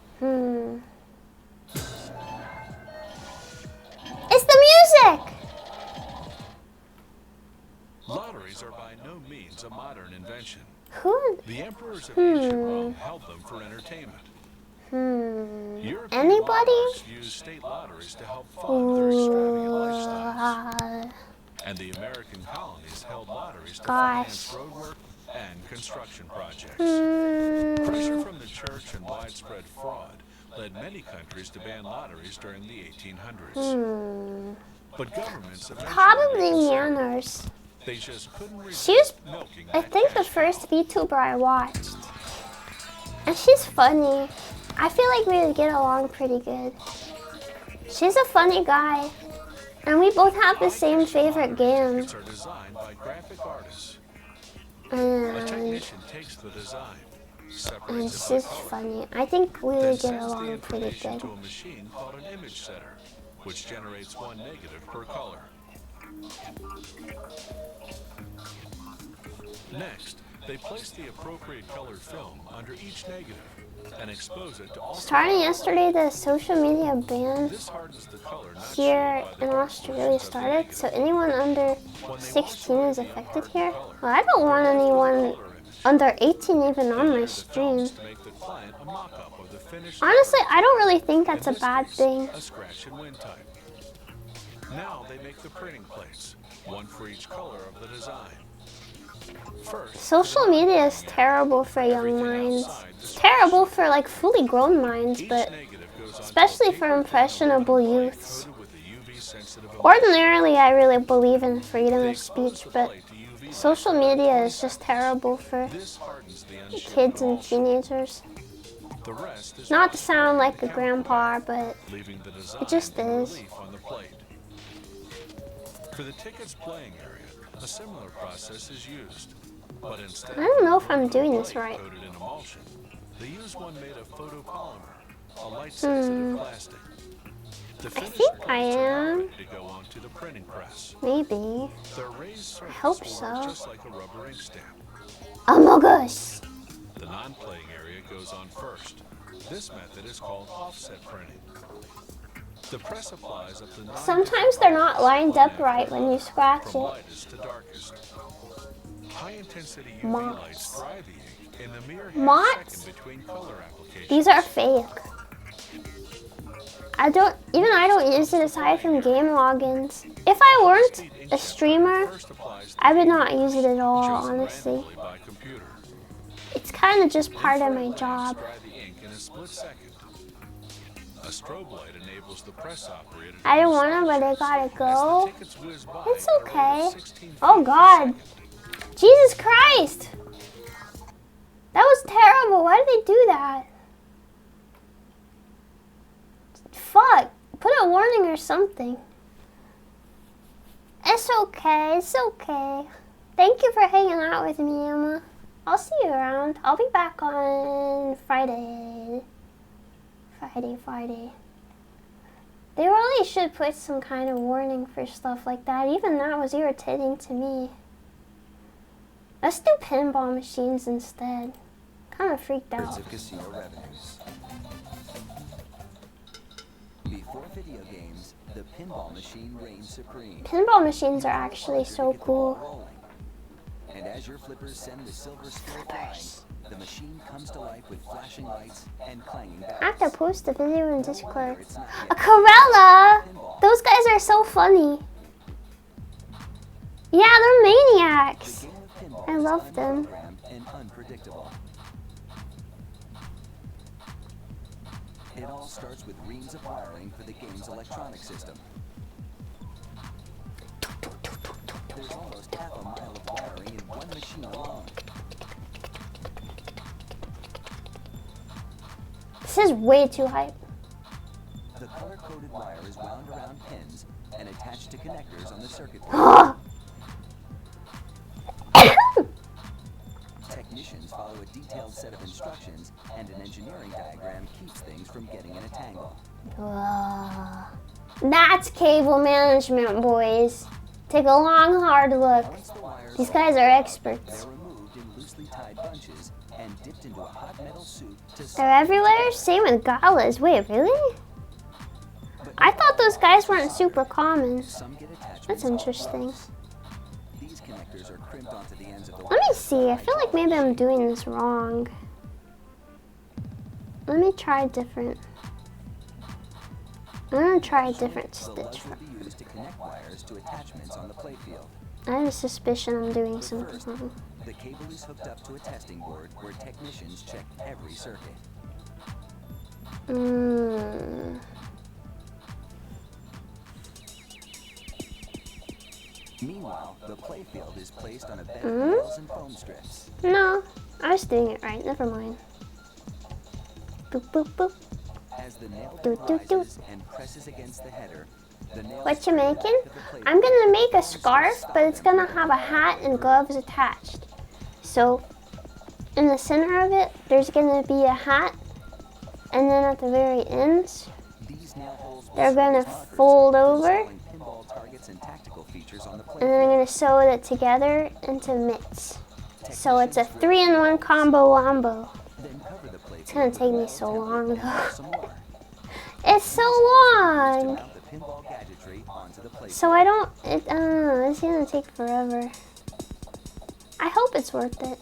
It's the music! Lotteries are by no means a modern invention. Who? The emperors of ancient Rome held them for entertainment. European Anybody? monarchs used state lotteries to help fund their extravagant lifestyles. And the American colonies held lotteries to finance roadwork and construction projects. Pressure from the church and widespread fraud led many countries to ban lotteries during the 1800s. But governments eventually Probably reconsidered. Manners. They just couldn't She was, resist milking I that think, the cash first cow. VTuber I watched. And she's funny. I feel like we would get along pretty good. She's a funny guy. And we both have the same favorite game. Tickets are designed by graphic artists. A And technician takes the design, And separates it she's by color, funny. I think we then would get sends the along pretty information good. to a machine called an image setter, which generates one negative per color. Next, they place the appropriate colored film under each negative and expose it to all. Starting yesterday, the social media ban This hardens the color not here shown by in the Australia dark started, portions so of the anyone under negative. When they 16 wash is away the affected unhardened here. color, Well, I don't want they anyone alter the color image. under 18 even They on my layer the stream. films to make the client a mock-up of the finished Honestly, letter. I don't really think that's a In this bad case, thing. A scratch and win type. Now they make the printing plates, one for each color of the design. First, Social media is terrible for young minds. It's terrible for like fully grown minds, each but negative goes onto especially a for paper impressionable thin aluminum plate youths. coated with a UV-sensitive emulsion. Ordinarily, I really believe in freedom They of expose speech, the but plate to UV Social media is just terrible for This hardens the unshipped kids and emulsion. teenagers. The rest is Not to washed sound away like in a grandpa, but leaving the design it just in is. relief on the plate. For the ticket's playing area, a similar process is used. But instead I don't know if of I'm a doing this plate right. coated in emulsion, they use one made of photopolymer, a light-sensitive plastic. The finished think I plates are now am. ready to go onto the printing press. Maybe. Their raised surface hope will so. work just like a rubber ink stamp. Amogus! The non-playing area goes on first. This method is called offset printing. The press applies up to 9 Sometimes they're not lined up right when you scratch from it. lightest to darkest. High-intensity UV Moths. lights dry the ink in the mere Moths? half-second between color applications. These are fake. I don't use it aside from game logins. If I weren't a streamer, First applies I would not use it at all, chosen honestly. randomly by computer. It's kind of just part of my Infrared job. lamps dry the ink in a split second. A strobe light enables the press operator to I don't use want to, but I gotta as the go. tickets whiz by It's at a rate of okay. 16 Oh feet per God. second. Jesus Christ! That was terrible. Why did they do that? Fuck. Put a warning or something. It's okay. It's okay. Thank you for hanging out with me, Emma. I'll see you around. I'll be back on Friday. Friday. They really should put some kind of warning for stuff like that. Even that was irritating to me. Let's do pinball machines instead. Kind of freaked out. Of casino revenues. Before video games, the pinball machine reigns supreme. Pinball machines are actually so cool. Rolling. And as your flippers send the silver sphere flying, the machine comes to life with flashing lights and clanging I have bells. to post the video in Discord. It's not A yet Corella! pinball. Those guys are so funny. Yeah, they're The maniacs. game of pinball I is love them. unprogrammed and unpredictable. It all starts with reams of wiring for the game's electronic system. There's almost half a mile of wiring in one machine alone. This is way too hype. The color-coded wire is wound around pins and attached to connectors on the circuit board. Technicians follow a detailed set of instructions, and an engineering diagram keeps things from getting in a tangle. That's cable management, boys. Take a long, hard look. Once the wires These guys are experts. they're removed in loosely tied bunches and dipped into a hot metal soup to They're everywhere. Same with galas. Wait, really? I thought those guys weren't super common. some get attachments That's off interesting. bolts. These connectors are crimped onto the ends of the Let me see. I feel like maybe I'm doing this wrong. Let me try different. I'm gonna try a different The lugs stitch. will be used to connect wires to attachments on the playfield. I have a suspicion I'm doing something First, wrong. the cable is hooked up to a testing board where technicians check every circuit. Meanwhile, the playfield is placed on a bed of nails and foam strips. No, I was doing it right. Never mind. Boop, boop, boop. As the nail Do, bed do, do. rises and presses against the header, the nails What you turn back making? to the playfield. I'm gonna make a scarf, but it's gonna have a hat and gloves attached. So, in the center of it, there's gonna be a hat, and then at the very ends, These nail holes will they're serve gonna as markers fold for over, installing pinball targets and tactical features on the and then I'm playfield. gonna sew it together into mitts. So it's a 3-in-1 combo wombo. Then cover the playfield It's gonna with take me wall so template long and though. some more. It's so To long! mount the pinball gadgetry onto the playfield. So I don't, it's gonna take forever. I hope it's worth it.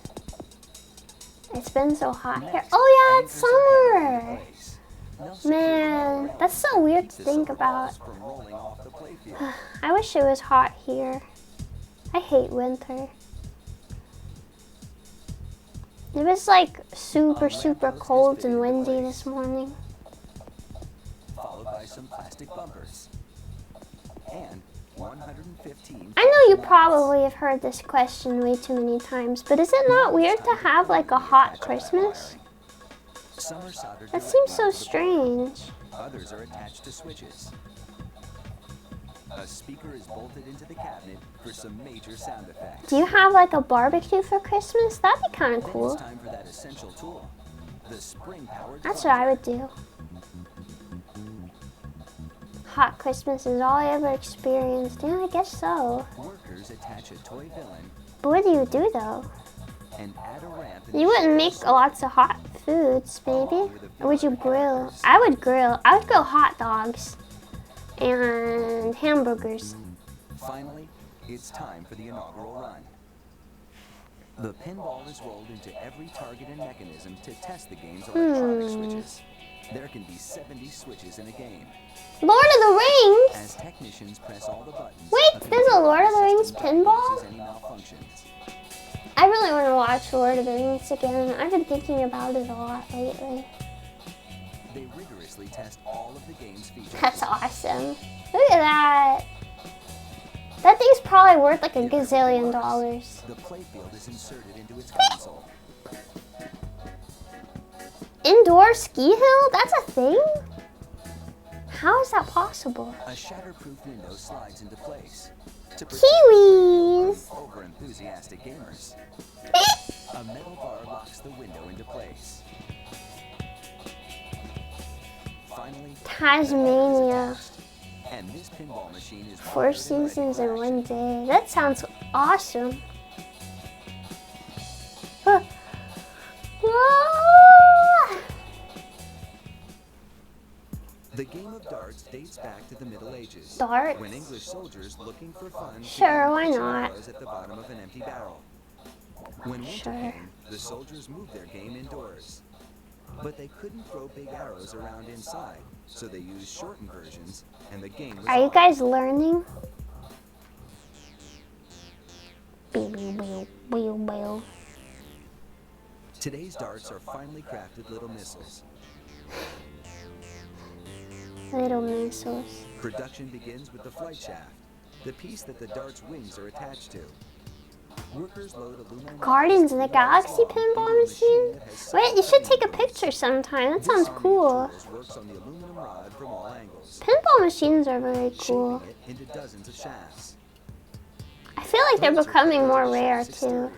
It's been so hot here. Oh yeah, it's Anchors are hammered summer! into place. They'll secure the Man, rail that's so weird to keep the think silver about. balls from rolling off the playfield. I wish it was hot here. I hate winter. It was like super cold and windy this morning. Followed by some plastic bumpers. And 100 115. I know you probably have heard this question way too many times, but is it not weird to have like a hot Christmas? Some are soldered That seems so directly into the board. strange. Others are attached to switches. A speaker is bolted into the cabinet for some major sound effects. Do you have like a barbecue for Christmas? That'd be kind of Then cool. it's time for that essential tool, the spring-powered That's what I would do. Hot Christmas is all I ever experienced. Yeah, I guess so. Workers attach a toy villain But what do you do though? and add a ramp. in You the wouldn't make shadow lots of hot foods, maybe? Or would you grill? I would grill. I would grill hot dogs and hamburgers. Finally, it's time for the inaugural run. The pinball is rolled into every target and mechanism to test the game's electronic switches. There can be 70 switches in a game. Lord of the Rings? As technicians press all the buttons, Wait, there's a Lord of the Rings system pinball? diagnoses any malfunctions. I really want to watch Lord of the Rings again. I've been thinking about it a lot lately. They rigorously test all of the game's features. That's awesome. Look at that. That thing's probably worth like a gazillion dollars. The playfield is inserted into its console. Indoor ski hill? That's a thing? How is that possible? A shatterproof window slides into place to protect Kiwis! over-enthusiastic gamers. A metal bar locks the window into place. Finally, Tasmania. and this pinball machine is 4 wired and ready seasons for in action. one day. That sounds awesome. Huh. Ah! The game of darts dates back to the Middle Ages. Darts? When English soldiers looking for fun Sure, began why pitching not? arrows at the bottom of an empty barrel. When winter Sure. came, the soldiers moved their game indoors. But they couldn't throw big arrows around inside, so they used shortened versions, and the game was Are you on. guys learning? Beep, beep, beep, beep, beep. Today's darts are finely crafted little missiles. Little missiles. Production begins with the flight shaft, the piece that the dart's wings are attached to. Workers load aluminum Guardians of the rods Galaxy into a pinball machine? that has Wait, you should take a 7 picture sometime. That This sounds army of cool. tools works on the aluminum rod from all angles, Pinball machines are very cool. shaping it into dozens of shafts. I feel like they're Those are becoming put more into the rare shaft's too. exterior.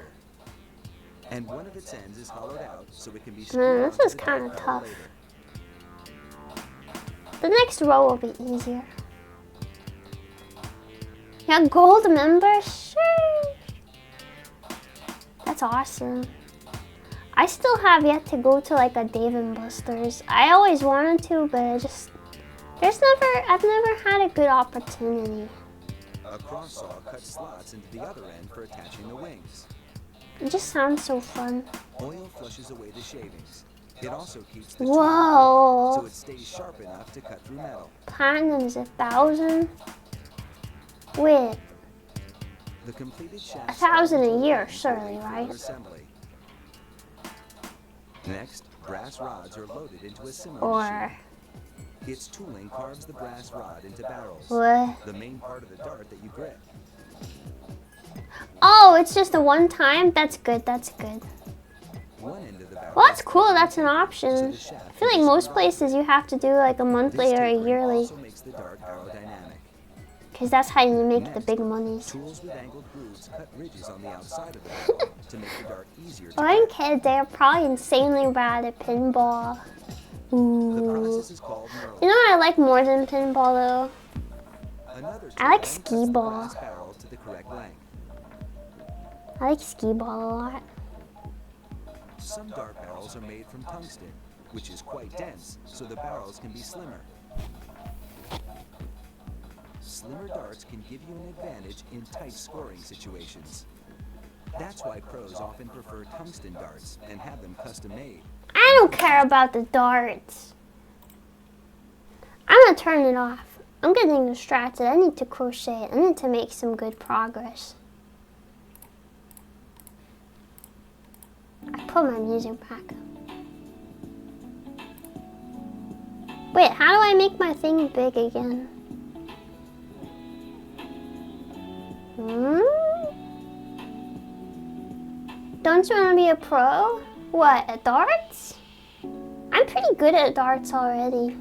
And one of its ends is hollowed out so it can be this screwed onto is the kinda dart barrel tough. later. The next row will be easier. Yeah, gold member? Sure. That's awesome. I still have yet to go to like a Dave & Buster's. I always wanted to, but I've never had a good opportunity. A cross saw cuts slots into the other end for attaching the wings. It just sounds so fun. Oil flushes away the shavings. It also keeps the tool Whoa. so it stays sharp enough to cut through metal. Platinum's 1,000? Wait, The completed shaft 1,000 a slides year, into surely, further right? assembly. Next, brass rods are loaded into a similar Or machine. Its tooling carves the brass rod into barrels, what? the main part of the dart that you grip. Oh, it's just a one time? That's good, that's good. One end of the barrel Well, that's is cool, cut that's an so option. the shaft I feel like can be most screwed places you have to do like a on. monthly This or a tapering yearly, also makes the dart aerodynamic. because that's how you make the Next, big monies. Tools with angled grooves cut ridges on the outside of the barrel to make the dart easier to When grip. kids, they're probably insanely bad at pinball. The Ooh. process is called You knurling. know what I like more than pinball though? Another I like tool then skee cuts the ball. brass barrel to the correct length. I like skee ball a lot. Some dart barrels are made from tungsten, which is quite dense, so the barrels can be slimmer. Slimmer darts can give you an advantage in tight scoring situations. That's why pros often prefer tungsten darts and have them custom made. I don't care about the darts. I'm gonna turn it off. I'm getting distracted. I need to crochet. I need to make some good progress. I put my music back. Wait, how do I make my thing big again? Don't you want to be a pro? What, at darts? I'm pretty good at darts already.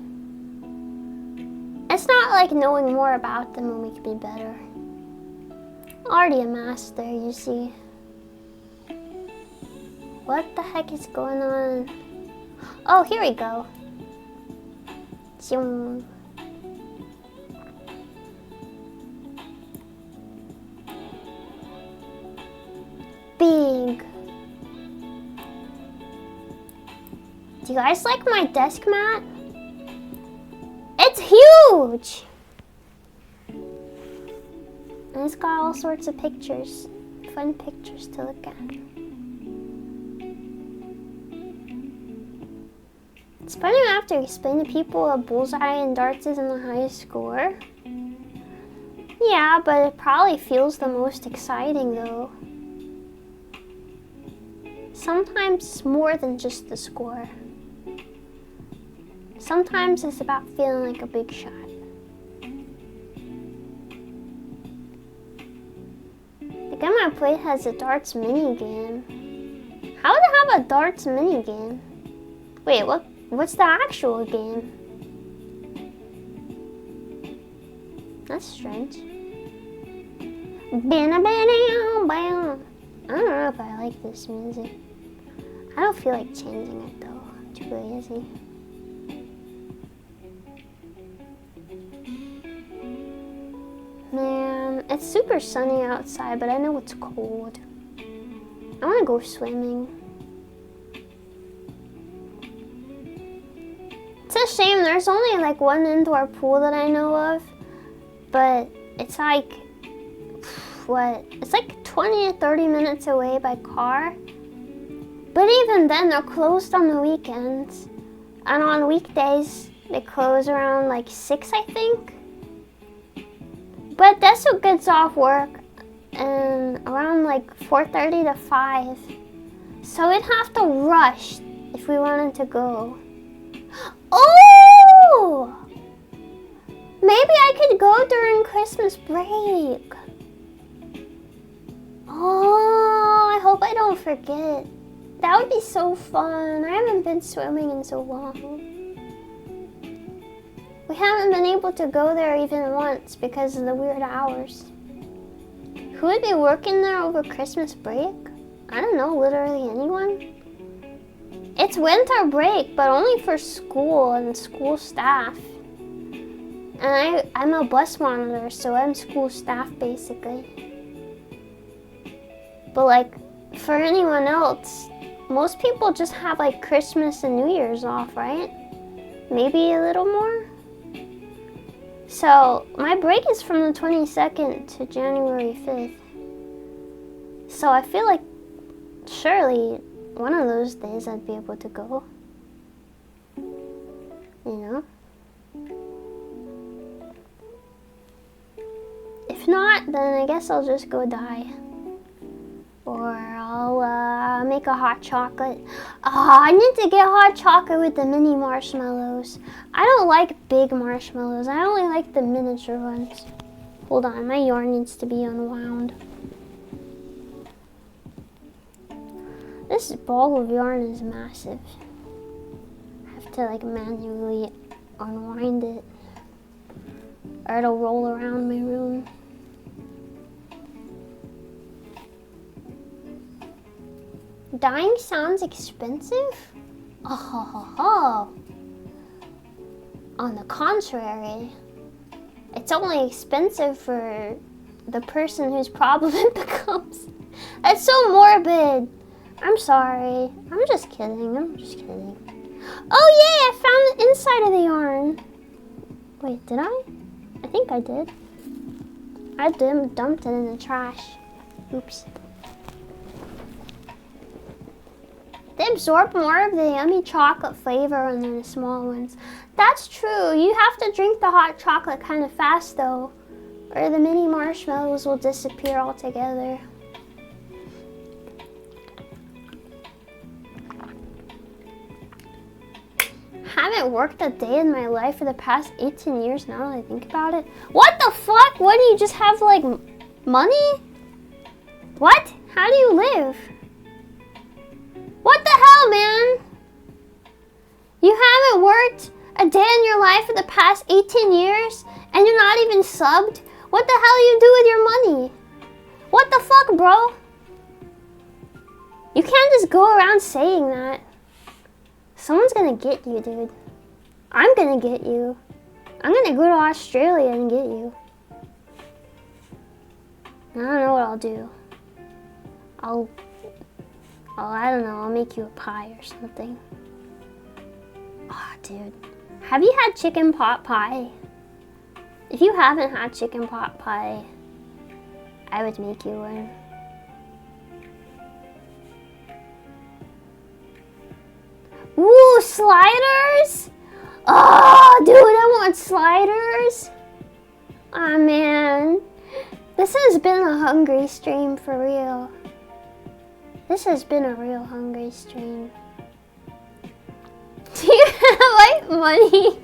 It's not like knowing more about them will make me better. Already a master, you see. What the heck is going on? Oh, here we go. Zoom. Big. Do you guys like my desk mat? It's huge! And it's got all sorts of pictures. Fun pictures to look at. It's funny when I have to explain to people a bullseye and darts isn't the highest score. Yeah, but it probably feels the most exciting though. Sometimes it's more than just the score. Sometimes it's about feeling like a big shot. The game I played has a darts mini game. How would it have a darts mini game? Wait, what's the actual game? That's strange. I don't know if I like this music. I don't feel like changing it though. I'm too lazy. Man, it's super sunny outside, but I know it's cold. I want to go swimming. It's a shame there's only like one indoor pool that I know of, but it's like, what? It's like 20 to 30 minutes away by car. But even then, they're closed on the weekends. And on weekdays, they close around like 6, I think. But Desu gets off work and around like 4:30 to 5. So we'd have to rush if we wanted to go. Oh! Maybe I could go during Christmas break. Oh, I hope I don't forget. That would be so fun. I haven't been swimming in so long. We haven't been able to go there even once because of the weird hours. Who would be working there over Christmas break? I don't know, literally anyone. It's winter break, but only for school and school staff. And I'm a bus monitor, so I'm school staff basically. But like, for anyone else, most people just have like Christmas and New Year's off, right? Maybe a little more? So my break is from the 22nd to January 5th. So I feel like surely one of those days I'd be able to go. You know? If not, then I guess I'll just go die. Or I'll make a hot chocolate. I need to get hot chocolate with the mini marshmallows. I don't like big marshmallows. I only like the miniature ones. Hold on, my yarn needs to be unwound. This ball of yarn is massive. I have to like manually unwind it, or it'll roll around my room. Dyeing sounds expensive? Oh. On the contrary, it's only expensive for the person whose problem it becomes. It's so morbid. I'm sorry. I'm just kidding. Oh yay, I found the inside of the yarn. Wait, did I? I think I did. I dumped it in the trash. Oops. They absorb more of the yummy chocolate flavor than the small ones. That's true. You have to drink the hot chocolate kind of fast though, or the mini marshmallows will disappear altogether. Haven't worked a day in my life for the past 18 years now that I think about it. What the fuck? What do you just have like Money? What? How do you live? What the hell, man? You haven't worked a day in your life for the past 18 years and you're not even subbed? What the hell do you do with your money? What the fuck, bro? You can't just go around saying that. Someone's gonna get you, dude. I'm gonna get you. I'm gonna go to Australia and get you. I don't know what I'll do. I don't know, I'll make you a pie or something. Oh, dude. Have you had chicken pot pie? If you haven't had chicken pot pie, I would make you one. Ooh, sliders? Oh, dude, I want sliders. Aw, man. This has been a hungry stream for real. This has been a real hungry stream. Do you have, like, money?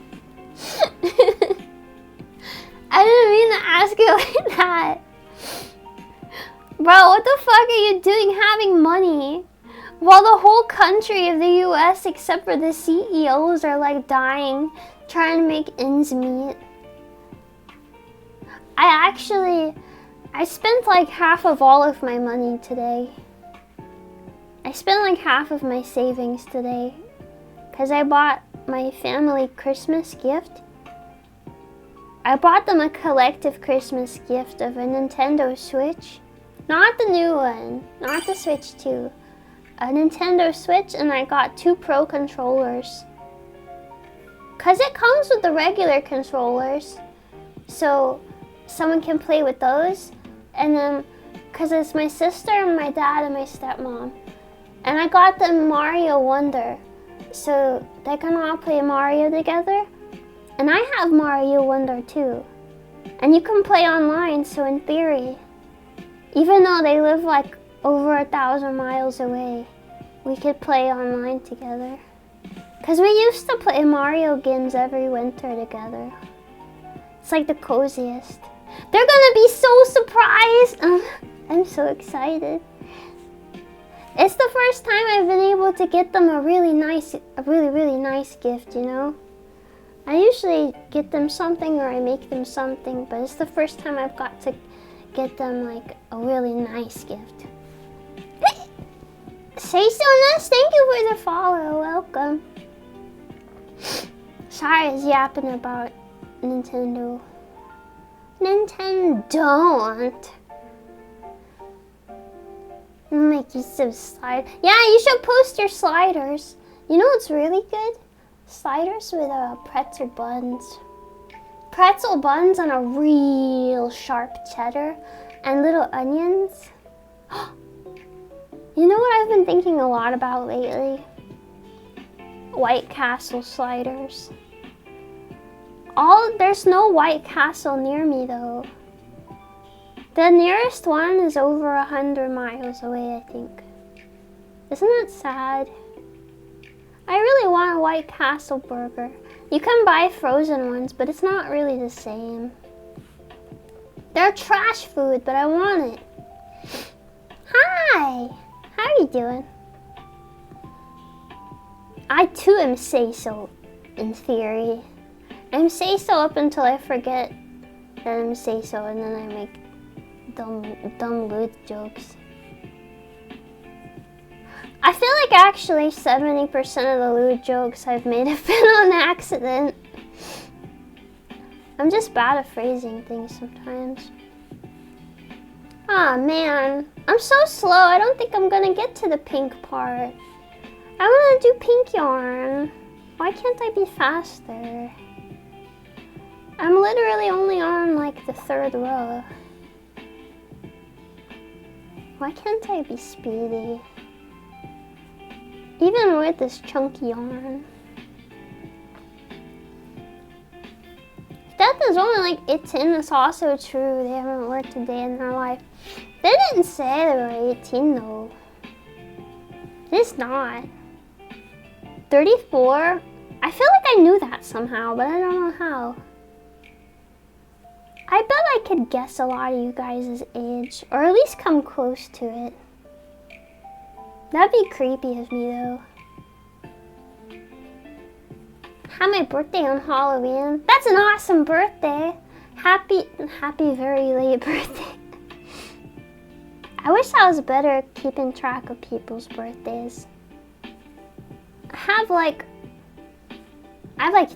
I didn't mean to ask it like that. Bro, what the fuck are you doing having money? While the whole country of the US, except for the CEOs, are like dying, trying to make ends meet. I spent like half of all of my money today. I spent like half of my savings today because I bought my family Christmas gift. I bought them a collective Christmas gift of a Nintendo Switch. Not the new one, not the Switch 2. A Nintendo Switch, and I got 2 Pro controllers. Cause it comes with the regular controllers, so someone can play with those. And then, cause it's my sister and my dad and my stepmom. And I got them Mario Wonder, so they can all play Mario together. And I have Mario Wonder too. And you can play online, so in theory, even though they live like over 1,000 miles away, we could play online together. Cause we used to play Mario games every winter together. It's like the coziest. They're gonna be so surprised. I'm so excited. It's the first time I've been able to get them a really nice gift, you know? I usually get them something or I make them something, but it's the first time I've got to get them like a really nice gift. Say Sonas, thank you for the follow. Welcome. Sorry, I was yapping about Nintendo. Nintendo. Make you some slide. Yeah, you should post your sliders. You know what's really good? Sliders with pretzel buns. Pretzel buns on a real sharp cheddar and little onions. You know what I've been thinking a lot about lately? White Castle sliders. There's no White Castle near me though. The nearest one is over 100 miles away, I think. Isn't that sad? I really want a White Castle burger. You can buy frozen ones, but it's not really the same. They're trash food, but I want it. Hi! How are you doing? I too am say-so, in theory. I'm say-so up until I forget that I'm say-so, and then I make dumb lewd jokes. I feel like actually 70% of the lewd jokes I've made have been on accident. I'm just bad at phrasing things sometimes. Aw, man. I'm so slow, I don't think I'm gonna get to the pink part. I wanna do pink yarn. Why can't I be faster? I'm literally only on like the 3rd row. Why can't I be speedy? Even with this chunky yarn. Death is only like 18, it's also true. They haven't worked a day in their life. They didn't say they were 18 though. It's not. 34? I feel like I knew that somehow, but I don't know how. I bet I could guess a lot of you guys' age, or at least come close to it. That'd be creepy of me though. Had my birthday on Halloween. That's an awesome birthday. Happy very late birthday. I wish I was better at keeping track of people's birthdays. I have like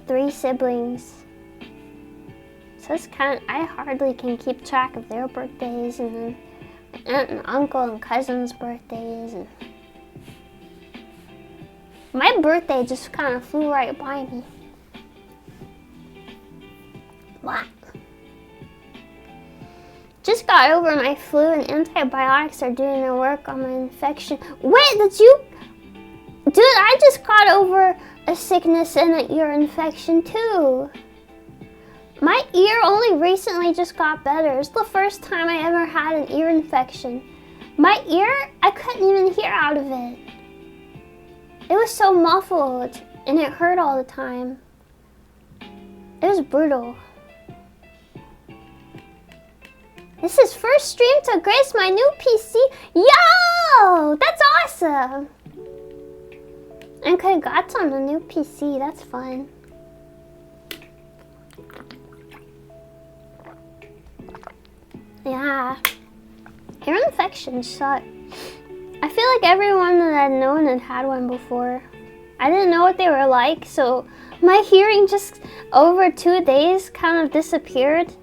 3 siblings. So it's I hardly can keep track of their birthdays, and then aunt and uncle and cousins' birthdays. And my birthday just kind of flew right by me. What? Just got over my flu and antibiotics are doing their work on my infection. Wait, did you? Dude, I just got over a sickness and an ear infection too. My ear only recently just got better. It's the first time I ever had an ear infection. My ear, I couldn't even hear out of it. It was so muffled and it hurt all the time. It was brutal. This is first stream to grace my new PC. Yo, that's awesome. And congrats on the new PC, that's fun. Yeah, ear infections suck. I feel like everyone that I'd known had had one before. I didn't know what they were like, so my hearing just over 2 days kind of disappeared.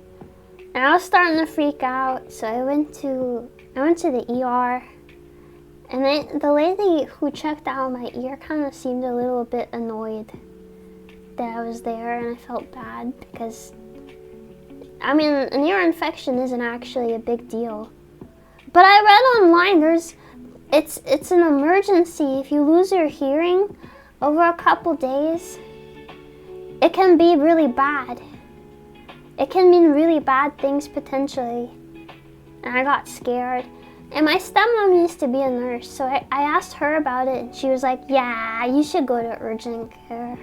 And I was starting to freak out, so I went to the ER. And then the lady who checked out my ear kind of seemed a little bit annoyed that I was there, and I felt bad because, I mean, an ear infection isn't actually a big deal. But I read online it's an emergency. If you lose your hearing over a couple days, it can be really bad. It can mean really bad things potentially. And I got scared. And my stepmom used to be a nurse, so I asked her about it, and she was like, yeah, you should go to urgent care.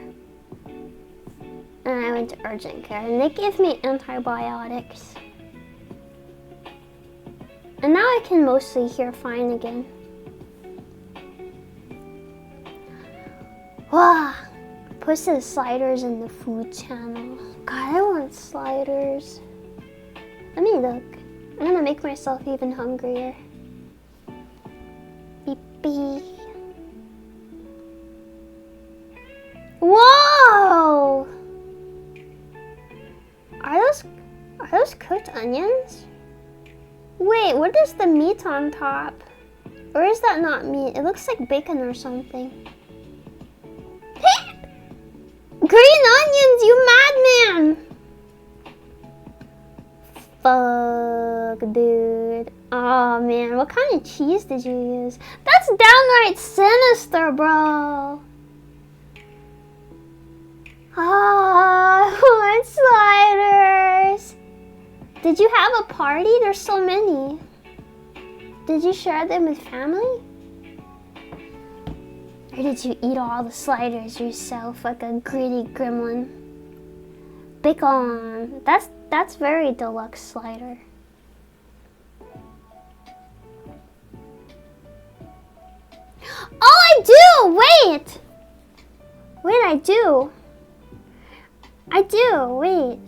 And I went to urgent care, and they gave me antibiotics. And now I can mostly hear fine again. Wow, posted sliders in the food channel. God, I want sliders. Let me look. I'm gonna make myself even hungrier. Beep beep. Whoa! Are those cooked onions? Wait, what is the meat on top? Or is that not meat? It looks like bacon or something. Green onions, you madman! Fuck, dude. Oh man, what kind of cheese did you use? That's downright sinister, bro. I want sliders. Did you have a party? There's so many. Did you share them with family? Or did you eat all the sliders yourself like a greedy gremlin? Bacon. That's very deluxe slider. Oh, I do! Wait! Wait, I do. Wait.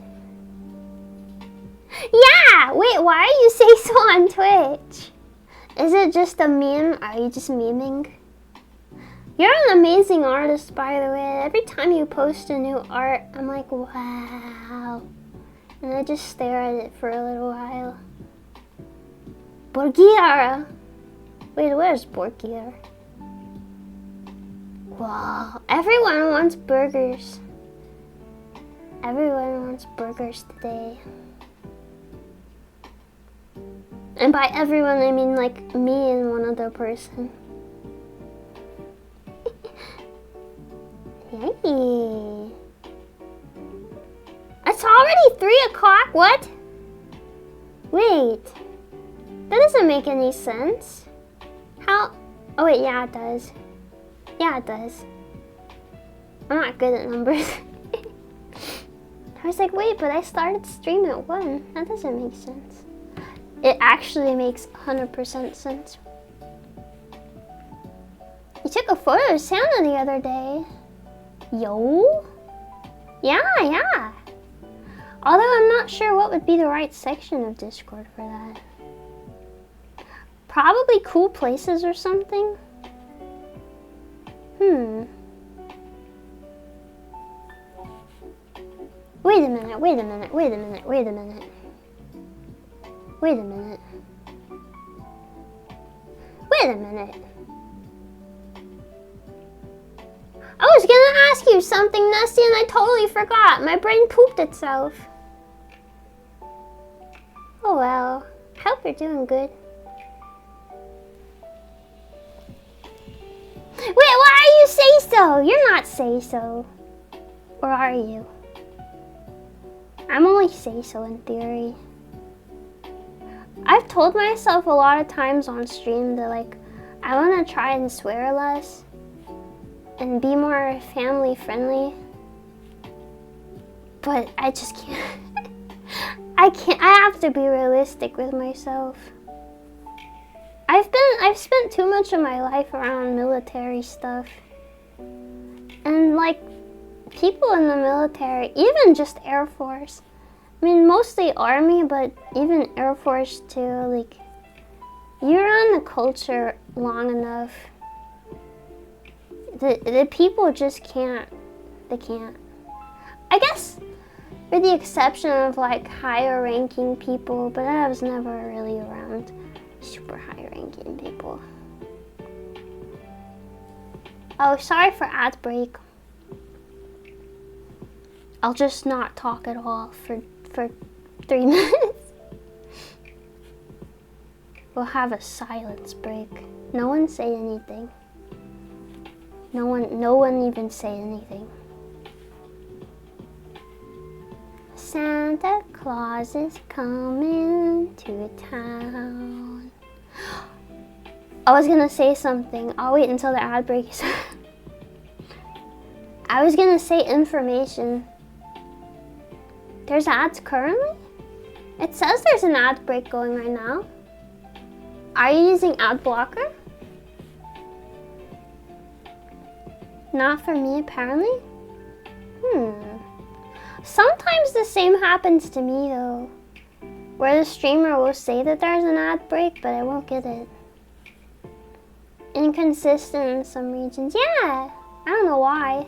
Yeah! Wait, why are you saying so on Twitch? Is it just a meme? Are you just memeing? You're an amazing artist, by the way. Every time you post a new art, I'm like, wow. And I just stare at it for a little while. Borgia! Wait, where's Borgia? Wow, everyone wants burgers. Everyone wants burgers today. And by everyone, I mean like me and one other person. Yay. It's already 3 o'clock? What? Wait. That doesn't make any sense. How? Oh wait, yeah it does. Yeah it does. I'm not good at numbers. I was like, wait, but I started stream at 1. That doesn't make sense. It actually makes 100% sense. You took a photo of Santa the other day. Yo? Yeah. Although I'm not sure what would be the right section of Discord for that. Probably cool places or something. Wait a minute. I was gonna ask you something, Nessie, and I totally forgot. My brain pooped itself. Oh well. Hope you're doing good. Wait, why are you say so? You're not say so. Or are you? I'm only say so in theory. I've told myself a lot of times on stream that like I want to try and swear less and be more family friendly, but I just can't. I have to be realistic with myself. I've spent too much of my life around military stuff, and like people in the military, even just Air Force. I mean, mostly Army, but even Air Force too. Like, you're on the culture long enough. The people just can't. They can't. I guess, with the exception of like higher ranking people, but I was never really around super high ranking people. Oh, sorry for ad break. I'll just not talk at all for 3 minutes. We'll have a silence break. No one say anything. No one even say anything. Santa Claus is coming to town. I was gonna say something. I'll wait until the ad break is. I was gonna say information. There's ads currently? It says there's an ad break going right now. Are you using ad blocker? Not for me, apparently. Sometimes the same happens to me though, where the streamer will say that there's an ad break, but I won't get it. Inconsistent in some regions. Yeah, I don't know why.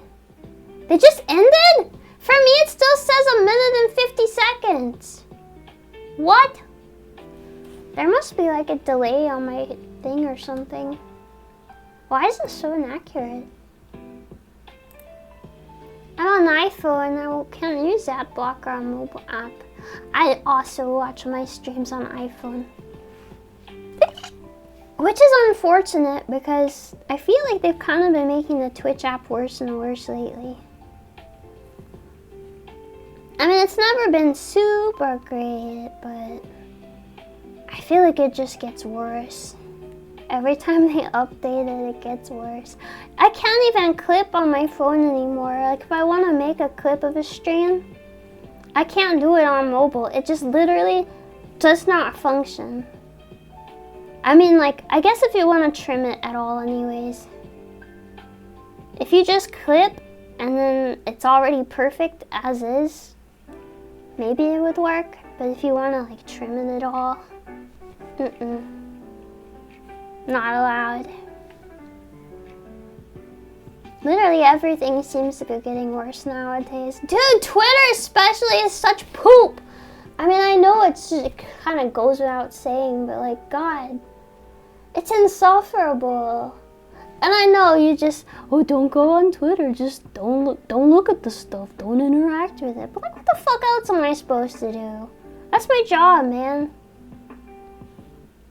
They just ended? For me, it still says 1 minute and 50 seconds. What? There must be like a delay on my thing or something. Why is it so inaccurate? I'm on iPhone and I can't use ad blocker on mobile app. I also watch my streams on iPhone. Which is unfortunate because I feel like they've kind of been making the Twitch app worse and worse lately. I mean, it's never been super great, but I feel like it just gets worse. Every time they update it, it gets worse. I can't even clip on my phone anymore. Like, if I want to make a clip of a stream, I can't do it on mobile. It just literally does not function. I mean, like, I guess if you want to trim it at all anyways. If you just clip and then it's already perfect as is, maybe it would work. But if you want to, like, trim it at all, not allowed. Literally everything seems to be getting worse nowadays. Dude, Twitter especially is such poop. I mean, I know it kind of goes without saying, but like, God, it's insufferable. And I know you just, oh, don't go on Twitter. Just don't look at the stuff. Don't interact with it. But like, what the fuck else am I supposed to do? That's my job, man.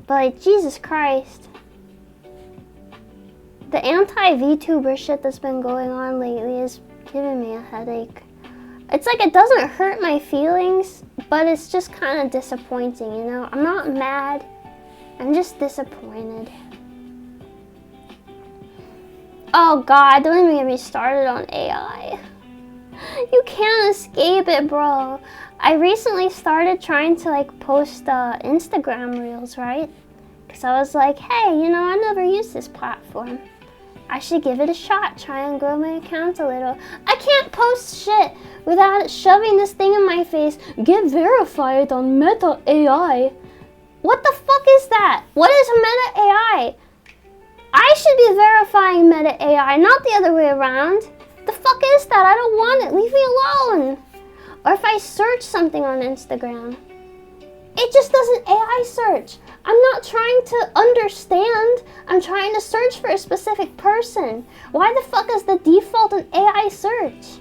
But like, Jesus Christ. The anti-VTuber shit that's been going on lately is giving me a headache. It's like it doesn't hurt my feelings, but it's just kind of disappointing, you know? I'm not mad, I'm just disappointed. Oh God, don't even get me started on AI. You can't escape it, bro. I recently started trying to like post Instagram reels, right? Because I was like, hey, you know, I never used this platform. I should give it a shot, try and grow my account a little. I can't post shit without it shoving this thing in my face. Get verified on Meta AI. What the fuck is that? What is Meta AI? I should be verifying Meta AI, not the other way around. The fuck is that? I don't want it. Leave me alone. Or if I search something on Instagram, it just does an AI search. I'm not trying to understand. I'm trying to search for a specific person. Why the fuck is the default an AI search?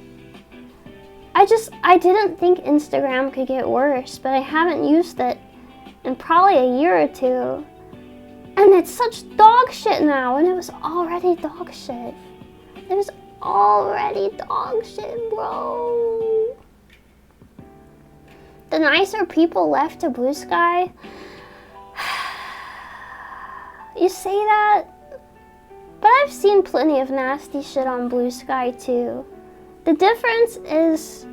I didn't think Instagram could get worse, but I haven't used it in probably a year or two. And it's such dog shit now, and it was already dog shit. It was already dog shit, bro. The nicer people left to Blue Sky. You say that, but I've seen plenty of nasty shit on Blue Sky too. The difference is,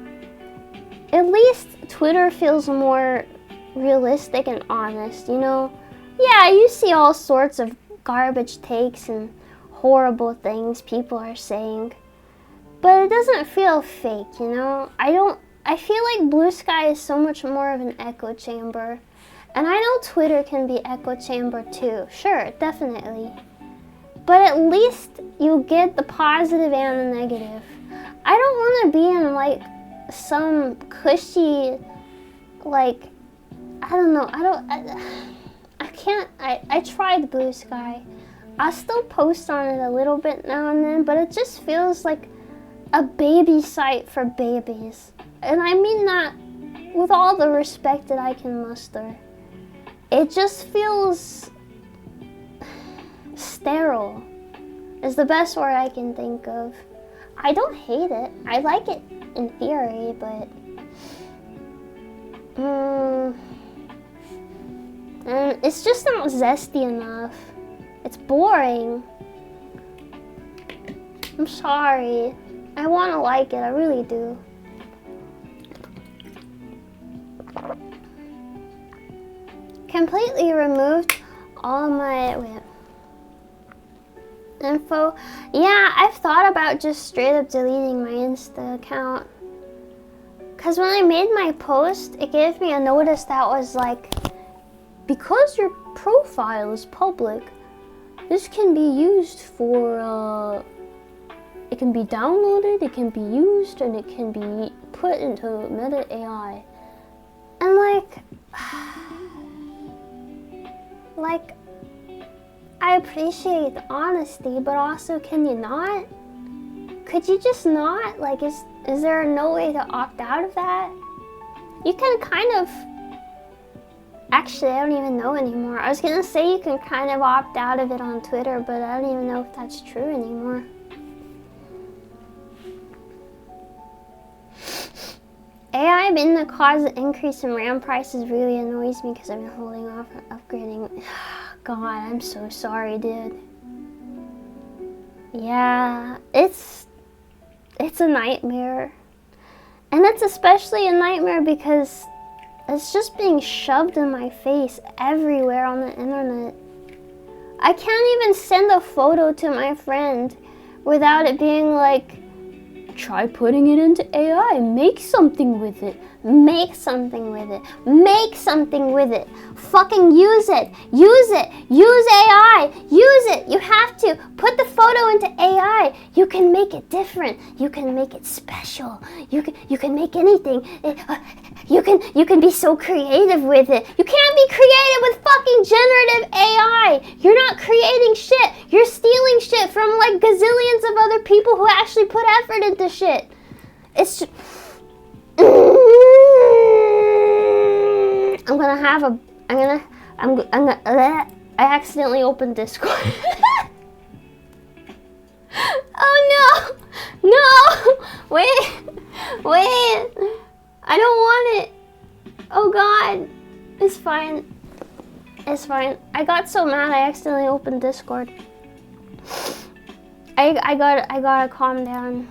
at least Twitter feels more realistic and honest, you know? Yeah, you see all sorts of garbage takes and horrible things people are saying, but it doesn't feel fake, you know? I feel like Blue Sky is so much more of an echo chamber. And I know Twitter can be echo chamber too. Sure, definitely. But at least you get the positive and the negative. I don't want to be in like some cushy, like, I don't know, I tried Blue Sky. I still post on it a little bit now and then, but it just feels like a baby site for babies. And I mean that with all the respect that I can muster. It just feels sterile, is the best word I can think of. I don't hate it. I like it in theory, but and it's just not zesty enough. It's boring. I'm sorry. I want to like it. I really do. Completely removed all my info. Yeah, I've thought about just straight up deleting my Insta account. Cause when I made my post, it gave me a notice that was like, because your profile is public, this can be used for, it can be downloaded, it can be used, and it can be put into Meta AI. And like, I appreciate the honesty, but also, can you not? Could you just not? Like, is there no way to opt out of that? You can kind of, actually, I don't even know anymore. I was gonna say you can kind of opt out of it on Twitter, but I don't even know if that's true anymore. AI being the cause of increase in RAM prices really annoys me because I've been holding off on upgrading. God, I'm so sorry, dude. Yeah, it's a nightmare. And it's especially a nightmare because it's just being shoved in my face everywhere on the internet. I can't even send a photo to my friend without it being like, try putting it into AI, make something with it. Make something with it. Make something with it. Fucking use it. Use it. Use AI. Use it. You have to. Put the photo into AI. You can make it different. You can make it special. You can make anything. You can be so creative with it. You can't be creative with fucking generative AI. You're not creating shit. You're stealing shit from like gazillions of other people who actually put effort into shit. It's just... I accidentally opened Discord. Oh no! No! Wait! I don't want it. Oh God. It's fine. It's fine. I got so mad I accidentally opened Discord. I gotta calm down.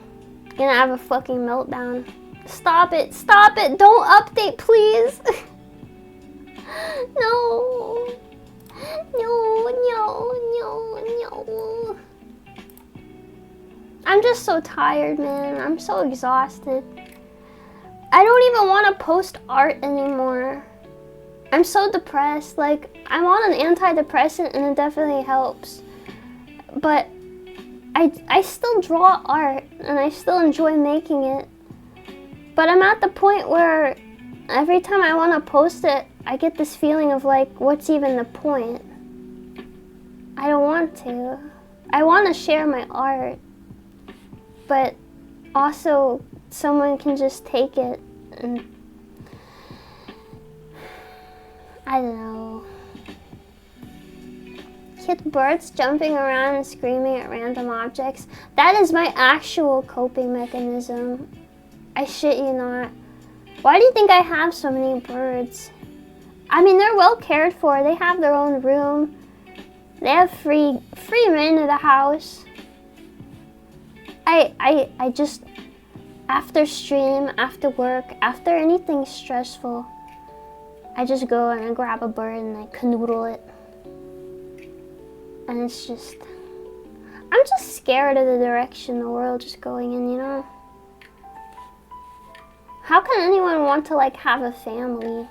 Gonna have a fucking meltdown. Stop it, stop it, don't update, please. No. No. I'm just so tired, man. I'm so exhausted. I don't even want to post art anymore. I'm so depressed. Like, I'm on an antidepressant and it definitely helps. But I still draw art and I still enjoy making it. But I'm at the point where every time I want to post it, I get this feeling of like, what's even the point? I don't want to. I want to share my art. But also, someone can just take it and I don't know. Hit birds jumping around and screaming at random objects. That is my actual coping mechanism. I shit you not. Why do you think I have so many birds? I mean, they're well cared for. They have their own room. They have free reign of the house. I just, after stream, after work, after anything stressful, I just go and I grab a bird and I canoodle it. And it's just, I'm just scared of the direction the world is going in, you know? How can anyone want to like have a family?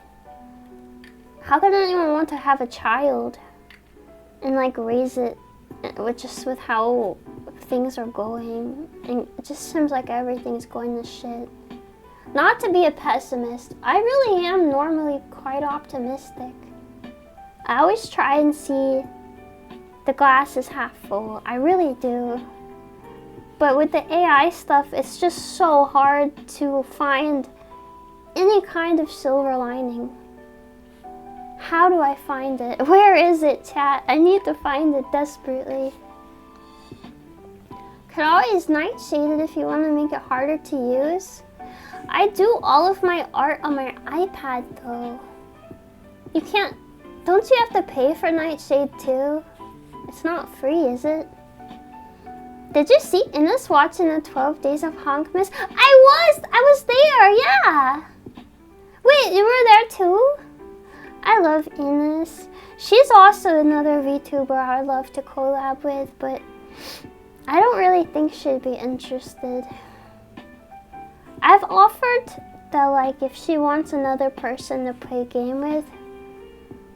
How can anyone want to have a child and like raise it with how things are going? And it just seems like everything's going to shit. Not to be a pessimist, I really am normally quite optimistic. I always try and see the glass is half full. I really do. But with the AI stuff, it's just so hard to find any kind of silver lining. How do I find it? Where is it, chat? I need to find it desperately. Could always nightshade it if you want to make it harder to use. I do all of my art on my iPad though. You can't, don't you have to pay for nightshade too? It's not free, is it? Did you see Ines watching the 12 Days of Honkmas? I was there, yeah. Wait, you were there too? I love Ines. She's also another VTuber I'd love to collab with, but I don't really think she'd be interested. I've offered that like if she wants another person to play a game with,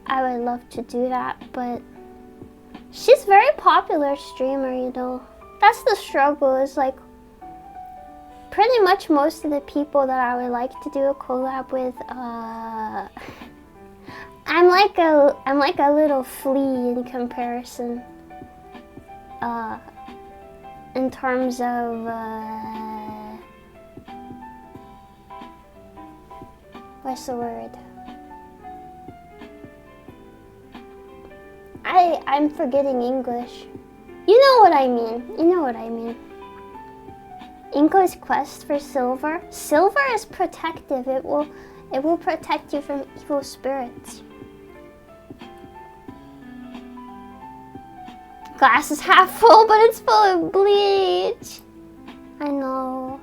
I would love to do that, but she's a very popular streamer, you know. That's the struggle, is like pretty much most of the people that I would like to do a collab with, I'm like a little flea in comparison. In terms of what's the word? I'm forgetting English. You know what I mean. You know what I mean. Inko's quest for silver. Silver is protective. It will protect you from evil spirits. Glass is half full, but it's full of bleach. I know.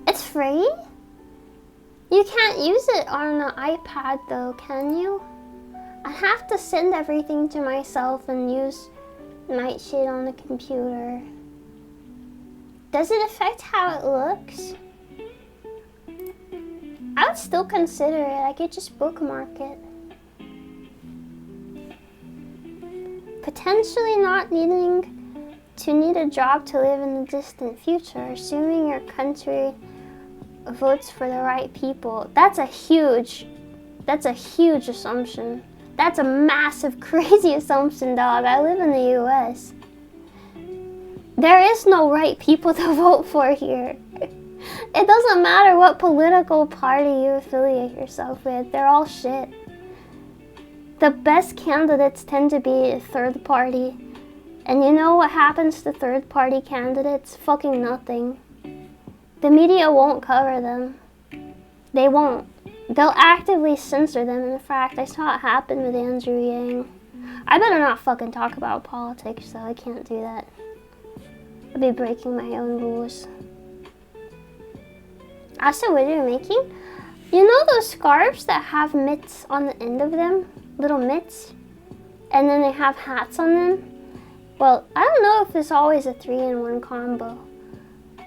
It's free? You can't use it on an iPad though, can you? I have to send everything to myself and use Nightshade on the computer. Does it affect how it looks? I would still consider it. I could just bookmark it. Potentially not needing to need a job to live in the distant future, assuming your country votes for the right people. That's a huge assumption. That's a massive, crazy assumption, dog. I live in the US. There is no right people to vote for here. It doesn't matter what political party you affiliate yourself with. They're all shit. The best candidates tend to be third party. And you know what happens to third party candidates? Fucking nothing. The media won't cover them. They won't. They'll actively censor them. In fact, I saw it happen with Andrew Yang. I better not fucking talk about politics, though. I can't do that. I'd be breaking my own rules. Asa, what are you making? You know those scarves that have mitts on the end of them? Little mitts? And then they have hats on them? Well, I don't know if it's always a 3-in-1 combo,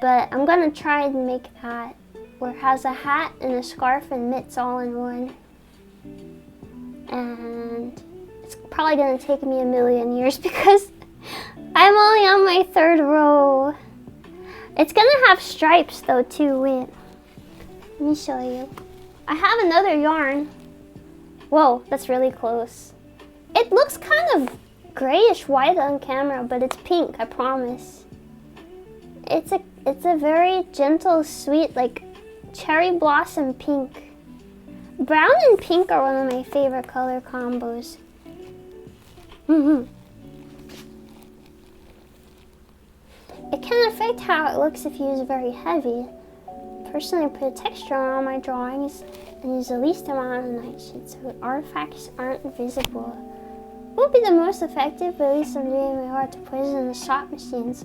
but I'm gonna try and make that where it has a hat and a scarf and mitts all in one. And it's probably gonna take me a million years because I'm only on my 3rd row. It's gonna have stripes though too. Wait, let me show you. I have another yarn. Whoa, that's really close. It looks kind of grayish white on camera, but it's pink, I promise. It's a very gentle, sweet, like cherry blossom pink. Brown and pink are one of my favorite color combos. It can affect how it looks if you use very heavy. Personally, I put a texture on all my drawings and use the least amount of nightshade so artifacts aren't visible. What would be the most effective, but at least I'm doing my hard to poison the shot machines.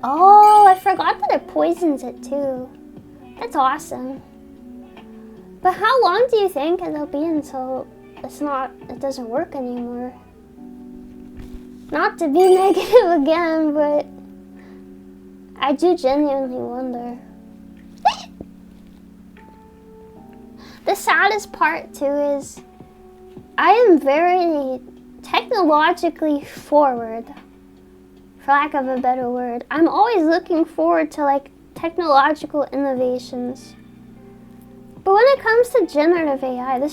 Oh, I forgot that it poisons it too. That's awesome. But how long do you think it'll be until it doesn't work anymore? Not to be negative again, but I do genuinely wonder. The saddest part too is I am very technologically forward, for lack of a better word. I'm always looking forward to like technological innovations. But when it comes to generative AI, it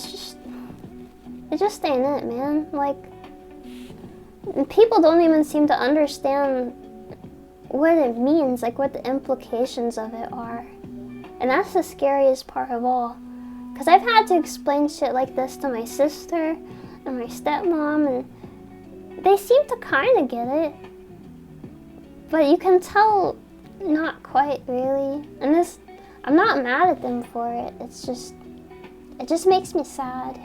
just ain't it, man. Like, people don't even seem to understand what it means, like what the implications of it are. And that's the scariest part of all. Because I've had to explain shit like this to my sister and my stepmom, and they seem to kind of get it. But you can tell not quite really. And I'm not mad at them for it. It just makes me sad.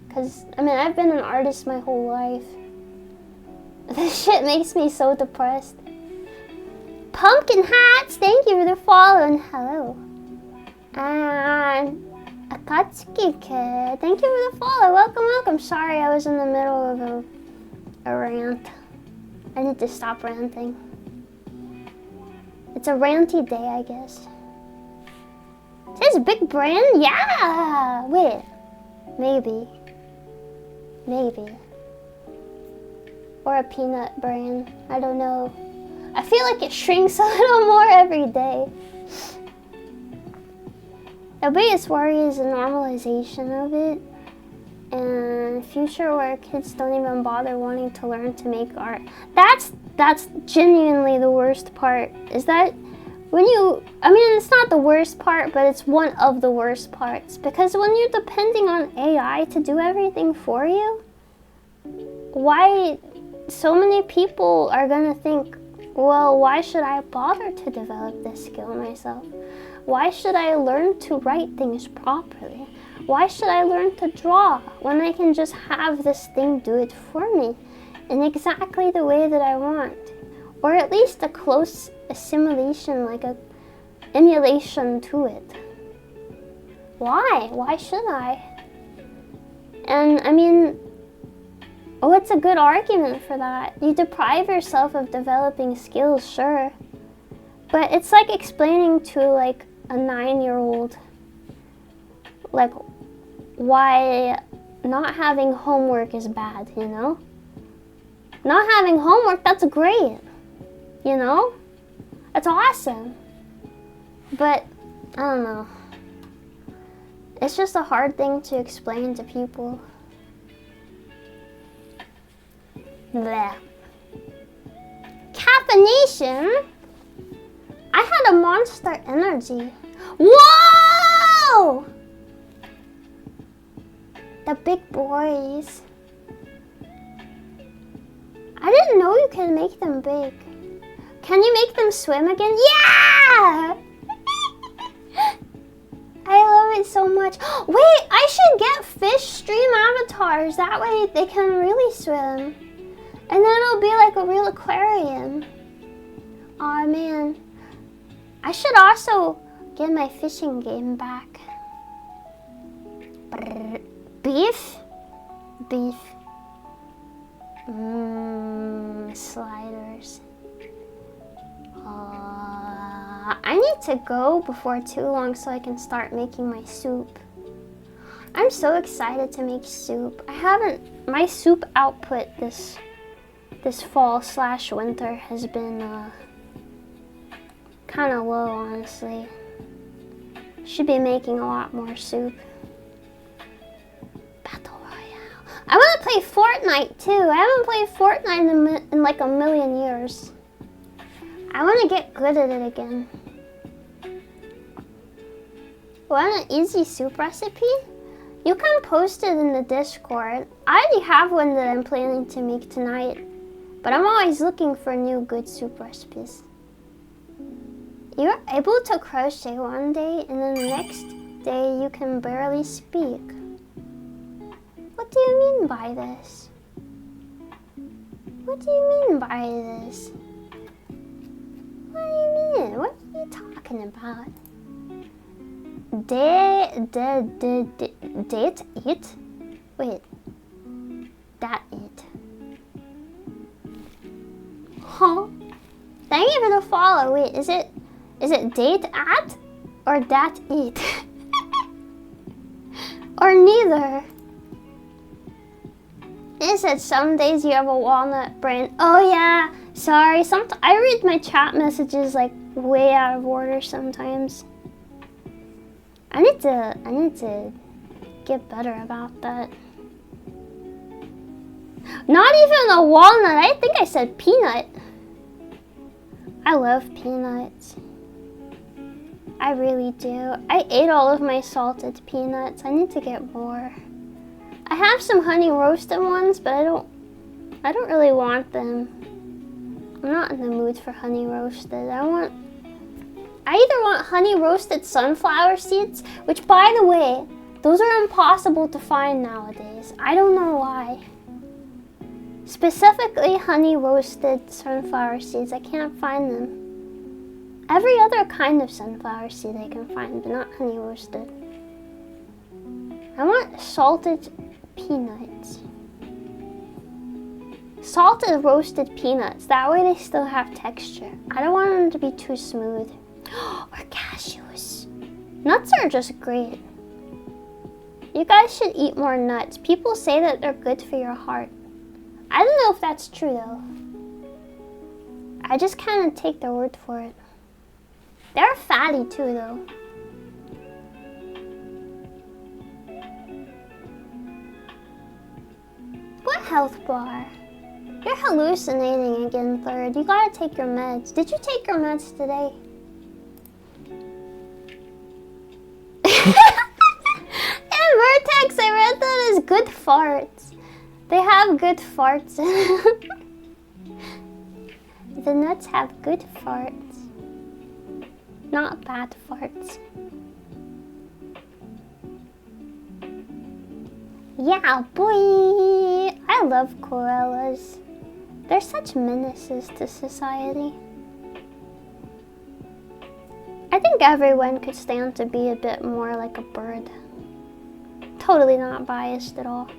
Because, I mean, I've been an artist my whole life. This shit makes me so depressed. Pumpkin Hats, thank you for the follow and hello. And Akatsuki Kid, thank you for the follow. Welcome, welcome. Sorry, I was in the middle of a rant. I need to stop ranting. It's a ranty day, I guess. Is this Big Brand? Yeah! Wait. Maybe. Or a peanut brand. I don't know. I feel like it shrinks a little more every day. The biggest worry is the normalization of it. And future where kids don't even bother wanting to learn to make art. That's genuinely the worst part. Is that when it's not the worst part, but it's one of the worst parts. Because when you're depending on AI to do everything for you, why so many people are gonna think, well, why should I bother to develop this skill myself? Why should I learn to write things properly? Why should I learn to draw when I can just have this thing do it for me in exactly the way that I want? Or at least a close assimilation, like a emulation to it. Why? Why should I? And I mean, what's a good argument for that? You deprive yourself of developing skills, sure. But it's like explaining to like a 9-year-old like why not having homework is bad, you know? Not having homework, that's great, you know? That's awesome. But I don't know. It's just a hard thing to explain to people. Bleh. Caffeination? I had a Monster Energy. Whoa! The big boys. I didn't know you can make them big. Can you make them swim again? Yeah! I love it so much. Wait, I should get fish stream avatars. That way they can really swim. And then it'll be like a real aquarium. Aw, man. I should also get my fishing game back. Beef? Beef. Sliders. I need to go before too long so I can start making my soup. I'm so excited to make soup. My soup output this fall/winter has been kind of low, honestly. Should be making a lot more soup. Battle Royale. I want to play Fortnite too. I haven't played Fortnite in like a million years. I want to get good at it again. Want an easy soup recipe? You can post it in the Discord. I already have one that I'm planning to make tonight, but I'm always looking for new good soup recipes. You're able to crochet one day and then the next day you can barely speak. What do you mean by this? What do you mean by this? What do you mean? What are you talking about? Date it? Wait. That it. Huh? Thank you for the follow. Wait, is it date at or that eat? Or neither? It said some days you have a walnut brain. Oh yeah, sorry. I read my chat messages like way out of order sometimes. I need to get better about that. Not even a walnut. I think I said peanut. I love peanuts. I really do. I ate all of my salted peanuts. I need to get more. I have some honey roasted ones, but I don't really want them. I'm not in the mood for honey roasted. I either want honey roasted sunflower seeds, which by the way, those are impossible to find nowadays. I don't know why. Specifically honey roasted sunflower seeds, I can't find them. Every other kind of sunflower seed I can find, but not honey roasted. I want salted peanuts. Salted roasted peanuts, that way they still have texture. I don't want them to be too smooth. Or cashews. Nuts are just great. You guys should eat more nuts. People say that they're good for your heart. I don't know if that's true though. I just kind of take their word for it. They're fatty too though. What health bar? You're hallucinating again, Third. You gotta take your meds. Did you take your meds today? And Vertex, I read that as good farts. They have good farts. The nuts have good farts. Not bad farts. Yeah, boy! I love koalas. They're such menaces to society. I think everyone could stand to be a bit more like a bird. Totally not biased at all.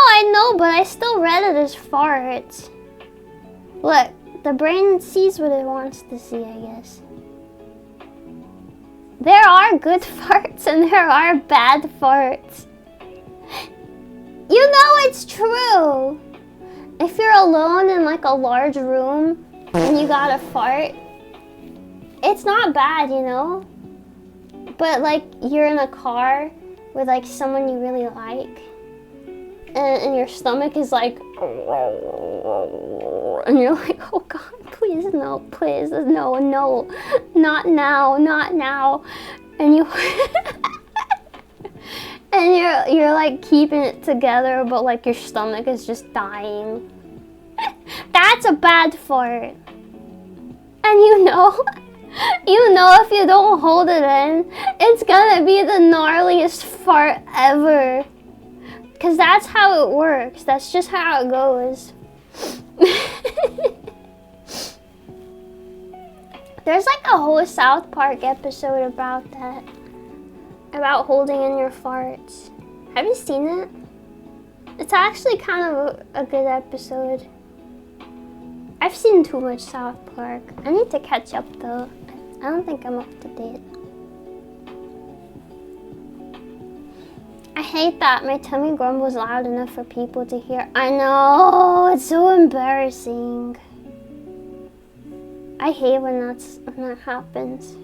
I know, but I still read it as farts. Look, the brain sees what it wants to see, I guess. There are good farts and there are bad farts. You know it's true. If you're alone in like a large room and you got a fart, it's not bad, you know? But like you're in a car with like someone you really like and your stomach is like, and you're like, oh God, please no, not now. And you and you're like keeping it together, but like your stomach is just dying. That's a bad fart. And you know if you don't hold it in, it's gonna be the gnarliest fart ever. Because that's how it works. That's just how it goes. There's like a whole South Park episode about that. About holding in your farts. Have you seen it? It's actually kind of a good episode. I've seen too much South Park. I need to catch up though. I don't think I'm up to date. I hate that my tummy grumbles loud enough for people to hear. I know, it's so embarrassing. I hate when that happens.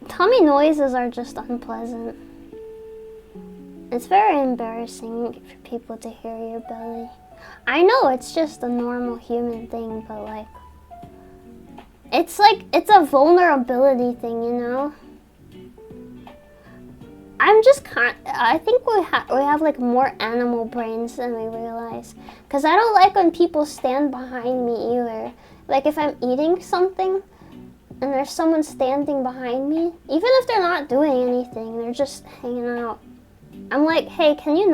Tummy noises are just unpleasant. It's very embarrassing for people to hear your belly. I know it's just a normal human thing, but like, it's a vulnerability thing, you know? I think we have like more animal brains than we realize. Cause I don't like when people stand behind me either. Like if I'm eating something and there's someone standing behind me, even if they're not doing anything, they're just hanging out. I'm like, hey, can you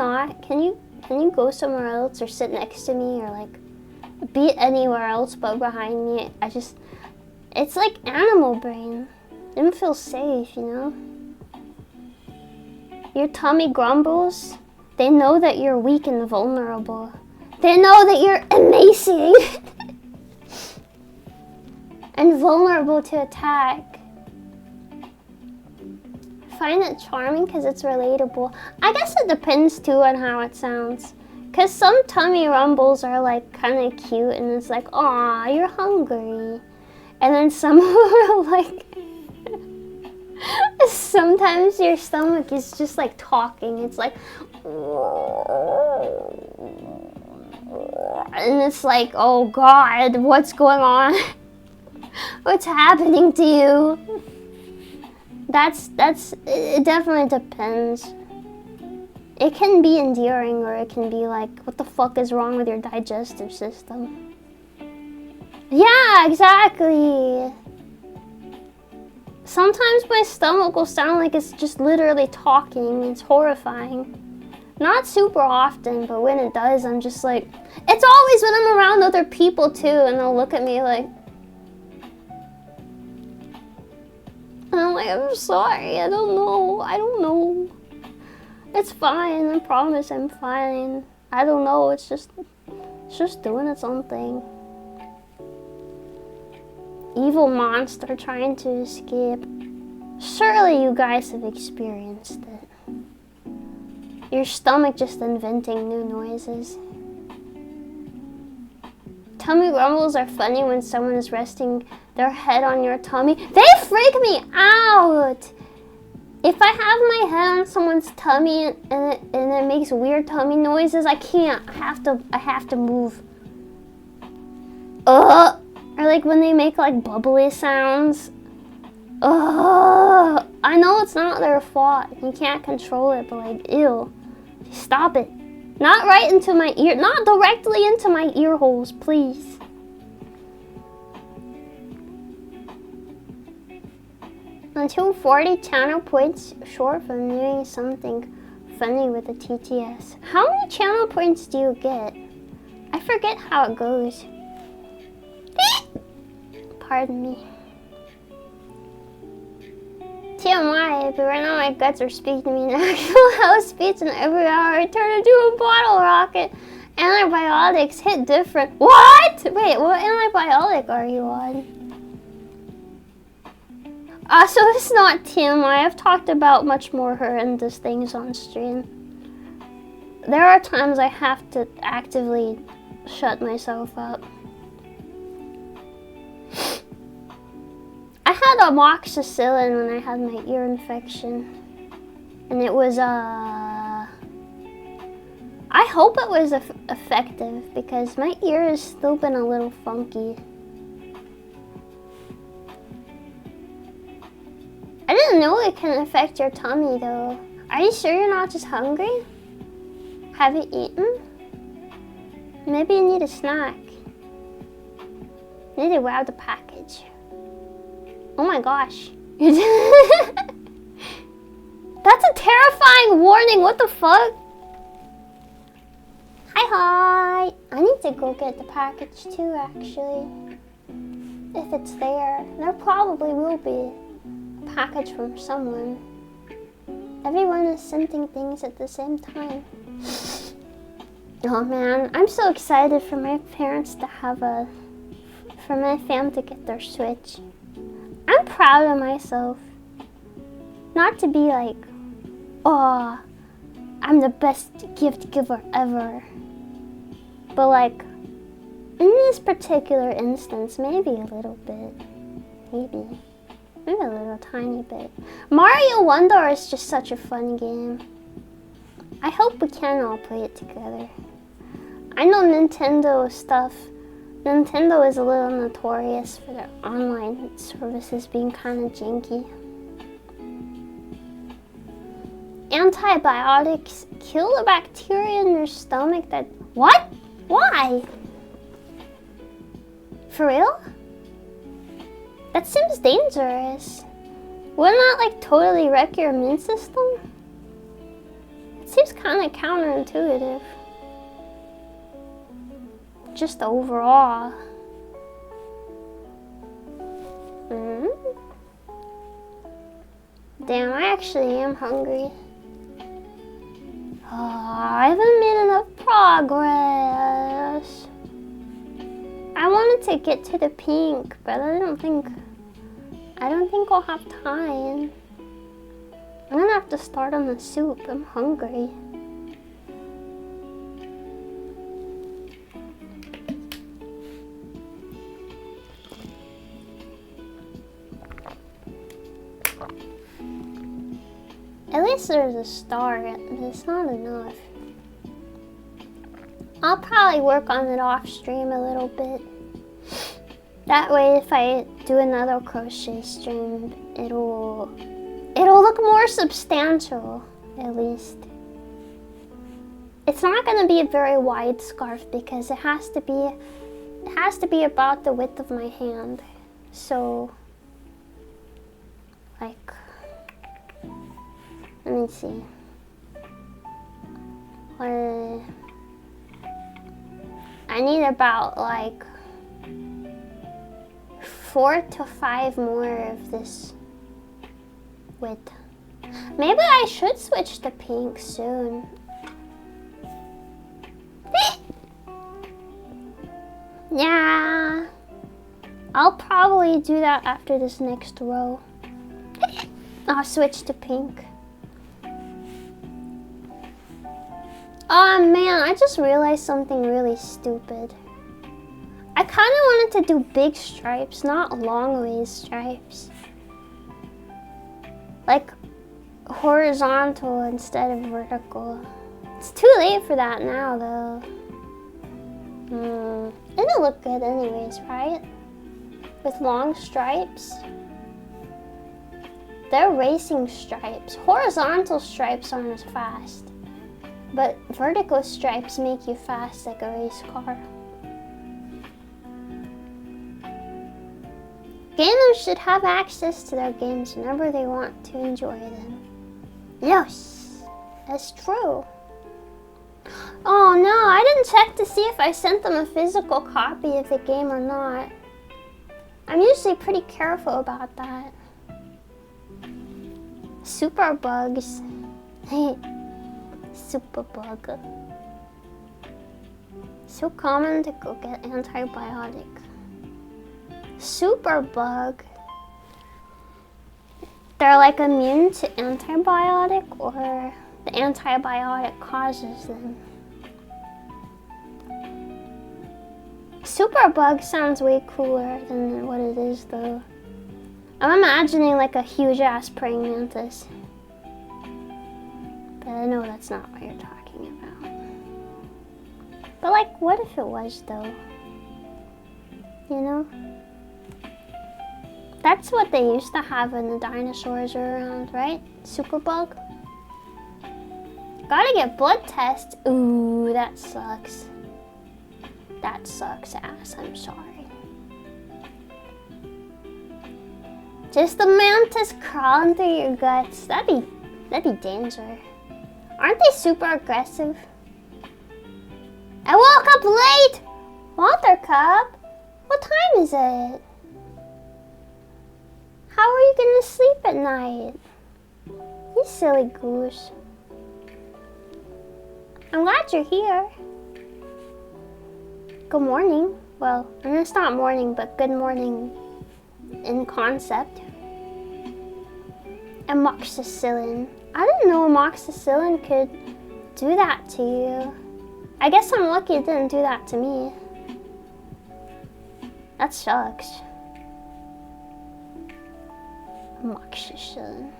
go somewhere else or sit next to me or like be anywhere else but behind me? It's like animal brain. It doesn't feel safe, you know? Your tummy grumbles. They know that you're weak and vulnerable. They know that you're emaciated and vulnerable to attack. I find it charming because it's relatable. I guess it depends too on how it sounds. Because some tummy rumbles are like kind of cute and it's like, aw, you're hungry. And then some are like, sometimes your stomach is just like talking. It's like, and it's like, oh God, what's going on? What's happening to you? It definitely depends. It can be endearing or it can be like, what the fuck is wrong with your digestive system? Yeah, exactly. Sometimes my stomach will sound like it's just literally talking. It's horrifying. Not super often, but when it does, I'm just like, it's always when I'm around other people too, and they'll look at me like, and I'm like, I'm sorry, I don't know. It's fine, I promise I'm fine. I don't know, it's just doing its own thing. Evil monster trying to escape. Surely you guys have experienced it. Your stomach just inventing new noises. Tummy grumbles are funny when someone is resting their head on your tummy. They freak me out! If I have my head on someone's tummy and it makes weird tummy noises, I can't. I have to move. Ugh! Or like when they make like bubbly sounds. Ugh! I know it's not their fault. You can't control it, but like, ew. Stop it. Not right into my ear. Not directly into my ear holes, please. Until 40 channel points short from doing something funny with the TTS. How many channel points do you get? I forget how it goes. Pardon me. TMI, but right now my guts are speaking to me in actual house speech, and every hour I turn into a bottle rocket. Antibiotics hit different. What? Wait, what antibiotic are you on? So it's not TMI. I've talked about much more horrendous things on stream. There are times I have to actively shut myself up. I had amoxicillin when I had my ear infection. And it was, I hope it was effective because my ear has still been a little funky. I didn't know it can affect your tummy though. Are you sure you're not just hungry? Have you eaten? Maybe you need a snack. You need to grab the package. Oh my gosh. That's a terrifying warning, what the fuck? Hi. I need to go get the package too, actually. if it's there. There probably will be a package from someone. Everyone is sending things at the same time. Oh man, I'm so excited for my parents to for my fam to get their Switch. I'm proud of myself. Not to be like, oh, I'm the best gift giver ever. But like, in this particular instance, maybe a little bit. Maybe a little tiny bit. Mario Wonder is just such a fun game. I hope we can all play it together. I know Nintendo stuff. Nintendo is a little notorious for their online services being kind of janky. Antibiotics kill the bacteria in your stomach that... What? Why? For real? That seems dangerous. Wouldn't that like totally wreck your immune system? It seems kind of counterintuitive. Just overall. Damn, I actually am hungry. Oh, I haven't made enough progress. I wanted to get to the pink, but I don't think I'll have time. I'm gonna have to start on the soup. I'm hungry. At least there's a start, but it's not enough. I'll probably work on it off stream a little bit. That way if I do another crochet stream, it'll look more substantial, at least. It's not gonna be a very wide scarf because it has to be about the width of my hand. So like, let me see. I need about like 4 to 5 more of this width. Maybe I should switch to pink soon. Yeah, I'll probably do that after this next row. I'll switch to pink. Oh man, I just realized something really stupid. I kind of wanted to do big stripes, not long ways stripes. Like horizontal instead of vertical. It's too late for that now though. It'll look good anyways, right? With long stripes. They're racing stripes. Horizontal stripes aren't as fast. But vertical stripes make you fast like a race car. Gamers should have access to their games whenever they want to enjoy them. Yes, that's true. Oh no, I didn't check to see if I sent them a physical copy of the game or not. I'm usually pretty careful about that. Super bugs. Super bug. So common to go get antibiotic. Super bug. They're like immune to antibiotic, or the antibiotic causes them. Super bug sounds way cooler than what it is though. I'm imagining like a huge ass praying mantis. But I know that's not what you're talking about. But like, what if it was though? You know? That's what they used to have when the dinosaurs were around, right? Superbug? Gotta get blood tests. Ooh, that sucks. That sucks ass, I'm sorry. Just the mantis crawling through your guts. That'd be danger. Aren't they super aggressive? I woke up late! Water cup? What time is it? How are you gonna sleep at night? You silly goose. I'm glad you're here. Good morning. Well, and it's not morning, but good morning in concept. Amoxicillin. I didn't know amoxicillin could do that to you. I guess I'm lucky it didn't do that to me. That sucks. Amoxicillin.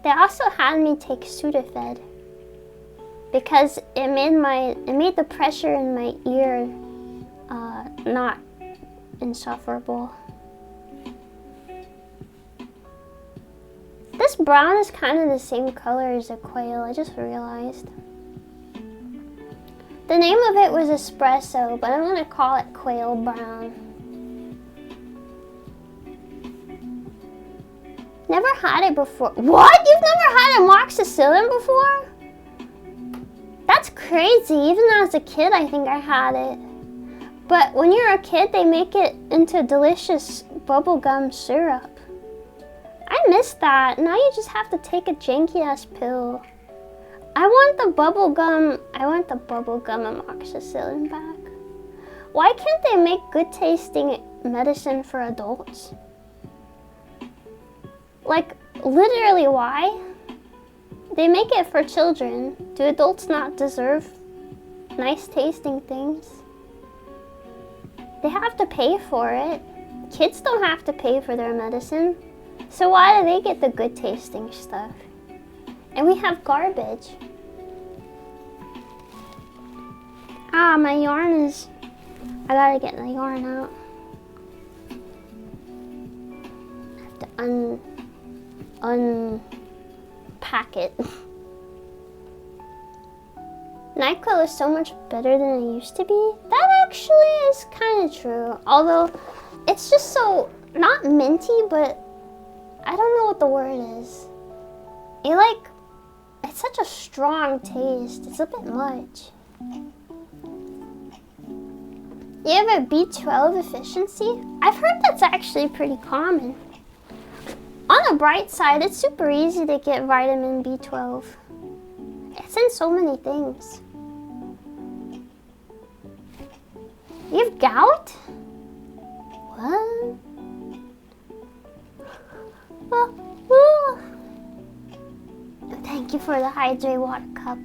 They also had me take Sudafed because it made the pressure in my ear not insufferable. This brown is kind of the same color as a quail, I just realized. The name of it was espresso, but I'm gonna call it quail brown. Never had it before. What? You've never had amoxicillin before? That's crazy. Even as a kid, I think I had it. But when you're a kid, they make it into delicious bubblegum syrup. I miss that. Now you just have to take a janky-ass pill. I want the bubblegum amoxicillin back. Why can't they make good-tasting medicine for adults? Like, literally, why? They make it for children. Do adults not deserve nice-tasting things? They have to pay for it. Kids don't have to pay for their medicine. So why do they get the good-tasting stuff? And we have garbage. Ah, my yarn is... I gotta get the yarn out. I have to unpack it. NyQuil is so much better than it used to be. That actually is kind of true. Although, it's just so, not minty, but I don't know what the word is. It's such a strong taste. It's a bit much. You have a B12 efficiency? I've heard that's actually pretty common. On the bright side, it's super easy to get vitamin B12. It's in so many things. You have gout? What? Oh. Thank you for the hydrate water cup.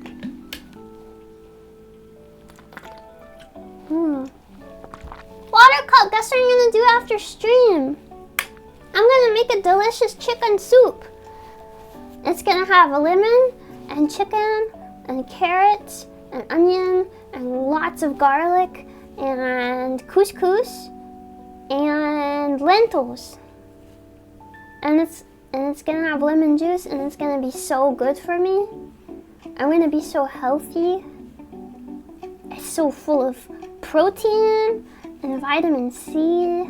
Water cup, guess what I'm gonna do after stream? I'm gonna make a delicious chicken soup. It's gonna have a lemon and chicken and carrots and onion and lots of garlic and couscous and lentils. And it's gonna have lemon juice and it's gonna be so good for me. I'm gonna be so healthy. It's so full of protein and vitamin C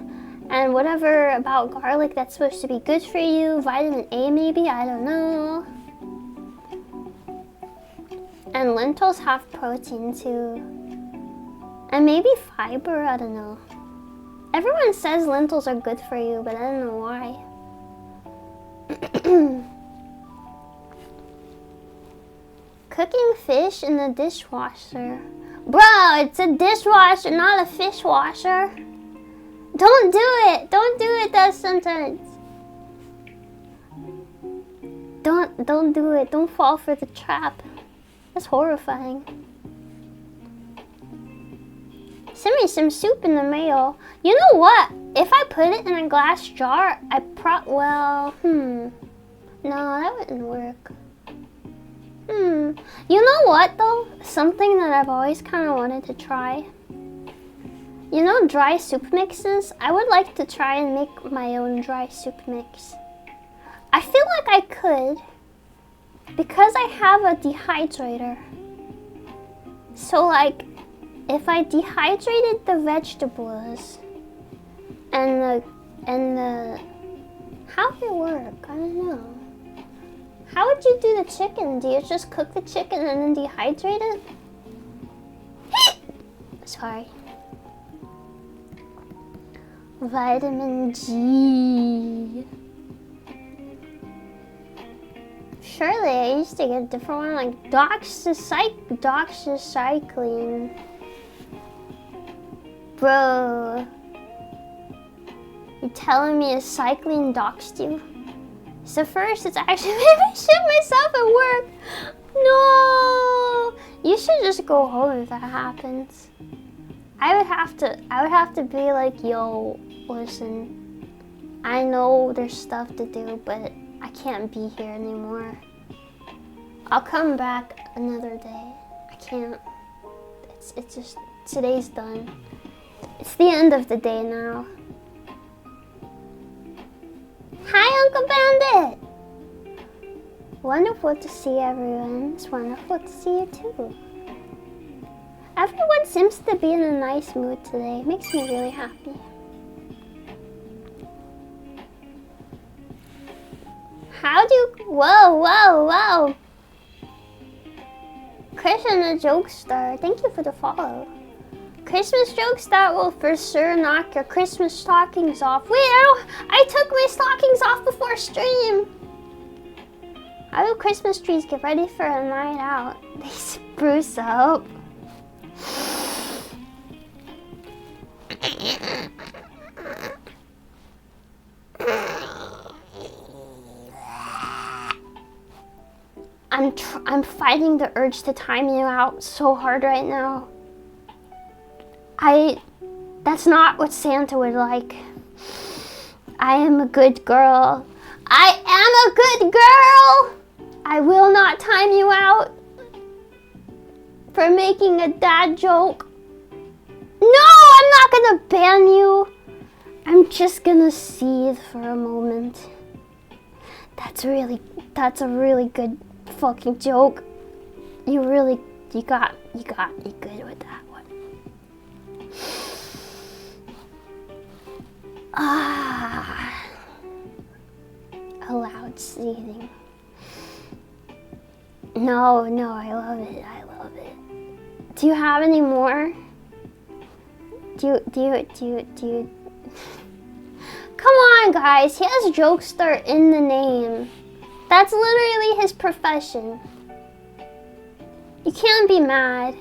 and whatever about garlic that's supposed to be good for you. Vitamin A maybe, I don't know. And lentils have protein too. And maybe fiber, I don't know. Everyone says lentils are good for you, but I don't know why. Cooking fish in the dishwasher. Bro, it's a dishwasher, not a fish washer. Don't do it. Don't do it that sentence. Don't do it. Don't fall for the trap. That's horrifying. Send me some soup in the mail. You know what? If I put it in a glass jar, no, that wouldn't work. You know what though? Something that I've always kind of wanted to try. You know dry soup mixes? I would like to try and make my own dry soup mix. I feel like I could because I have a dehydrator. So like, if I dehydrated the vegetables and the how would it work? I don't know. How would you do the chicken? Do you just cook the chicken and then dehydrate it? Sorry. Vitamin G. Surely I used to get a different one, like Doc's is cycling. Bro. You telling me a cycling doxed you? So first, it's actually made me shit myself at work. No, you should just go home if that happens. I would have to be like, yo, listen, I know there's stuff to do, but I can't be here anymore. I'll come back another day. I can't. It's just, today's done. It's the end of the day now. Hi, Uncle Bandit! Wonderful to see everyone. It's wonderful to see you too. Everyone seems to be in a nice mood today. Makes me really happy. Whoa. Christian the Jokestar, thank you for the follow. Christmas jokes that will for sure knock your Christmas stockings off. Wait, I took my stockings off before stream. How do Christmas trees get ready for a night out? They spruce up. I'm fighting the urge to time you out so hard right now. That's not what Santa would like. I am a good girl. I am a good girl! I will not time you out for making a dad joke. No, I'm not gonna ban you. I'm just gonna seethe for a moment. That's a really good fucking joke. You got good with that one. Allowed seething. No, I love it. Do you have any more? Do you? Come on, guys. He has Jokester in the name. That's literally his profession. You can't be mad.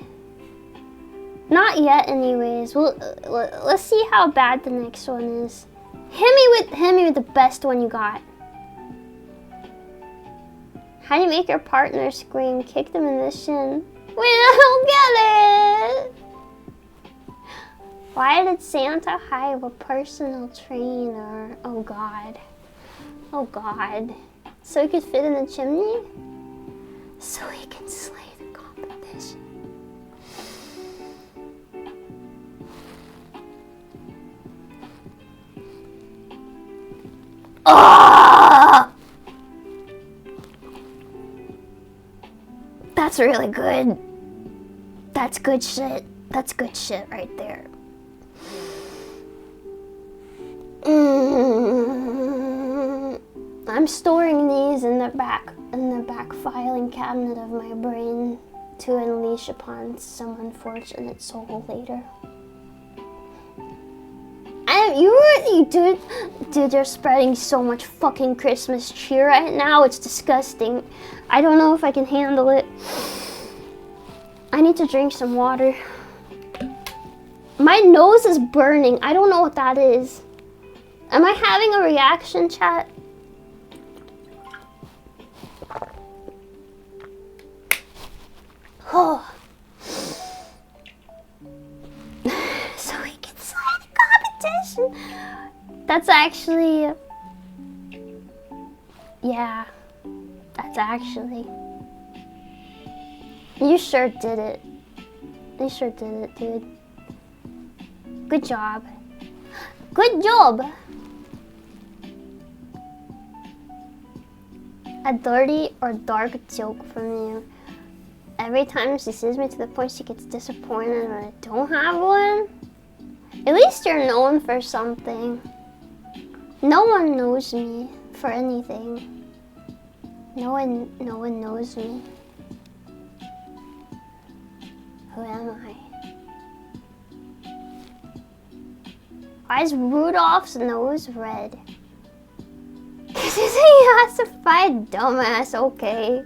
Not yet, anyways. Well, let's see how bad the next one is. Hit me with the best one you got. How do you make your partner scream? Kick them in the shin. Wait, I don't get it. Why did Santa hire a personal trainer? Oh God. So he could fit in the chimney? So he can slay the competition. Oh! That's really good. That's good shit. That's good shit right there. I'm storing these in the back filing cabinet of my brain to unleash upon some unfortunate soul later. Dude, they're spreading so much fucking Christmas cheer right now. It's disgusting. I don't know if I can handle it. I need to drink some water. My nose is burning. I don't know what that is. Am I having a reaction, chat? Oh. So we can slay the competition. That's actually... Yeah. That's actually... You sure did it. You sure did it, dude. Good job. Good job! A dirty or dark joke from you. Every time she sees me to the point she gets disappointed when I don't have one. At least you're known for something. No one knows me for anything. No one knows me. Who am I? Why is Rudolph's nose red? Because Ossified dumbass, okay.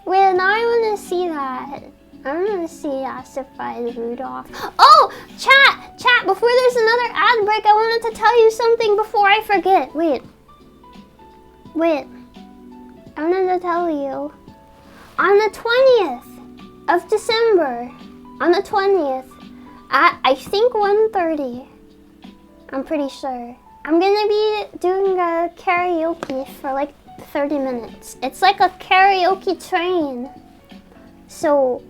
Wait, now I want to see that. I want to see ossified Rudolph. Oh, chat, before there's another ad break, I wanted to tell you something before I forget. Wait. I wanted to tell you. On the 20th of December, on the 20th, at I think 1:30, I'm pretty sure, I'm gonna be doing a karaoke for like 30 minutes. It's like a karaoke train. So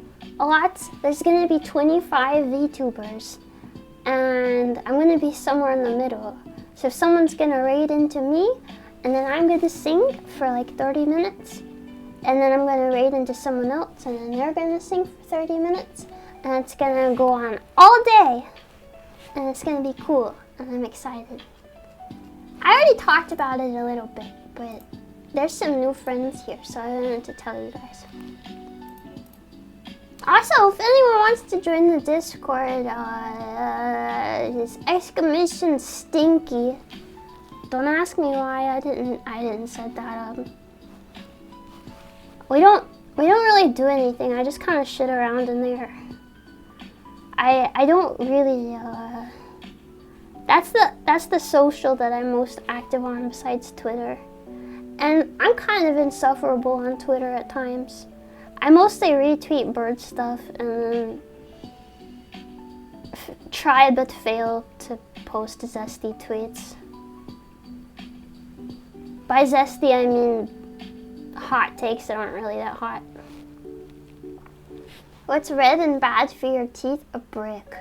there's gonna be 25 VTubers, and I'm gonna be somewhere in the middle. So someone's gonna raid into me, and then I'm gonna sing for like 30 minutes, and then I'm gonna raid into someone else, and then they're gonna sing for 30 minutes, and it's gonna go on all day, and it's gonna be cool, and I'm excited. I already talked about it a little bit, but there's some new friends here, so I wanted to tell you guys. Also, if anyone wants to join the Discord, it's exclamation stinky. Don't ask me why I didn't set that up. We don't really do anything. I just kind of shit around in there. I don't really that's the social that I'm most active on besides Twitter. And I'm kind of insufferable on Twitter at times. I mostly retweet bird stuff and then try but fail to post zesty tweets. By zesty, I mean hot takes that aren't really that hot. What's red and bad for your teeth? A brick.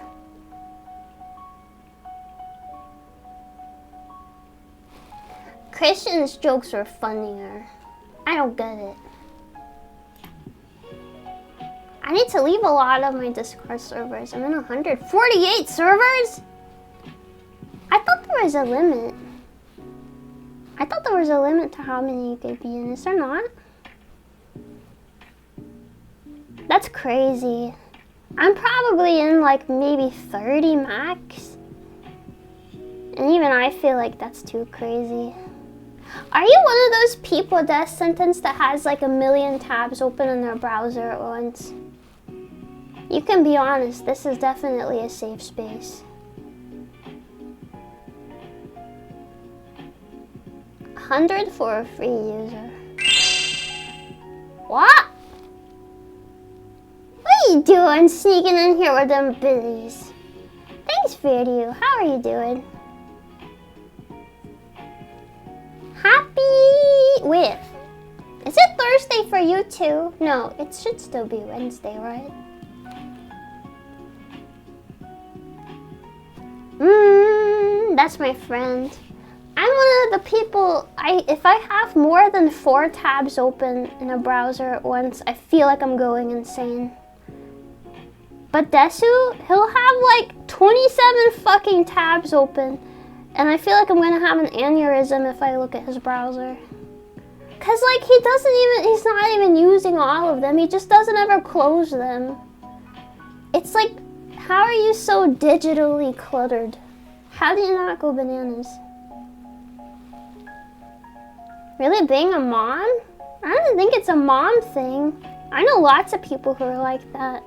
Christian's jokes were funnier. I don't get it. I need to leave a lot of my Discord servers. I'm in 148 servers? I thought there was a limit. I thought there was a limit to how many you could be in. Is there not? That's crazy. I'm probably in like maybe 30 max. And even I feel like that's too crazy. Are you one of those people, Death Sentence, that has like a million tabs open in their browser at once? You can be honest, this is definitely a safe space. 100 for a free user. What? What are you doing sneaking in here with them biddies? Thanks, Video. How are you doing? Wait, is it Thursday for you too? No, it should still be Wednesday, right? That's my friend. I'm one of the people, if I have more than 4 tabs open in a browser at once, I feel like I'm going insane. But Desu, he'll have like 27 fucking tabs open, and I feel like I'm gonna have an aneurysm if I look at his browser. Cause like he's not even using all of them, he just doesn't ever close them. It's like, how are you so digitally cluttered? How do you not go bananas? Really, being a mom? I don't think it's a mom thing. I know lots of people who are like that.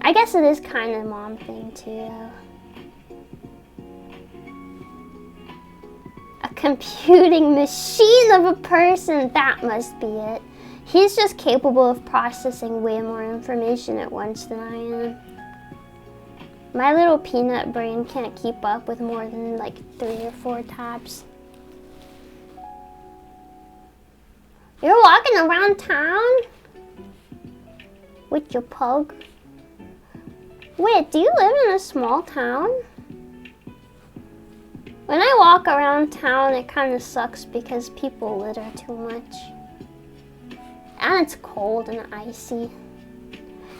I guess it is kind of a mom thing too. A computing machine of a person, that must be it. He's just capable of processing way more information at once than I am. My little peanut brain can't keep up with more than like 3 or 4 tabs. You're walking around town? With your pug? Wait, do you live in a small town? When I walk around town, it kind of sucks because people litter too much. And it's cold and icy.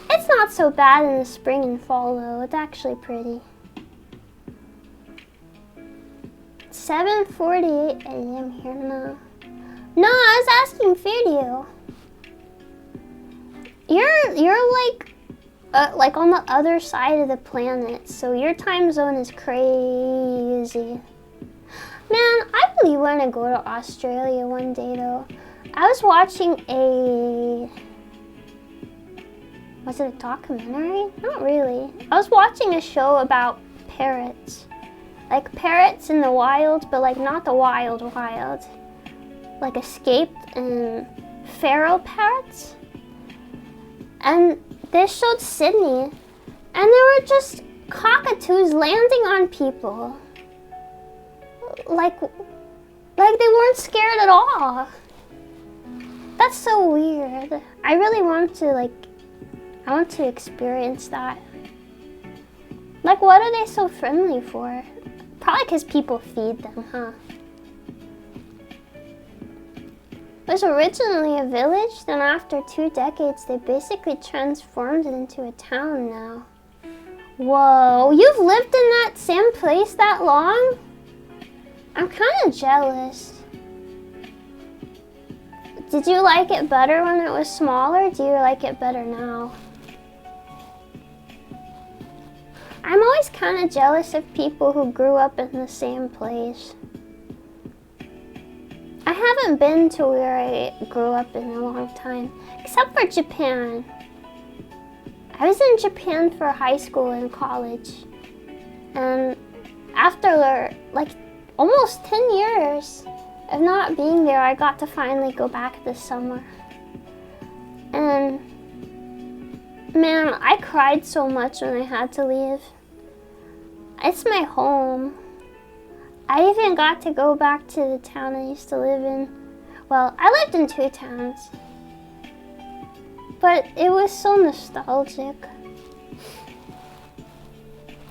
It's not so bad in the spring and fall though, it's actually pretty. 7:48 a.m. here now. No, I was asking Video. You're like on the other side of the planet, so your time zone is crazy. Man, I really want to go to Australia one day though. I was watching was it a documentary? Not really. I was watching a show about parrots. Like parrots in the wild, but like not the wild. Like escaped and feral parrots. And they showed Sydney, and there were just cockatoos landing on people. Like they weren't scared at all. That's so weird. I really want to I want to experience that. Like, what are they so friendly for? Probably because people feed them, huh? It was originally a village, then after 2 decades, they basically transformed it into a town now. Whoa, you've lived in that same place that long? I'm kind of jealous. Did you like it better when it was smaller? Do you like it better now? I'm always kind of jealous of people who grew up in the same place. I haven't been to where I grew up in a long time, except for Japan. I was in Japan for high school and college. And after like almost 10 years of not being there, I got to finally go back this summer. And man, I cried so much when I had to leave. It's my home. I even got to go back to the town I used to live in. Well, I lived in 2 towns. But it was so nostalgic.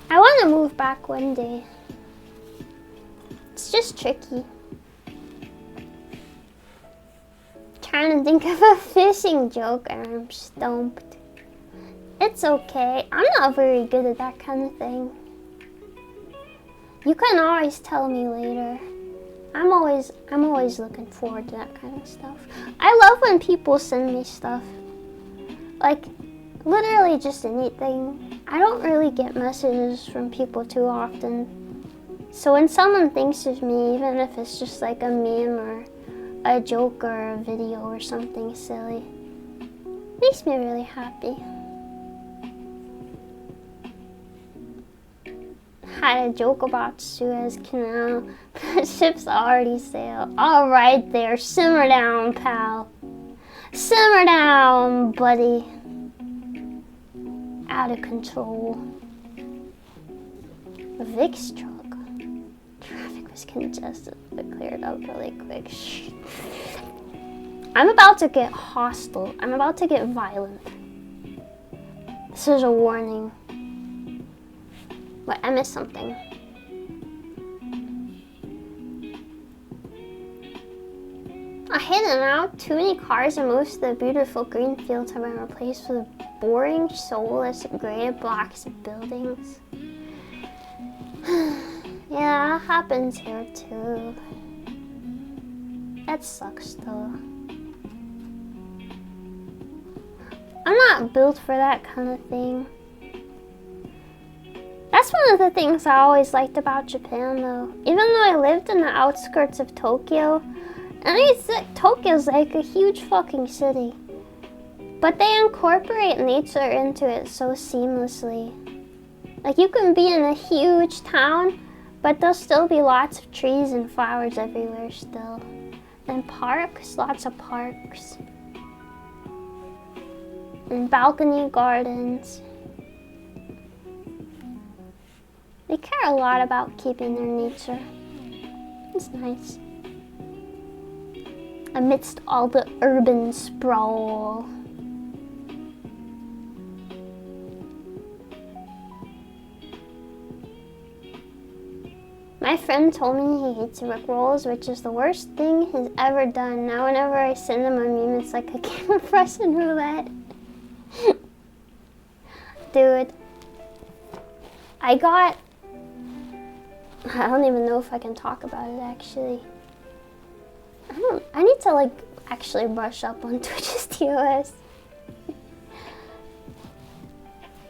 I want to move back one day. It's just tricky. Trying to think of a fishing joke and I'm stumped. It's okay. I'm not very good at that kind of thing. You can always tell me later. I'm always looking forward to that kind of stuff. I love when people send me stuff. Like, literally just a neat thing. I don't really get messages from people too often. So when someone thinks of me, even if it's just like a meme or a joke or a video or something silly, makes me really happy. Had a joke about Suez Canal. The ship's already sailed. All right there, simmer down, pal. Simmer down, buddy. Out of control. A Vic's truck. Traffic was congested, but cleared up really quick. Shh. I'm about to get hostile. I'm about to get violent. This is a warning. But I missed something. I hit it out. Too many cars and most of the beautiful green fields have been replaced with boring, soulless, gray blocks of buildings. Yeah, that happens here too. That sucks though. I'm not built for that kind of thing. That's one of the things I always liked about Japan though. Even though I lived in the outskirts of Tokyo, and Tokyo's like a huge fucking city. But they incorporate nature into it so seamlessly. Like you can be in a huge town, but there'll still be lots of trees and flowers everywhere still. And parks, lots of parks. And balcony gardens. They care a lot about keeping their nature. It's nice. Amidst all the urban sprawl. My friend told me he hates Rickrolls, which is the worst thing he's ever done. Now whenever I send him a meme, it's like a game of Russian roulette. Dude. I don't even know if I can talk about it actually. I need to like actually brush up on Twitch's TOS.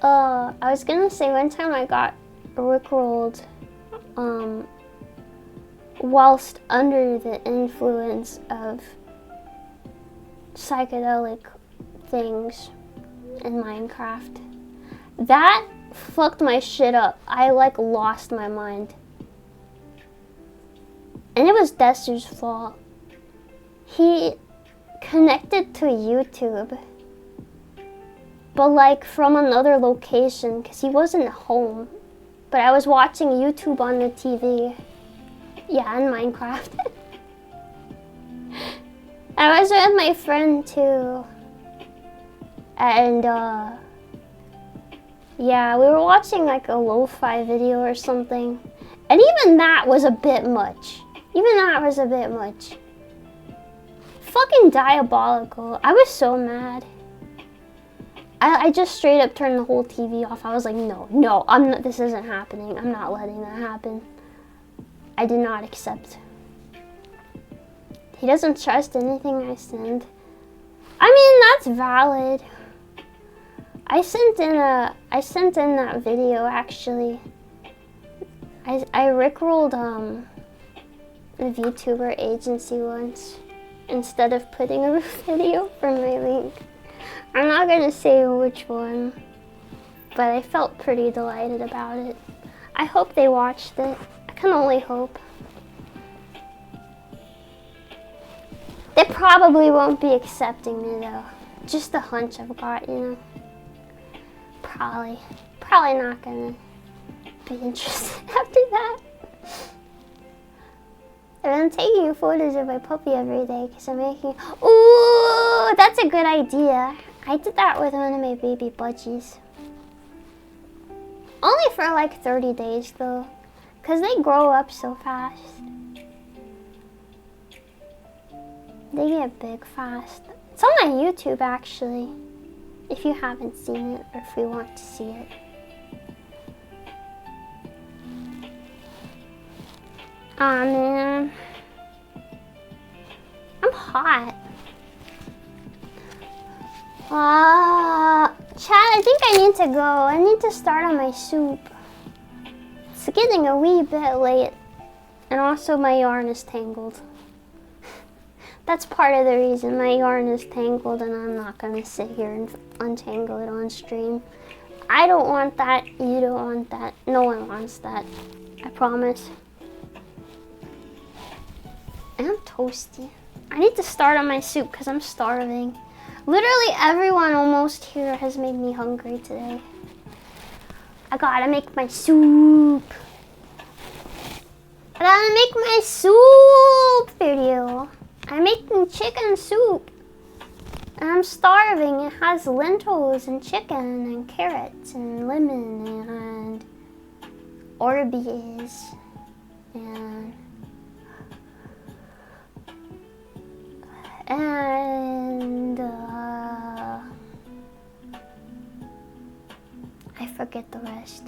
I was gonna say one time I got rickrolled whilst under the influence of psychedelic things in Minecraft. That fucked my shit up. I like lost my mind. And it was Desu's fault. He connected to YouTube, but like from another location because he wasn't home. But I was watching YouTube on the TV. Yeah, in Minecraft. I was with my friend too. And yeah, we were watching like a lo-fi video or something. And even that was a bit much. Even that was a bit much. Fucking diabolical. I was so mad. I just straight up turned the whole TV off. I was like, no, I'm not, this isn't happening. I'm not letting that happen. I did not accept. He doesn't trust anything I send. I mean, that's valid. I sent in that video actually. I rickrolled a VTuber agency once instead of putting a video for my link. I'm not gonna say which one, but I felt pretty delighted about it. I hope they watched it. I can only hope. They probably won't be accepting me though. Just a hunch I've got, you know. Probably not gonna be interested after that. And I'm taking photos of my puppy every day because I'm making... Ooh, that's a good idea. I did that with one of my baby budgies. Only for like 30 days though, because they grow up so fast. They get big fast. It's on my YouTube actually, if you haven't seen it or if you want to see it. Aw, man. I'm hot. Chad, I think I need to go. I need to start on my soup. It's getting a wee bit late. And also my yarn is tangled. That's part of the reason my yarn is tangled and I'm not going to sit here and untangle it on stream. I don't want that. You don't want that. No one wants that. I promise. And I'm toasty. I need to start on my soup because I'm starving. Literally everyone almost here has made me hungry today. I gotta make my soup. I gotta make my soup video. I'm making chicken soup. And I'm starving. It has lentils and chicken and carrots and lemon and Orbeez and I forget the rest.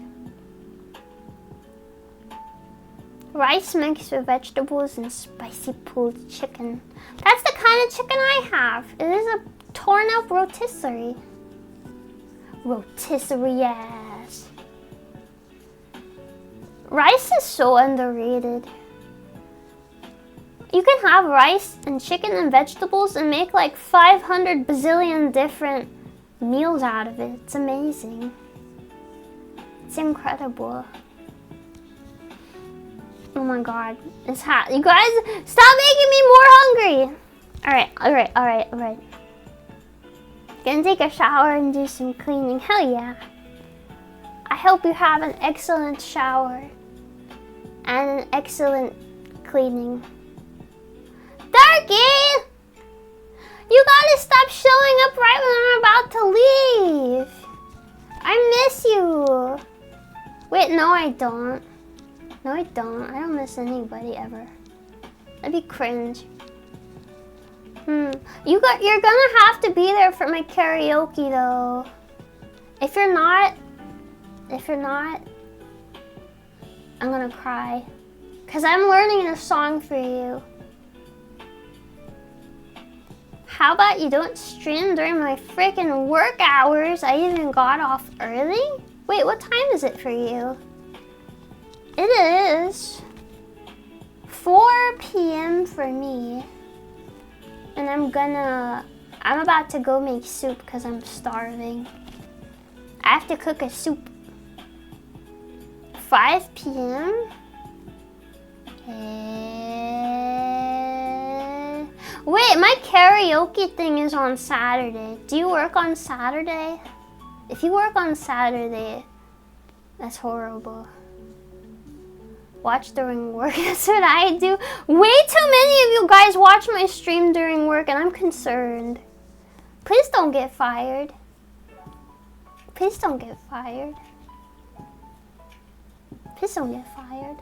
Rice mixed with vegetables and spicy pulled chicken. That's the kind of chicken I have. It is a torn up rotisserie. Rotisserie, yes. Rice is so underrated. You can have rice and chicken and vegetables and make like 500 bazillion different meals out of it. It's amazing. It's incredible. Oh my god, it's hot. You guys, stop making me more hungry. Alright. Gonna take a shower and do some cleaning. Hell yeah. I hope you have an excellent shower and an excellent cleaning. Darky! You gotta stop showing up right when I'm about to leave. I miss you. Wait, no I don't. No I don't. I don't miss anybody ever. That'd be cringe. You're gonna have to be there for my karaoke though. If you're not, I'm gonna cry. Cause I'm learning a song for you. How about you don't stream during my freaking work hours? I even got off early? Wait, what time is it for you? It is 4 p.m. for me. And I'm about to go make soup because I'm starving. I have to cook a soup. 5 p.m. Wait, my karaoke thing is on Saturday. Do you work on Saturday? If you work on Saturday, that's horrible. Watch during work, that's what I do. Way too many of you guys watch my stream during work and I'm concerned. Please don't get fired. Please don't get fired. Please don't get fired.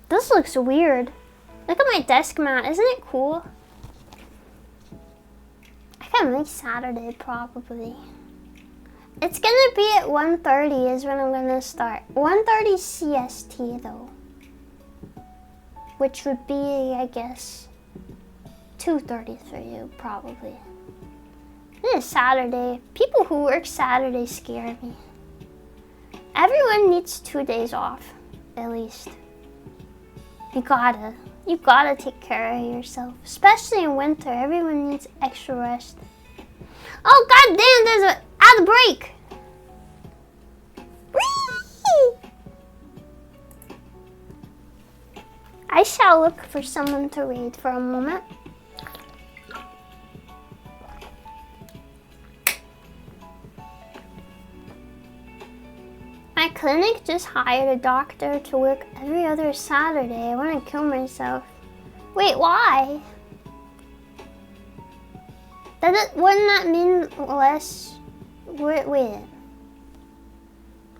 This looks weird. Look at my desk mat, isn't it cool? I can make Saturday probably. It's gonna be at 1:30 is when I'm gonna start. 1:30 CST though. Which would be, I guess, 2:30 for you probably. It is Saturday. People who work Saturday scare me. Everyone needs 2 days off, at least. You gotta take care of yourself. Especially in winter, everyone needs extra rest. Oh god damn, there's a out of break. Whee! I shall look for someone to raid for a moment. My clinic just hired a doctor to work every other Saturday. I want to kill myself. Wait, why? Wouldn't that mean less? Wait.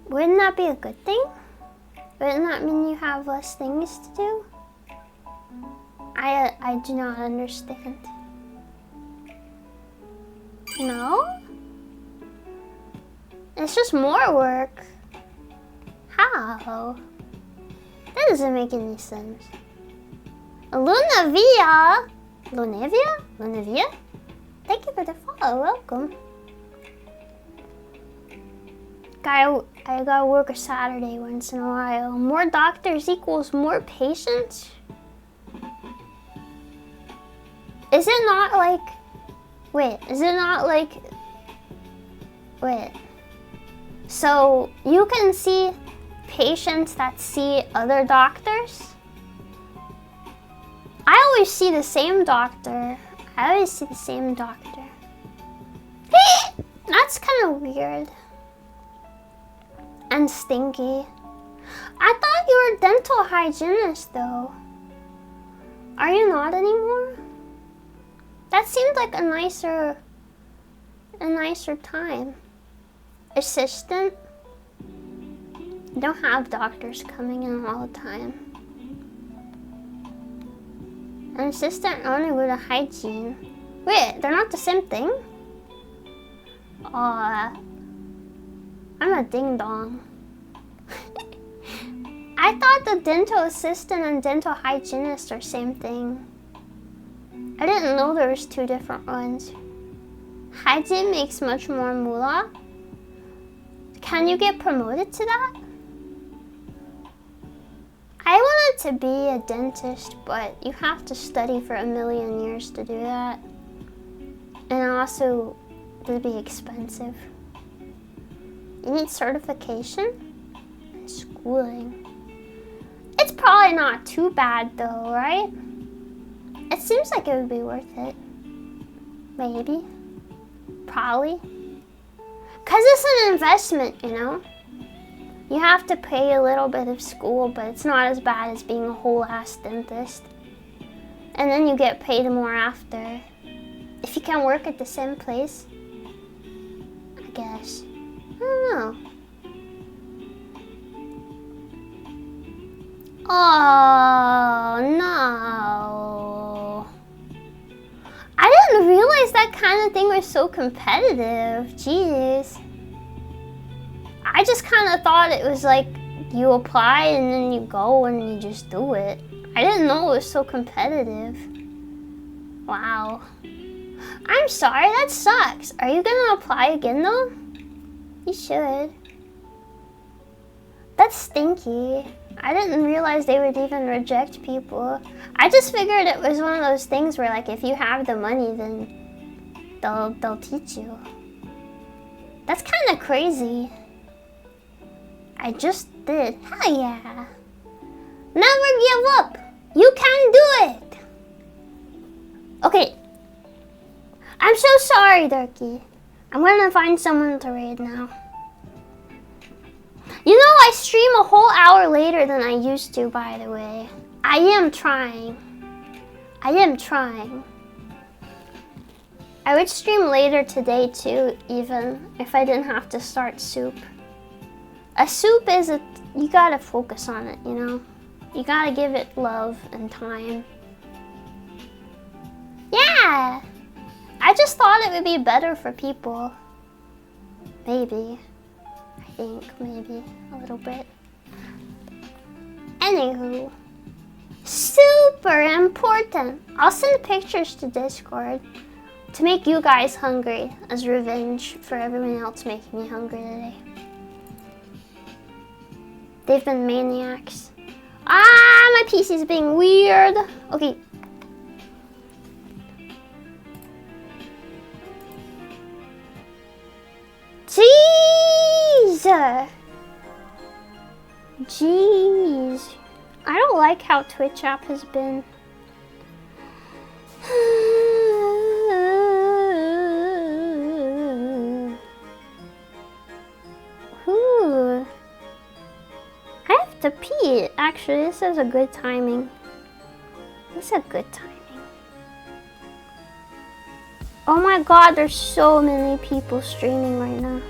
Wouldn't that be a good thing? Wouldn't that mean you have less things to do? I do not understand. No? It's just more work. How? That doesn't make any sense. Lunavia? Thank you for the follow, welcome. I gotta work a Saturday once in a while. More doctors equals more patients? Is it not like, wait, so you can see patients that see other doctors? I always see the same doctor. That's kind of weird. And stinky. I thought you were a dental hygienist though. Are you not anymore? That seemed like a nicer time. Assistant? Don't have doctors coming in all the time. An assistant only with a hygiene. Wait, they're not the same thing? Aw, I'm a ding dong. I thought the dental assistant and dental hygienist are same thing. I didn't know there was 2 different ones. Hygiene makes much more moolah. Can you get promoted to that? I wanted to be a dentist, but you have to study for 1,000,000 years to do that. And also, it'd be expensive. You need certification and schooling. It's probably not too bad though, right? It seems like it would be worth it. Maybe. Probably. Cause it's an investment, you know? You have to pay a little bit of school, but it's not as bad as being a whole ass dentist. And then you get paid more after. If you can work at the same place, I guess. I don't know. Oh no. I didn't realize that kind of thing was so competitive. Jeez. I just kind of thought it was like you apply and then you go and you just do it. I didn't know it was so competitive. Wow. I'm sorry, that sucks. Are you gonna apply again though? You should. That's stinky. I didn't realize they would even reject people. I just figured it was one of those things where like if you have the money then they'll teach you. That's kind of crazy. I just did. Hell yeah. Never give up. You can do it. Okay. I'm so sorry, Durkee. I'm gonna find someone to raid now. You know, I stream a whole hour later than I used to, by the way. I am trying. I am trying. I would stream later today too, even if I didn't have to start soup. A soup is you gotta focus on it, you know? You gotta give it love and time. Yeah! I just thought it would be better for people. Maybe. I think, maybe. A little bit. Anywho. Super important. I'll send pictures to Discord to make you guys hungry as revenge for everyone else making me hungry today. They've been maniacs. Ah, my PC's being weird. Okay. Jeez! Jeez. I don't like how Twitch app has been. Ooh. I have to pee. Actually, this is a good timing. This is a good timing. Oh my god, there's so many people streaming right now.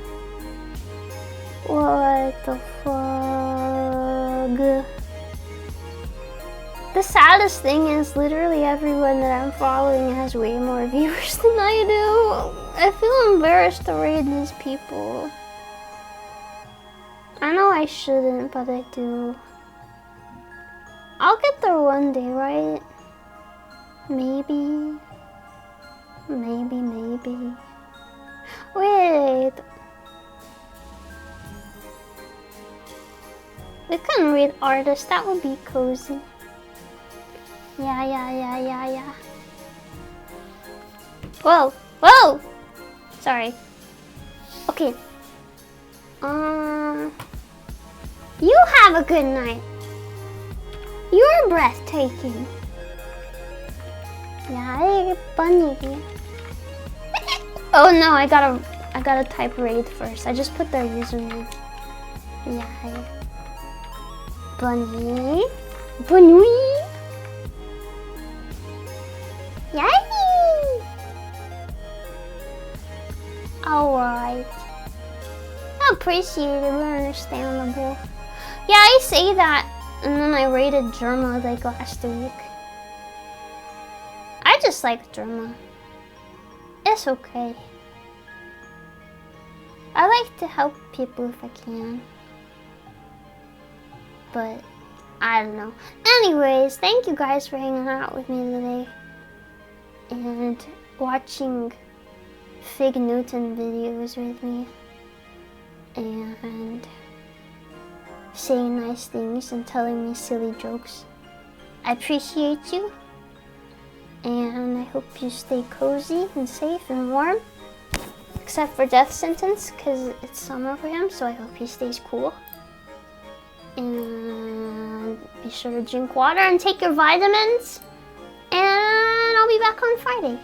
What the fuck? The saddest thing is literally everyone that I'm following has way more viewers than I do. I feel embarrassed to raid these people. I know I shouldn't, but I do. I'll get there one day, right? Maybe. Maybe. Wait. We can read artists, that would be cozy. Yeah. Whoa! Sorry. Okay. You have a good night. You're breathtaking. Yeah, bunny. Oh no, I gotta type raid first. I just put their username. Yeah. Bunny. Yay! Alright. I appreciate it, understandable. Yeah, I say that, and then I rated Germa like last week. I just like Germa. It's okay. I like to help people if I can. But, I don't know. Anyways, thank you guys for hanging out with me today. And watching Fig Newton videos with me. And saying nice things and telling me silly jokes. I appreciate you. And I hope you stay cozy and safe and warm. Except for Death Sentence, because it's summer for him, so I hope he stays cool. And be sure to drink water and take your vitamins. And I'll be back on Friday.